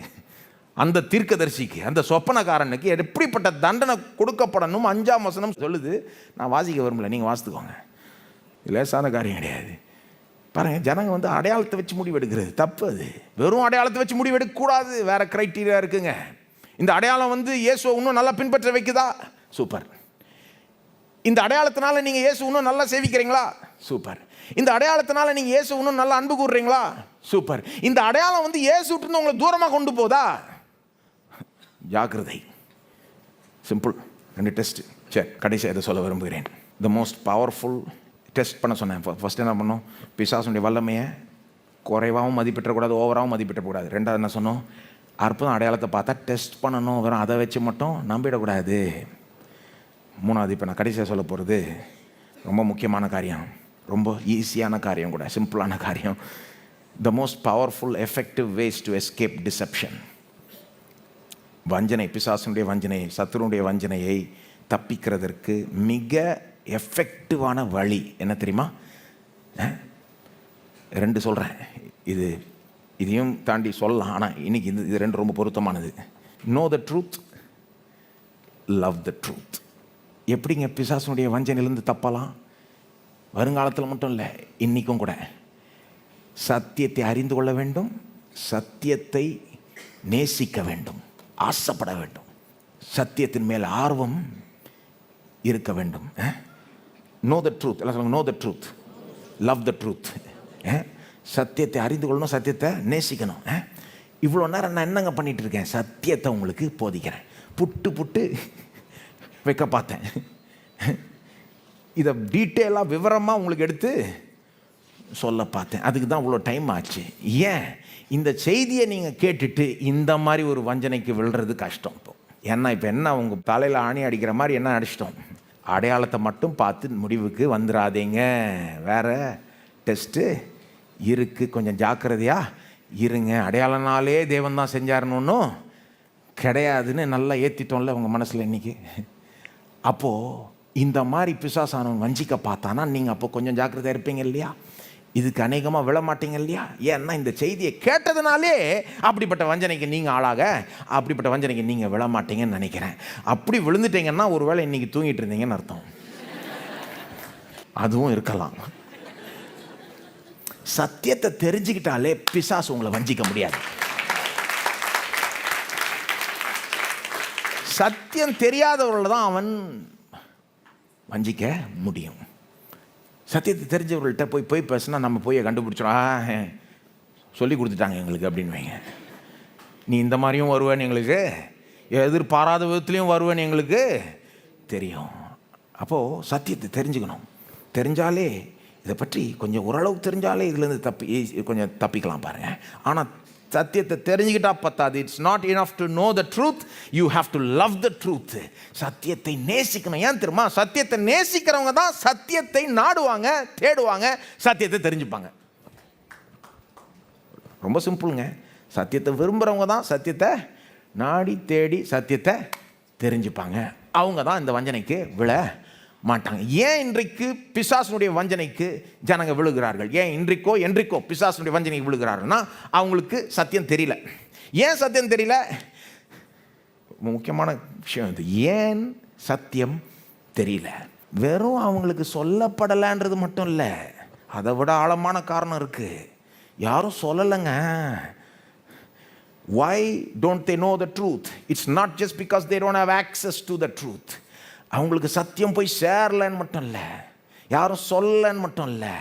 அந்த தீர்க்கதரிசிக்கு, அந்த சொப்பனக்காரனுக்கு எப்படிப்பட்ட தண்டனை கொடுக்கப்படணும் 5ஆம் வசனம் சொல்லுது. நான் வாசிக்க விரும்பல, நீங்கள் வாசித்துக்கோங்க. லேசான காரியம் கிடையாது. பாருங்கள், ஜனங்க அடையாளத்தை வச்சு முடிவு எடுக்கிறது தப்பு. அது வெறும் அடையாளத்தை வச்சு முடிவு எடுக்கக்கூடாது, வேறு க்ரைட்டீரியா இருக்குங்க. இந்த அடையாளம் இயேசுவை இன்னும் நல்லா பின்பற்ற வைக்குதா? சூப்பர். இந்த அடையாளத்தினால நீங்கள் இயேசு இன்னும் நல்லா சேவிக்கிறீங்களா? சூப்பர். இந்த அடையாளத்தினால நீங்கள் இயேசு இன்னும் நல்லா அன்பு கூறுறீங்களா? சூப்பர். இந்த அடையாளம் இயேசு விட்டு உங்களை தூரமாக கொண்டு போதா? ஜாக்கிரதை. சிம்பிள். 2 டெஸ்ட். சரி, கடைசியாக இதை சொல்ல விரும்புகிறேன். த மோஸ்ட் பவர்ஃபுல் டெஸ்ட் பண்ண சொன்னேன். ஃபஸ்ட் என்ன பண்ணோம்? பிசாசுடைய வல்லமையை குறைவாகவும் மதிப்பிட்டக்கூடாது, ஓவராகவும் மதிப்பிட்டக்கூடாது. 2வது என்ன சொன்னோம்? அற்புதம் அடையாளத்தை பார்த்தா டெஸ்ட் பண்ணணும், வெறும் அதை வச்சு மட்டும் நம்பிடக்கூடாது. 3வது இப்போ நான் கடைசியாக சொல்ல போகிறது ரொம்ப முக்கியமான காரியம், ரொம்ப ஈஸியான காரியம் கூட, சிம்பிளான காரியம். The most powerful effective ways to escape deception. வஞ்சனை, பிசாசுடைய வஞ்சனை, சத்துருடைய வஞ்சனையை தப்பிக்கிறதற்கு மிக எஃபெக்டிவான வழி என்ன தெரியுமா? 2 சொல்கிறேன். இதையும் தாண்டி சொல்லலாம், ஆனால் இன்னைக்கு இது 2 ரொம்ப பொருத்தமானது. No the truth, love the truth. எப்படிங்க பிசாசுடைய வஞ்சனையிலேருந்து தப்பலாம்? வருங்காலத்தில் மட்டும் இல்லை, இன்றைக்கும் கூட சத்தியத்தை அறிந்து கொள்ள வேண்டும், சத்தியத்தை நேசிக்க வேண்டும், ஆசைப்பட வேண்டும், சத்தியத்தின் மேல் ஆர்வம் இருக்க வேண்டும். நோ த ட்ரூத், எல்லாம் சொல்லுங்க, no the truth, love the truth. சத்தியத்தை அறிந்து கொள்ளணும், சத்தியத்தை நேசிக்கணும். இவ்வளோ நேரம் நான் என்னங்க பண்ணிகிட்டு இருக்கேன்? சத்தியத்தை உங்களுக்கு போதிக்கிறேன். புட்டு வைக்க பார்த்தேன். இதை டீட்டெயிலாக விவரமாக உங்களுக்கு எடுத்து சொல்ல பார்த்தேன். அதுக்கு தான் இவ்வளோ டைம் ஆச்சு. ஏன்? இந்த செய்தியை நீங்கள் கேட்டுட்டு இந்த மாதிரி ஒரு வஞ்சனைக்கு விழுறது கஷ்டம். இப்போ ஏன்னா இப்போ என்ன, உங்கள் தலையில் ஆணி அடிக்கிற மாதிரி என்ன அடிச்சிட்டோம்? அடையாளத்தை மட்டும் பார்த்து முடிவுக்கு வந்துடாதீங்க. வேறு டெஸ்ட்டு இருக்குது, கொஞ்சம் ஜாக்கிரதையாக இருங்க. அடையாளனாலே தேவன் தான் செஞ்சாருன்னு ஒன்றும் கிடையாதுன்னு நல்லா ஏற்றிட்டோம்ல உங்கள் மனசில் இன்றைக்கி. அப்போது இந்த மாதிரி பிசாசானவன் வஞ்சிக்க பார்த்தானா நீங்கள் அப்போ கொஞ்சம் ஜாக்கிரதையாக இருப்பீங்க இல்லையா? இதுக்கு அநேகமாக விழமாட்டீங்க இல்லையா? ஏன்னா இந்த செய்தியை கேட்டதுனாலே அப்படிப்பட்ட வஞ்சனைக்கு நீங்கள் ஆளாக, அப்படிப்பட்ட வஞ்சனைக்கு நீங்கள் விழமாட்டீங்கன்னு நினைக்கிறேன். அப்படி விழுந்துட்டீங்கன்னா ஒருவேளை இன்றைக்கி தூங்கிட்டு இருந்தீங்கன்னு அர்த்தம். அதுவும் இருக்கலாம். சத்தியத்தை தெரிஞ்சுக்கிட்டாலே பிசாசு உங்களை வஞ்சிக்க முடியாது. சத்தியம் தெரியாதவர்கள் தான் அவன் வஞ்சிக்க முடியும். சத்தியத்தை தெரிஞ்சவர்கள்ட்ட போய் பேசினா நம்ம போய் கண்டுபிடிச்சோம், சொல்லி கொடுத்துட்டாங்க எங்களுக்கு அப்படின்னு வைங்க. நீ இந்த மாதிரியும் வருவேன்னு எங்களுக்கு, எதிர்பாராத விதத்துலேயும் வருவேன்னு எங்களுக்கு தெரியும். அப்போது சத்தியத்தை தெரிஞ்சுக்கணும். தெரிஞ்சாலே, இதை பற்றி கொஞ்சம் ஓரளவுக்கு தெரிஞ்சாலே இதுலேருந்து கொஞ்சம் தப்பிக்கலாம் பாருங்கள். ஆனால் சத்தியத்தை தெரிஞ்சுக்கிட்டா பத்தாது. It's not enough to know the truth, you have to love the truth. சத்தியத்தை நேசிக்கணும். ஏன் தெரியுமா? சத்தியத்தை நேசிக்கிறவங்க தான் சத்தியத்தை நாடுவாங்க, தேடுவாங்க, சத்தியத்தை தெரிஞ்சுப்பாங்க. ரொம்ப சிம்பிளுங்க. சத்தியத்தை விரும்புகிறவங்க தான் சத்தியத்தை நாடி தேடி சத்தியத்தை தெரிஞ்சுப்பாங்க. அவங்க தான் இந்த வஞ்சனைக்கு விழ மாட்டாங்க. ஏன் இன்றைக்கு பிசாசனுடைய வஞ்சனைக்கு ஜனங்க விழுகிறார்கள்? ஏன் என்றைக்கோ பிசாசனுடைய வஞ்சனைக்கு விழுகிறார்கள்னா அவங்களுக்கு சத்தியம் தெரியல. ஏன் சத்தியம் தெரியல? முக்கியமான விஷயம் இது. ஏன் சத்தியம் தெரியல? வெறும் அவங்களுக்கு சொல்லப்படலைன்றது மட்டும் இல்லை, அதை விட ஆழமான காரணம் இருக்கு. யாரும் சொல்லலைங்க. Why don't they know the truth? It's not just because they don't have access to the truth. அவங்களுக்கு சத்தியம் போய் சேரலன்னு மட்டும் இல்லை, யாரும் சொல்லன்னு மட்டும் இல்லை,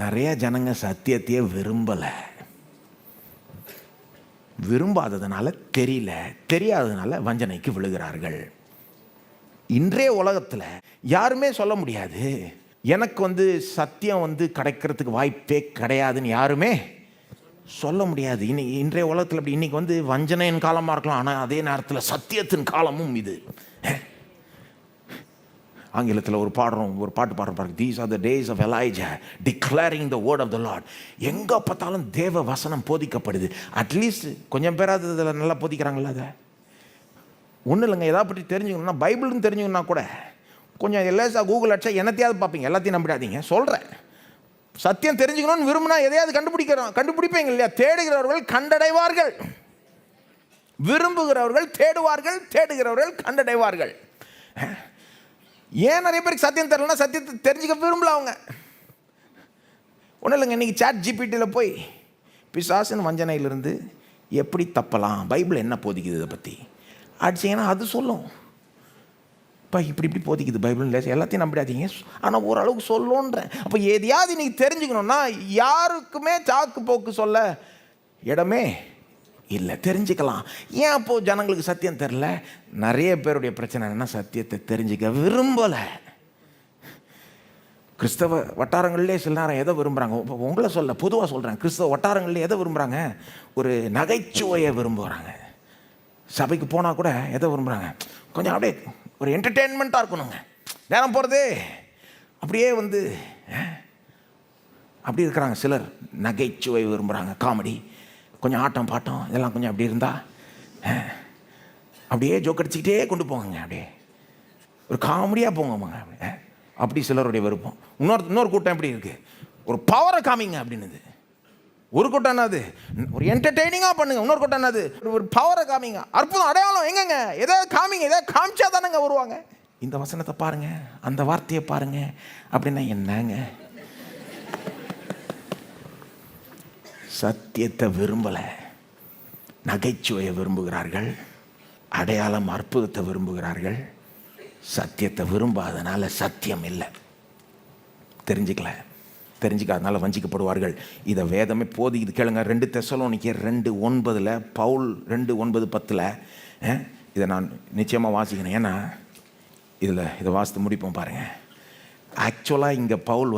நிறைய ஜனங்க சத்தியத்தையே விரும்பலை. விரும்பாததுனால தெரியல, தெரியாததுனால வஞ்சனைக்கு விழுகிறார்கள். இன்றைய உலகத்தில் யாருமே சொல்ல முடியாது, எனக்கு சத்தியம் கிடைக்கிறதுக்கு வாய்ப்பே கிடையாதுன்னு யாருமே சொல்ல முடியாது. இன்றைய உலகத்தில் அப்படி இன்னைக்கு வஞ்சனையின் காலமாக இருக்கலாம், ஆனால் அதே நேரத்தில் சத்தியத்தின் காலமும் இது. ஆங்கிலத்தில் ஒரு பாட்டு பாடுறோம் பாருங்க. These are the days of Elijah declaring the word of the Lord. எங்கே பார்த்தாலும் தேவ வசனம் போதிக்கப்படுது. அட்லீஸ்ட் கொஞ்சம் பேராது இதில் நல்லா போதிக்கிறாங்களா? அதை ஒன்றும் இல்லைங்க. எதாவது பற்றி தெரிஞ்சுக்கணும்னா, பைபிள்னு தெரிஞ்சுக்கணும்னா கூட கொஞ்சம் எல்லாம் கூகுள் அடிச்சா என்னத்தையாவது பார்ப்பீங்க. எல்லாத்தையும் நம்பிடாதீங்க, சொல்கிறேன். சத்தியம் தெரிஞ்சுக்கணும்னு விரும்பினா எதையாவது கண்டுபிடிப்பீங்க இல்லையா? தேடுகிறவர்கள் கண்டடைவார்கள், விரும்புகிறவர்கள் தேடுவார்கள், தேடுகிறவர்கள் கண்டடைவார்கள். ஏன் நிறைய பேருக்கு சத்தியம் தெரியலன்னா சத்தியத்தை தெரிஞ்சுக்க விரும்பல அவங்க. ஒன்றும் இல்லைங்க. இன்றைக்கி சாட் ஜிபிடியில் போய் பிசாசின் வஞ்சனையிலிருந்து எப்படி தப்பலாம், பைபிள் என்ன போதிக்குது இதை பற்றி அடிச்சிங்கன்னா அது சொல்லும். இப்போ இப்படி போதிக்குது பைபிள் இல்லை, எல்லாத்தையும் நம்பிடாதீங்க, ஆனால் ஓரளவுக்கு சொல்லுன்றேன். அப்போ எதையாவது நீங்கள் தெரிஞ்சுக்கணுன்னா யாருக்குமே சாக்கு போக்கு சொல்ல இடமே இல்லை, தெரிஞ்சுக்கலாம். ஏன் அப்போது ஜனங்களுக்கு சத்தியம் தெரில? நிறைய பேருடைய பிரச்சனை என்னென்னா சத்தியத்தை தெரிஞ்சுக்க விரும்பலை. கிறிஸ்தவ வட்டாரங்கள்லே சில நேரம் எதை விரும்புகிறாங்க? உங்களை சொல்ல பொதுவாக சொல்கிறேன். கிறிஸ்தவ வட்டாரங்கள்லேயே எதை விரும்புகிறாங்க? ஒரு நகைச்சுவையை விரும்புகிறாங்க. சபைக்கு போனால் கூட எதை விரும்புகிறாங்க? கொஞ்சம் அப்படியே ஒரு என்டர்டெயின்மெண்ட்டாக இருக்கணுங்க. நேரம் போகிறது அப்படியே அப்படி இருக்கிறாங்க. சிலர் நகைச்சுவை விரும்புகிறாங்க, காமெடி, கொஞ்சம் ஆட்டம் பாட்டம் இதெல்லாம் கொஞ்சம் அப்படி இருந்தால் அப்படியே ஜோக் அடிச்சுக்கிட்டே கொண்டு போங்க, அப்படியே ஒரு காமெடியாக போங்க. அப்படி சிலருடைய விருப்பம். இன்னொரு கூட்டம் எப்படி இருக்குது? ஒரு பவரை காமிங்க அப்படின்னு. ஒரு கூட்டம் என்னது? ஒரு என்டர்டெய்னிங்காக பண்ணுங்க. இன்னொரு கூட்டம் என்னது? ஒரு பவரை காமிங்க, அற்புதம், அடையாளம் எங்கங்க, எதாவது காமிங்க, எதாவது காமிச்சா தானேங்க வருவாங்க. இந்த வசனத்தை பாருங்க, அந்த வார்த்தையை பாருங்க அப்படின்னா என்னங்க? சத்தியத்தை விரும்பலை, நகைச்சுவையை விரும்புகிறார்கள், அடையாளம் அற்புதத்தை விரும்புகிறார்கள். சத்தியத்தை விரும்பாதனால சத்தியம் இல்லை, தெரிஞ்சுக்காதனால வஞ்சிக்கப்படுவார்கள். இதை வேதமே போதிக்குது கேளுங்க. 2 தெசலோனிக்கேயர் 2:9 பவுல் 2:9-10 இதை நான் நிச்சயமாக வாசிக்கணும். ஏன்னா இதை வாசித்து முடிப்போம் பாருங்கள். ஆக்சுவலாக இங்கே பவுல்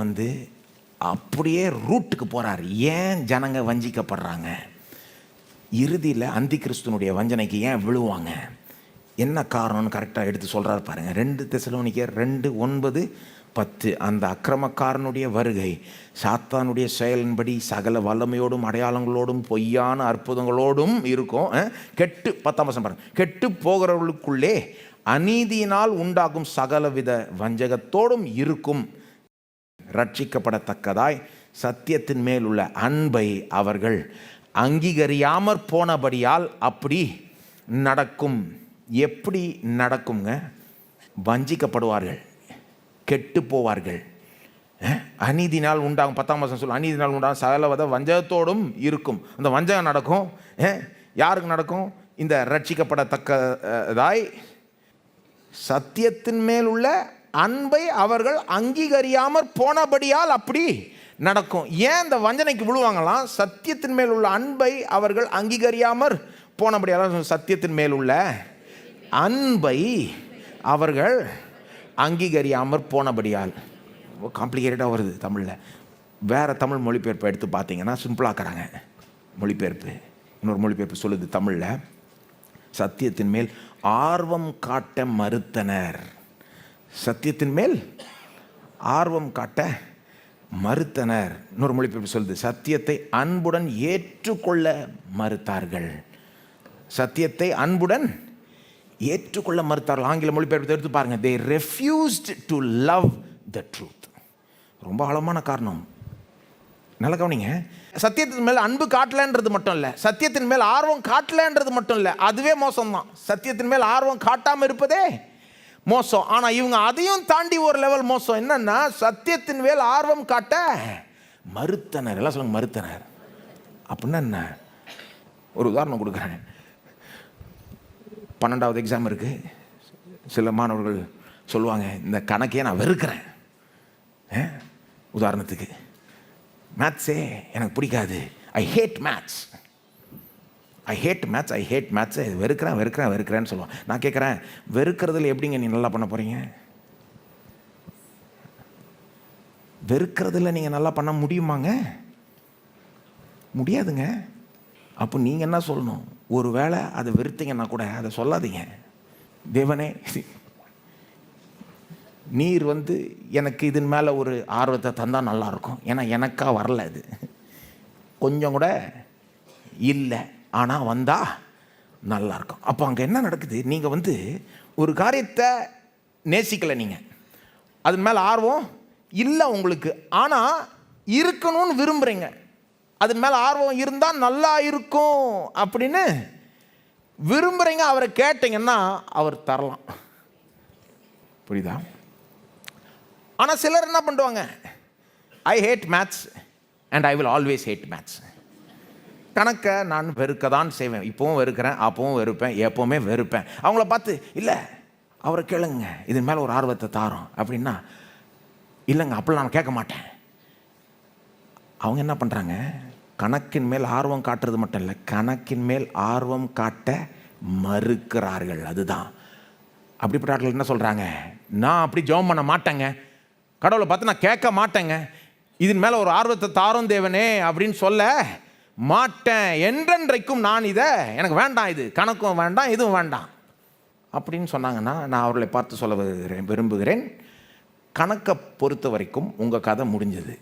அப்படியே ரூட்டுக்கு போகிறார். ஏன் ஜனங்க வஞ்சிக்கப்படுறாங்க, இறுதியில் அந்தி கிறிஸ்துனுடைய வஞ்சனைக்கு ஏன் விழுவாங்க, என்ன காரணம்னு கரெக்டாக எடுத்து சொல்கிறார் பாருங்கள். 2 தெசலோனிக்கேயர் 2:9-10 அந்த அக்கிரமக்காரனுடைய வருகை சாத்தானுடைய செயலின்படி சகல வல்லமையோடும் அடையாளங்களோடும் பொய்யான அற்புதங்களோடும் இருக்கும். 10ஆம் வசனம் பாருங்க. கெட்டு போகிறவர்களுக்குள்ளே அநீதியினால் உண்டாகும் சகலவித வஞ்சகத்தோடும் இருக்கும். ரட்சிக்கப்படத்தக்கதாய் சத்தியத்தின் மேல் உள்ள அன்பை அவர்கள் அங்கீகரியாமற் போனபடியால் அப்படி நடக்கும். எப்படி நடக்குங்க? வஞ்சிக்கப்படுவார்கள், கெட்டு போவார்கள். அநீதினால் உண்டாகும் 10ஆம் வசனம் சொல்லும், அநீதினால் உண்டாகும் சகலவித வஞ்சகத்தோடும் இருக்கும். அந்த வஞ்சகம் நடக்கும். யாருக்கு நடக்கும்? இந்த ரட்சிக்கப்படத்தக்கதாய் சத்தியத்தின் மேல் உள்ள அன்பை அவர்கள் அங்கீகரியாமற் போனபடியால் அப்படி நடக்கும். ஏன் இந்த வஞ்சனைக்கு விழுவாங்களாம்? சத்தியத்தின் மேல் உள்ள அன்பை அவர்கள் அங்கீகரியாமற் போனபடியால். சத்தியத்தின் மேல் உள்ள அன்பை அவர்கள் அங்கீகரியாமற் போனபடியால். காம்ப்ளிகேட்டடாக வருது தமிழில். வேறு தமிழ் மொழிபெயர்ப்பை எடுத்து பார்த்தீங்கன்னா சிம்பிளாக்குறாங்க மொழிபெயர்ப்பு. இன்னொரு மொழிபெயர்ப்பு சொல்லுது தமிழில், சத்தியத்தின் மேல் ஆர்வம் காட்ட மறுத்தனர். சத்தியத்தின் மேல் ஆர்வம் காட்ட மறுத்தனர். இன்னொரு மொழிபெயர்ப்பு சொல்லுது, சத்தியத்தை அன்புடன் ஏற்றுக்கொள்ள மறுத்தார்கள். சத்தியத்தை அன்புடன் ஏற்றுக்கொள்ள மறுத்தார்கள். ஆங்கில மொழிபெயர்ப்பு எடுத்து பாருங்க. they refused to love the truth. ரொம்ப ஆழமான காரணம். நல்லா கவனிங்க. சத்தியத்தின் மேல் அன்பு காட்டலன்றது மட்டும் இல்லை, சத்தியத்தின் மேல் ஆர்வம் காட்டலன்றது மட்டும் இல்லை, அதுவே மோசம்தான். சத்தியத்தின் மேல் ஆர்வம் காட்டாமல் இருப்பதே மோசம். ஆனால் இவங்க அதையும் தாண்டி ஒரு லெவல் மோசம். என்னன்னா, சத்தியத்தின் மேல் ஆர்வம் காட்ட மறுத்தனர். எல்லாம் சொல்லுங்க, மறுத்தனர். அப்படின்னா என்ன? ஒரு உதாரணம் கொடுக்குறேன். 12வது எக்ஸாம் இருக்குது. சில மாணவர்கள் சொல்லுவாங்க, இந்த கணக்கையே நான் வெறுக்கிறேன். உதாரணத்துக்கு, மேத்ஸே எனக்கு பிடிக்காது, I hate maths, I hate maths, I hate மேத்ஸை வெறுக்கிறேன்னு சொல்லுவான். நான் கேட்குறேன், வெறுக்கிறதுல எப்படிங்க நீ நல்லா பண்ண போகிறீங்க? வெறுக்கிறதுல நீங்கள் நல்லா பண்ண முடியுமாங்க? முடியாதுங்க. அப்போ நீங்கள் என்ன சொல்லணும்? ஒரு வேளை அதை வெறுத்தீங்கன்னா கூட அதை சொல்லாதீங்க. தேவனே, நீர் எனக்கு இதன் மேலே ஒரு ஆர்வத்தை தந்தால் நல்லாயிருக்கும், ஏன்னா எனக்கா வரல, இது கொஞ்சம் கூட இல்லை, ஆனால் வந்தால் நல்லாயிருக்கும். அப்போ அங்கே என்ன நடக்குது? நீங்கள் ஒரு காரியத்தை நேசிக்கலை, நீங்கள் அதன் மேலே ஆர்வம் இல்லை உங்களுக்கு, ஆனால் இருக்கணும்னு விரும்புகிறீங்க. அதன் மேலே ஆர்வம் இருந்தால் நல்லா இருக்கும் அப்படின்னு விரும்புகிறீங்க. அவரை கேட்டீங்கன்னா அவர் தரலாம். புரியுதா? ஆனால் சிலர் என்ன பண்ணுவாங்க? I hate maths and I will always hate maths. கணக்கை நான் வெறுக்க தான் செய்வேன். இப்போவும் வெறுக்கிறேன், அப்பவும் வெறுப்பேன், எப்போவுமே வெறுப்பேன். அவங்கள பார்த்து, இல்லை அவரை கேளுங்க, இதன் மேலே ஒரு ஆர்வத்தை தாரோம் அப்படின்னா, இல்லைங்க அப்படிலாம் நான் கேட்க மாட்டேன். அவங்க என்ன பண்ணுறாங்க? கணக்கின் மேல் ஆர்வம் காட்டுறது மட்டும் இல்லை, கணக்கின் மேல் ஆர்வம் காட்ட மறுக்கிறார்கள். அதுதான். அப்படிப்பட்ட ஆட்கள் என்ன சொல்கிறாங்க? நான் அப்படி ஜெபம் பண்ண மாட்டேங்க, கடவுளை பார்த்து நான் கேட்க மாட்டேங்க, இதன் மேலே ஒரு ஆர்வத்தை தாரும் தேவனே அப்படின்னு சொல்ல மாட்டேன், என்றென்றைக்கும் நான் இதை எனக்கு வேண்டாம், இது கணக்கும் வேண்டாம், இதுவும் வேண்டாம் அப்படின்னு சொன்னாங்கன்னா, நான் அவர்களை பார்த்து சொல்ல விரும்புகிறேன், கணக்கை பொறுத்த வரைக்கும் உங்கள் கதை முடிஞ்சது.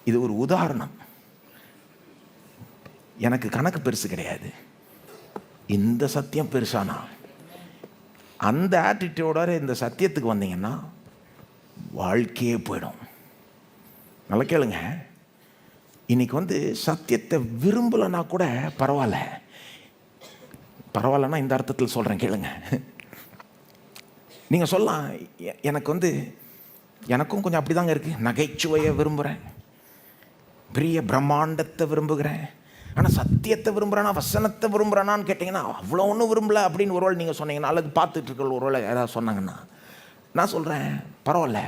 இது ஒரு உதாரணம். எனக்கு கணக்கு பெருசு கிடையாது, இந்த சத்தியம் பெருசானா. அந்த ஆட்டிடியூடோட இந்த சத்தியத்துக்கு வந்தீங்கன்னா வாழ்க்கையே போயிடும். நல்லா கேளுங்க. இன்னைக்கு சத்தியத்தை விரும்பலைன்னா கூட பரவாயில்ல, பரவாயில்லன்னா இந்த அர்த்தத்தில் சொல்கிறேன் கேளுங்க. நீங்கள் சொல்லலாம், எனக்கு எனக்கும் கொஞ்சம் அப்படி தாங்க இருக்குது. நகைச்சுவையை விரும்புகிறேன், பெரிய பிரம்மாண்டத்தை விரும்புகிறேன், ஆனால் சத்தியத்தை விரும்புகிறேன்னா வசனத்தை விரும்புகிறேனான்னு கேட்டிங்கன்னா அவ்வளோ ஒன்றும் விரும்பலை அப்படின்னு ஒருவேளை நீங்கள் சொன்னீங்கன்னா, அல்லது பார்த்துட்டு இருக்கிற ஒருவேளை யாராவது சொன்னாங்கன்னா, நான் சொல்கிறேன் பரவாயில்ல,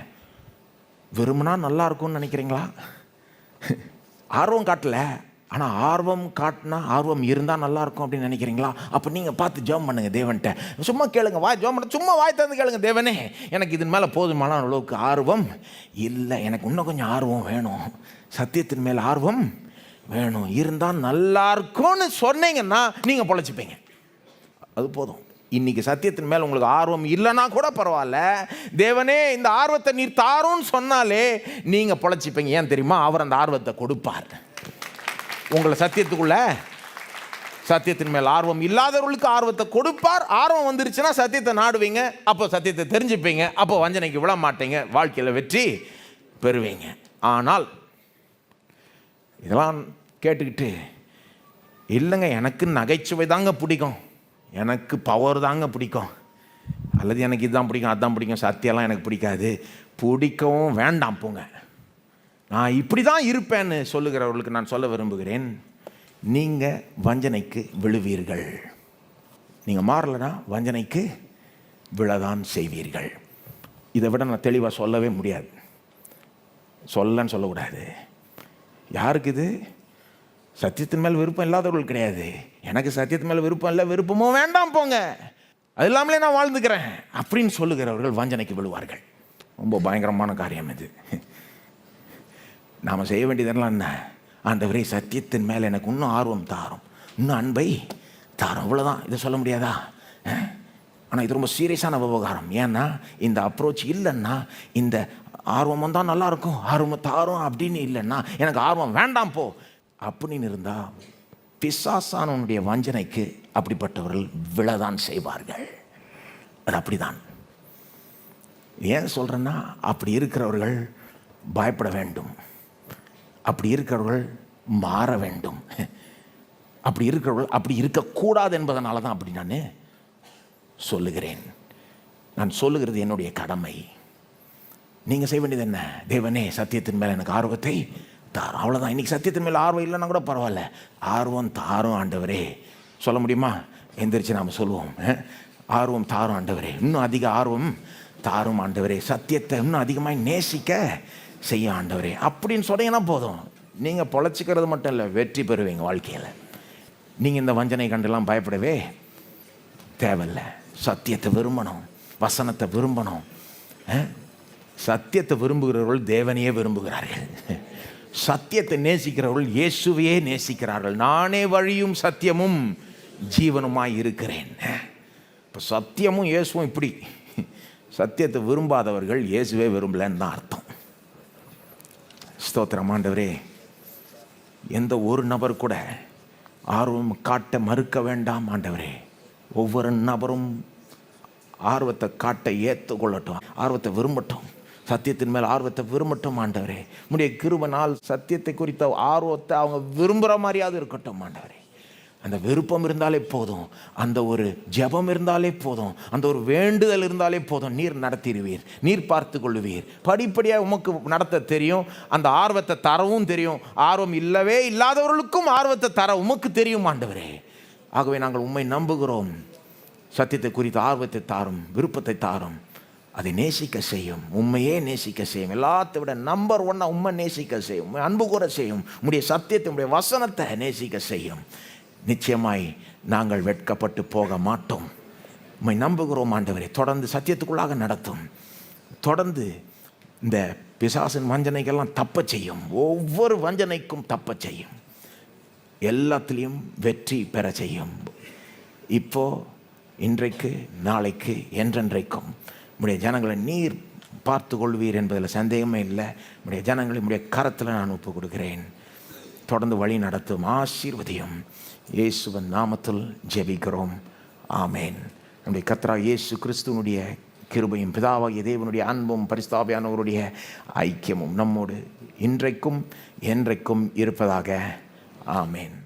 விரும்பினா நல்லா இருக்கும்னு நினைக்கிறீங்களா? ஆர்வம் காட்டலை, ஆனால் ஆர்வம் காட்டினா ஆர்வம் இருந்தால் நல்லாயிருக்கும் அப்படின்னு நினைக்கிறீங்களா? அப்போ நீங்கள் பார்த்து ஜெபம் பண்ணுங்கள் தேவன்கிட்ட. சும்மா கேளுங்க, ஜெபம் பண்ண சும்மா வாய் தந்து கேளுங்க, தேவனே எனக்கு இதன் மேலே போதுமான அளவுக்கு ஆர்வம் இல்லை, எனக்கு இன்னும் கொஞ்சம் ஆர்வம் வேணும், சத்தியத்தின் மேலே ஆர்வம் வேணும், இருந்தால் நல்லா இருக்கும்னு சொன்னீங்கன்னா நீங்கள் பொழைச்சிப்பீங்க. அது போதும். இன்னைக்கு சத்தியத்தின் மேலே உங்களுக்கு ஆர்வம் இல்லைன்னா கூட பரவாயில்ல, தேவனே இந்த ஆர்வத்தை நீர் தாருன்னு சொன்னாலே நீங்கள் பொழைச்சிப்பீங்க. ஏன் தெரியுமா? அவர் அந்த ஆர்வத்தை கொடுப்பார். உங்களை சத்தியத்தின் மேல் ஆர்வம் இல்லாதவர்களுக்கு ஆர்வத்தை கொடுப்பார். ஆர்வம் வந்துருச்சுன்னா சத்தியத்தை நாடுவீங்க, அப்போ சத்தியத்தை தெரிஞ்சுப்பீங்க, அப்போ வஞ்சனைக்கு விட மாட்டீங்க, வாழ்க்கையில் வெற்றி பெறுவீங்க. ஆனால் இதெல்லாம் கேட்டுக்கிட்டு இல்லைங்க எனக்கு நகைச்சுவை தாங்க பிடிக்கும், எனக்கு பவர் தாங்க பிடிக்கும், அல்லது எனக்கு இதுதான் பிடிக்கும் அதுதான் பிடிக்கும், சத்தியெல்லாம் எனக்கு பிடிக்காது, பிடிக்கவும் வேண்டாம் போங்க, நான் இப்படி தான் இருப்பேன்னு சொல்லுகிறவர்களுக்கு நான் சொல்ல விரும்புகிறேன், நீங்கள் வஞ்சனைக்கு விழுவீர்கள். நீங்கள் மாறலைன்னா வஞ்சனைக்கு விழதான் செய்வீர்கள். இதை விட நான் தெளிவாக சொல்லவே முடியாது. சொல்லன்னு சொல்லக்கூடாது. யாருக்கு இது? சத்தியத்தின் மேல் விருப்பம் இல்லாதவர்கள் கிடையாது. எனக்கு சத்தியத்தின் மேல் விருப்பம் இல்லை, விருப்பமும் வேண்டாம் போங்க, அது இல்லாமலே நான் வாழ்ந்துக்கிறேன் அப்படின்னு சொல்லுகிறவர்கள் வஞ்சனைக்கு விழுவார்கள். ரொம்ப பயங்கரமான காரியம் இது. நாம் செய்ய வேண்டியதெல்லாம் என்ன? ஆண்டவரே சத்தியத்தின் மேலே எனக்கு இன்னும் ஆர்வம் தாரும், இன்னும் அன்பை தாரும், அவ்வளோதான். இதை சொல்ல முடியாதா? ஆனால் இது ரொம்ப சீரியஸான விவகாரம். ஏன்னா இந்த அப்ரோச் இல்லைன்னா, இந்த ஆர்வம் வந்தால் நல்லாயிருக்கும், ஆர்வம் தாரும் அப்படின்னு இல்லைன்னா, எனக்கு ஆர்வம் வேண்டாம் போ அப்படின்னு இருந்தால் பிசாசானவனுடைய வஞ்சனைக்கு அப்படிப்பட்டவர்கள் விழதான் செய்வார்கள். அது அப்படிதான். ஏன் சொல்கிறேன்னா, அப்படி இருக்கிறவர்கள் பயப்பட வேண்டும், அப்படி இருக்கிறவர்கள் மாற வேண்டும், அப்படி இருக்கிறவர்கள் அப்படி இருக்கக்கூடாது என்பதனால தான் அப்படி நான் சொல்லுகிறேன். நான் சொல்லுகிறது என்னுடைய கடமை. நீங்கள் செய்ய வேண்டியது என்ன? தேவனே சத்தியத்தின் மேலே எனக்கு ஆர்வத்தை தாரும், அவ்வளோதான். இன்றைக்கி சத்தியத்தின் மேலே ஆர்வம் இல்லைன்னா கூட பரவாயில்ல, ஆர்வம் தாரும் ஆண்டவரே. சொல்ல முடியுமா? எந்திரிச்சு நாம் சொல்லுவோம், ஆர்வம் தாரும் ஆண்டவரே, இன்னும் அதிக ஆர்வம் தாரும் ஆண்டவரே, சத்தியத்தை இன்னும் அதிகமாக நேசிக்க செய்ய ஆண்டவரே அப்படின்னு சொன்னீங்கன்னா போதும். நீங்கள் பொழைச்சிக்கிறது மட்டும் இல்லை, வெற்றி பெறுவீங்க வாழ்க்கையில். நீங்கள் இந்த வஞ்சனை கண்டெல்லாம் பயப்படவே தேவையில்லை. சத்தியத்தை விரும்பணும், வசனத்தை விரும்பணும். சத்தியத்தை விரும்புகிறவர்கள் தேவனையே விரும்புகிறார்கள். சத்தியத்தை நேசிக்கிறவர்கள் இயேசுவையே நேசிக்கிறார்கள். நானே வழியும் சத்தியமும் ஜீவனுமாய் இருக்கிறேன். இப்போ சத்தியமும் இயேசுவும் இப்படி. சத்தியத்தை விரும்பாதவர்கள் இயேசுவே விரும்பலன்னு தான் அர்த்தம். ஸ்தோத்திரம் ஆண்டவரே. எந்த ஒரு நபர் கூட ஆர்வம் காட்ட மறுக்க வேண்டாம் ஆண்டவரே. ஒவ்வொரு நபரும் ஆர்வத்தை காட்ட ஏற்றுக்கொள்ளட்டும், ஆர்வத்தை விரும்பட்டும், சத்தியத்தின் மேல் ஆர்வத்தை விரும்பட்டும் ஆண்டவரே. உம்முடைய கிருபையினால் சத்தியத்தை குறித்த ஆர்வத்தை அவங்க விரும்புகிற மாதிரியாவது இருக்கட்டும் ஆண்டவரே. அந்த விருப்பம் இருந்தாலே போதும், அந்த ஒரு ஜெபம் இருந்தாலே போதும், அந்த ஒரு வேண்டுதல் இருந்தாலே போதும். நீர் நடத்திடுவீர், நீர் பார்த்து கொள்ளுவீர். படிப்படியாக உமக்கு நடத்த தெரியும், அந்த ஆர்வத்தை தரவும் தெரியும். ஆர்வம் இல்லவே இல்லாதவர்களுக்கும் ஆர்வத்தை தர உமக்கு தெரியும் ஆண்டவரே. ஆகவே நாங்கள் உம்மை நம்புகிறோம். சத்தியத்தை குறித்த ஆர்வத்தை தாரும், விருப்பத்தை தாரும். அதை நேசிக்க செய்யும், உண்மையே நேசிக்க செய்யும். எல்லாத்தை விட நம்பர் ஒன்னாக உண்மை நேசிக்க செய்யும், உண்மை அன்பு கூற செய்யும். உங்களுடைய சத்தியத்தை, உங்களுடைய வசனத்தை நேசிக்க செய்யும். நிச்சயமாய் நாங்கள் வெட்கப்பட்டு போக மாட்டோம். உம்மை நம்புகிறோம் ஆண்டவரே. தொடர்ந்து சத்தியத்துக்குள்ளாக நடத்தும். தொடர்ந்து இந்த பிசாசின் வஞ்சனைக்கெல்லாம் தப்ப செய்யும். ஒவ்வொரு வஞ்சனைக்கும் தப்ப செய்யும். எல்லாத்துலேயும் வெற்றி பெற செய்யும். இப்போ, இன்றைக்கு, நாளைக்கு, என்றென்றைக்கும் உடைய ஜனங்களை நீர் பார்த்து கொள்வீர் என்பதில் சந்தேகமே இல்லை. உடைய ஜனங்களை உடைய கரத்தில் நான் ஒப்பு கொடுக்கிறேன். தொடர்ந்து வழி நடத்தும், ஆசீர்வதியும். இயேசுவின் நாமத்தில் ஜெபிக்கிறோம், ஆமேன். நம்முடைய கர்த்தராகிய இயேசு கிறிஸ்துவனுடைய கிருபையும் பிதாவாகிய தேவனுடைய அன்பும் பரிசுத்தாவியானவருடைய ஐக்கியமும் நம்மோடு இன்றைக்கும் என்றைக்கும் இருப்பதாக, ஆமேன்.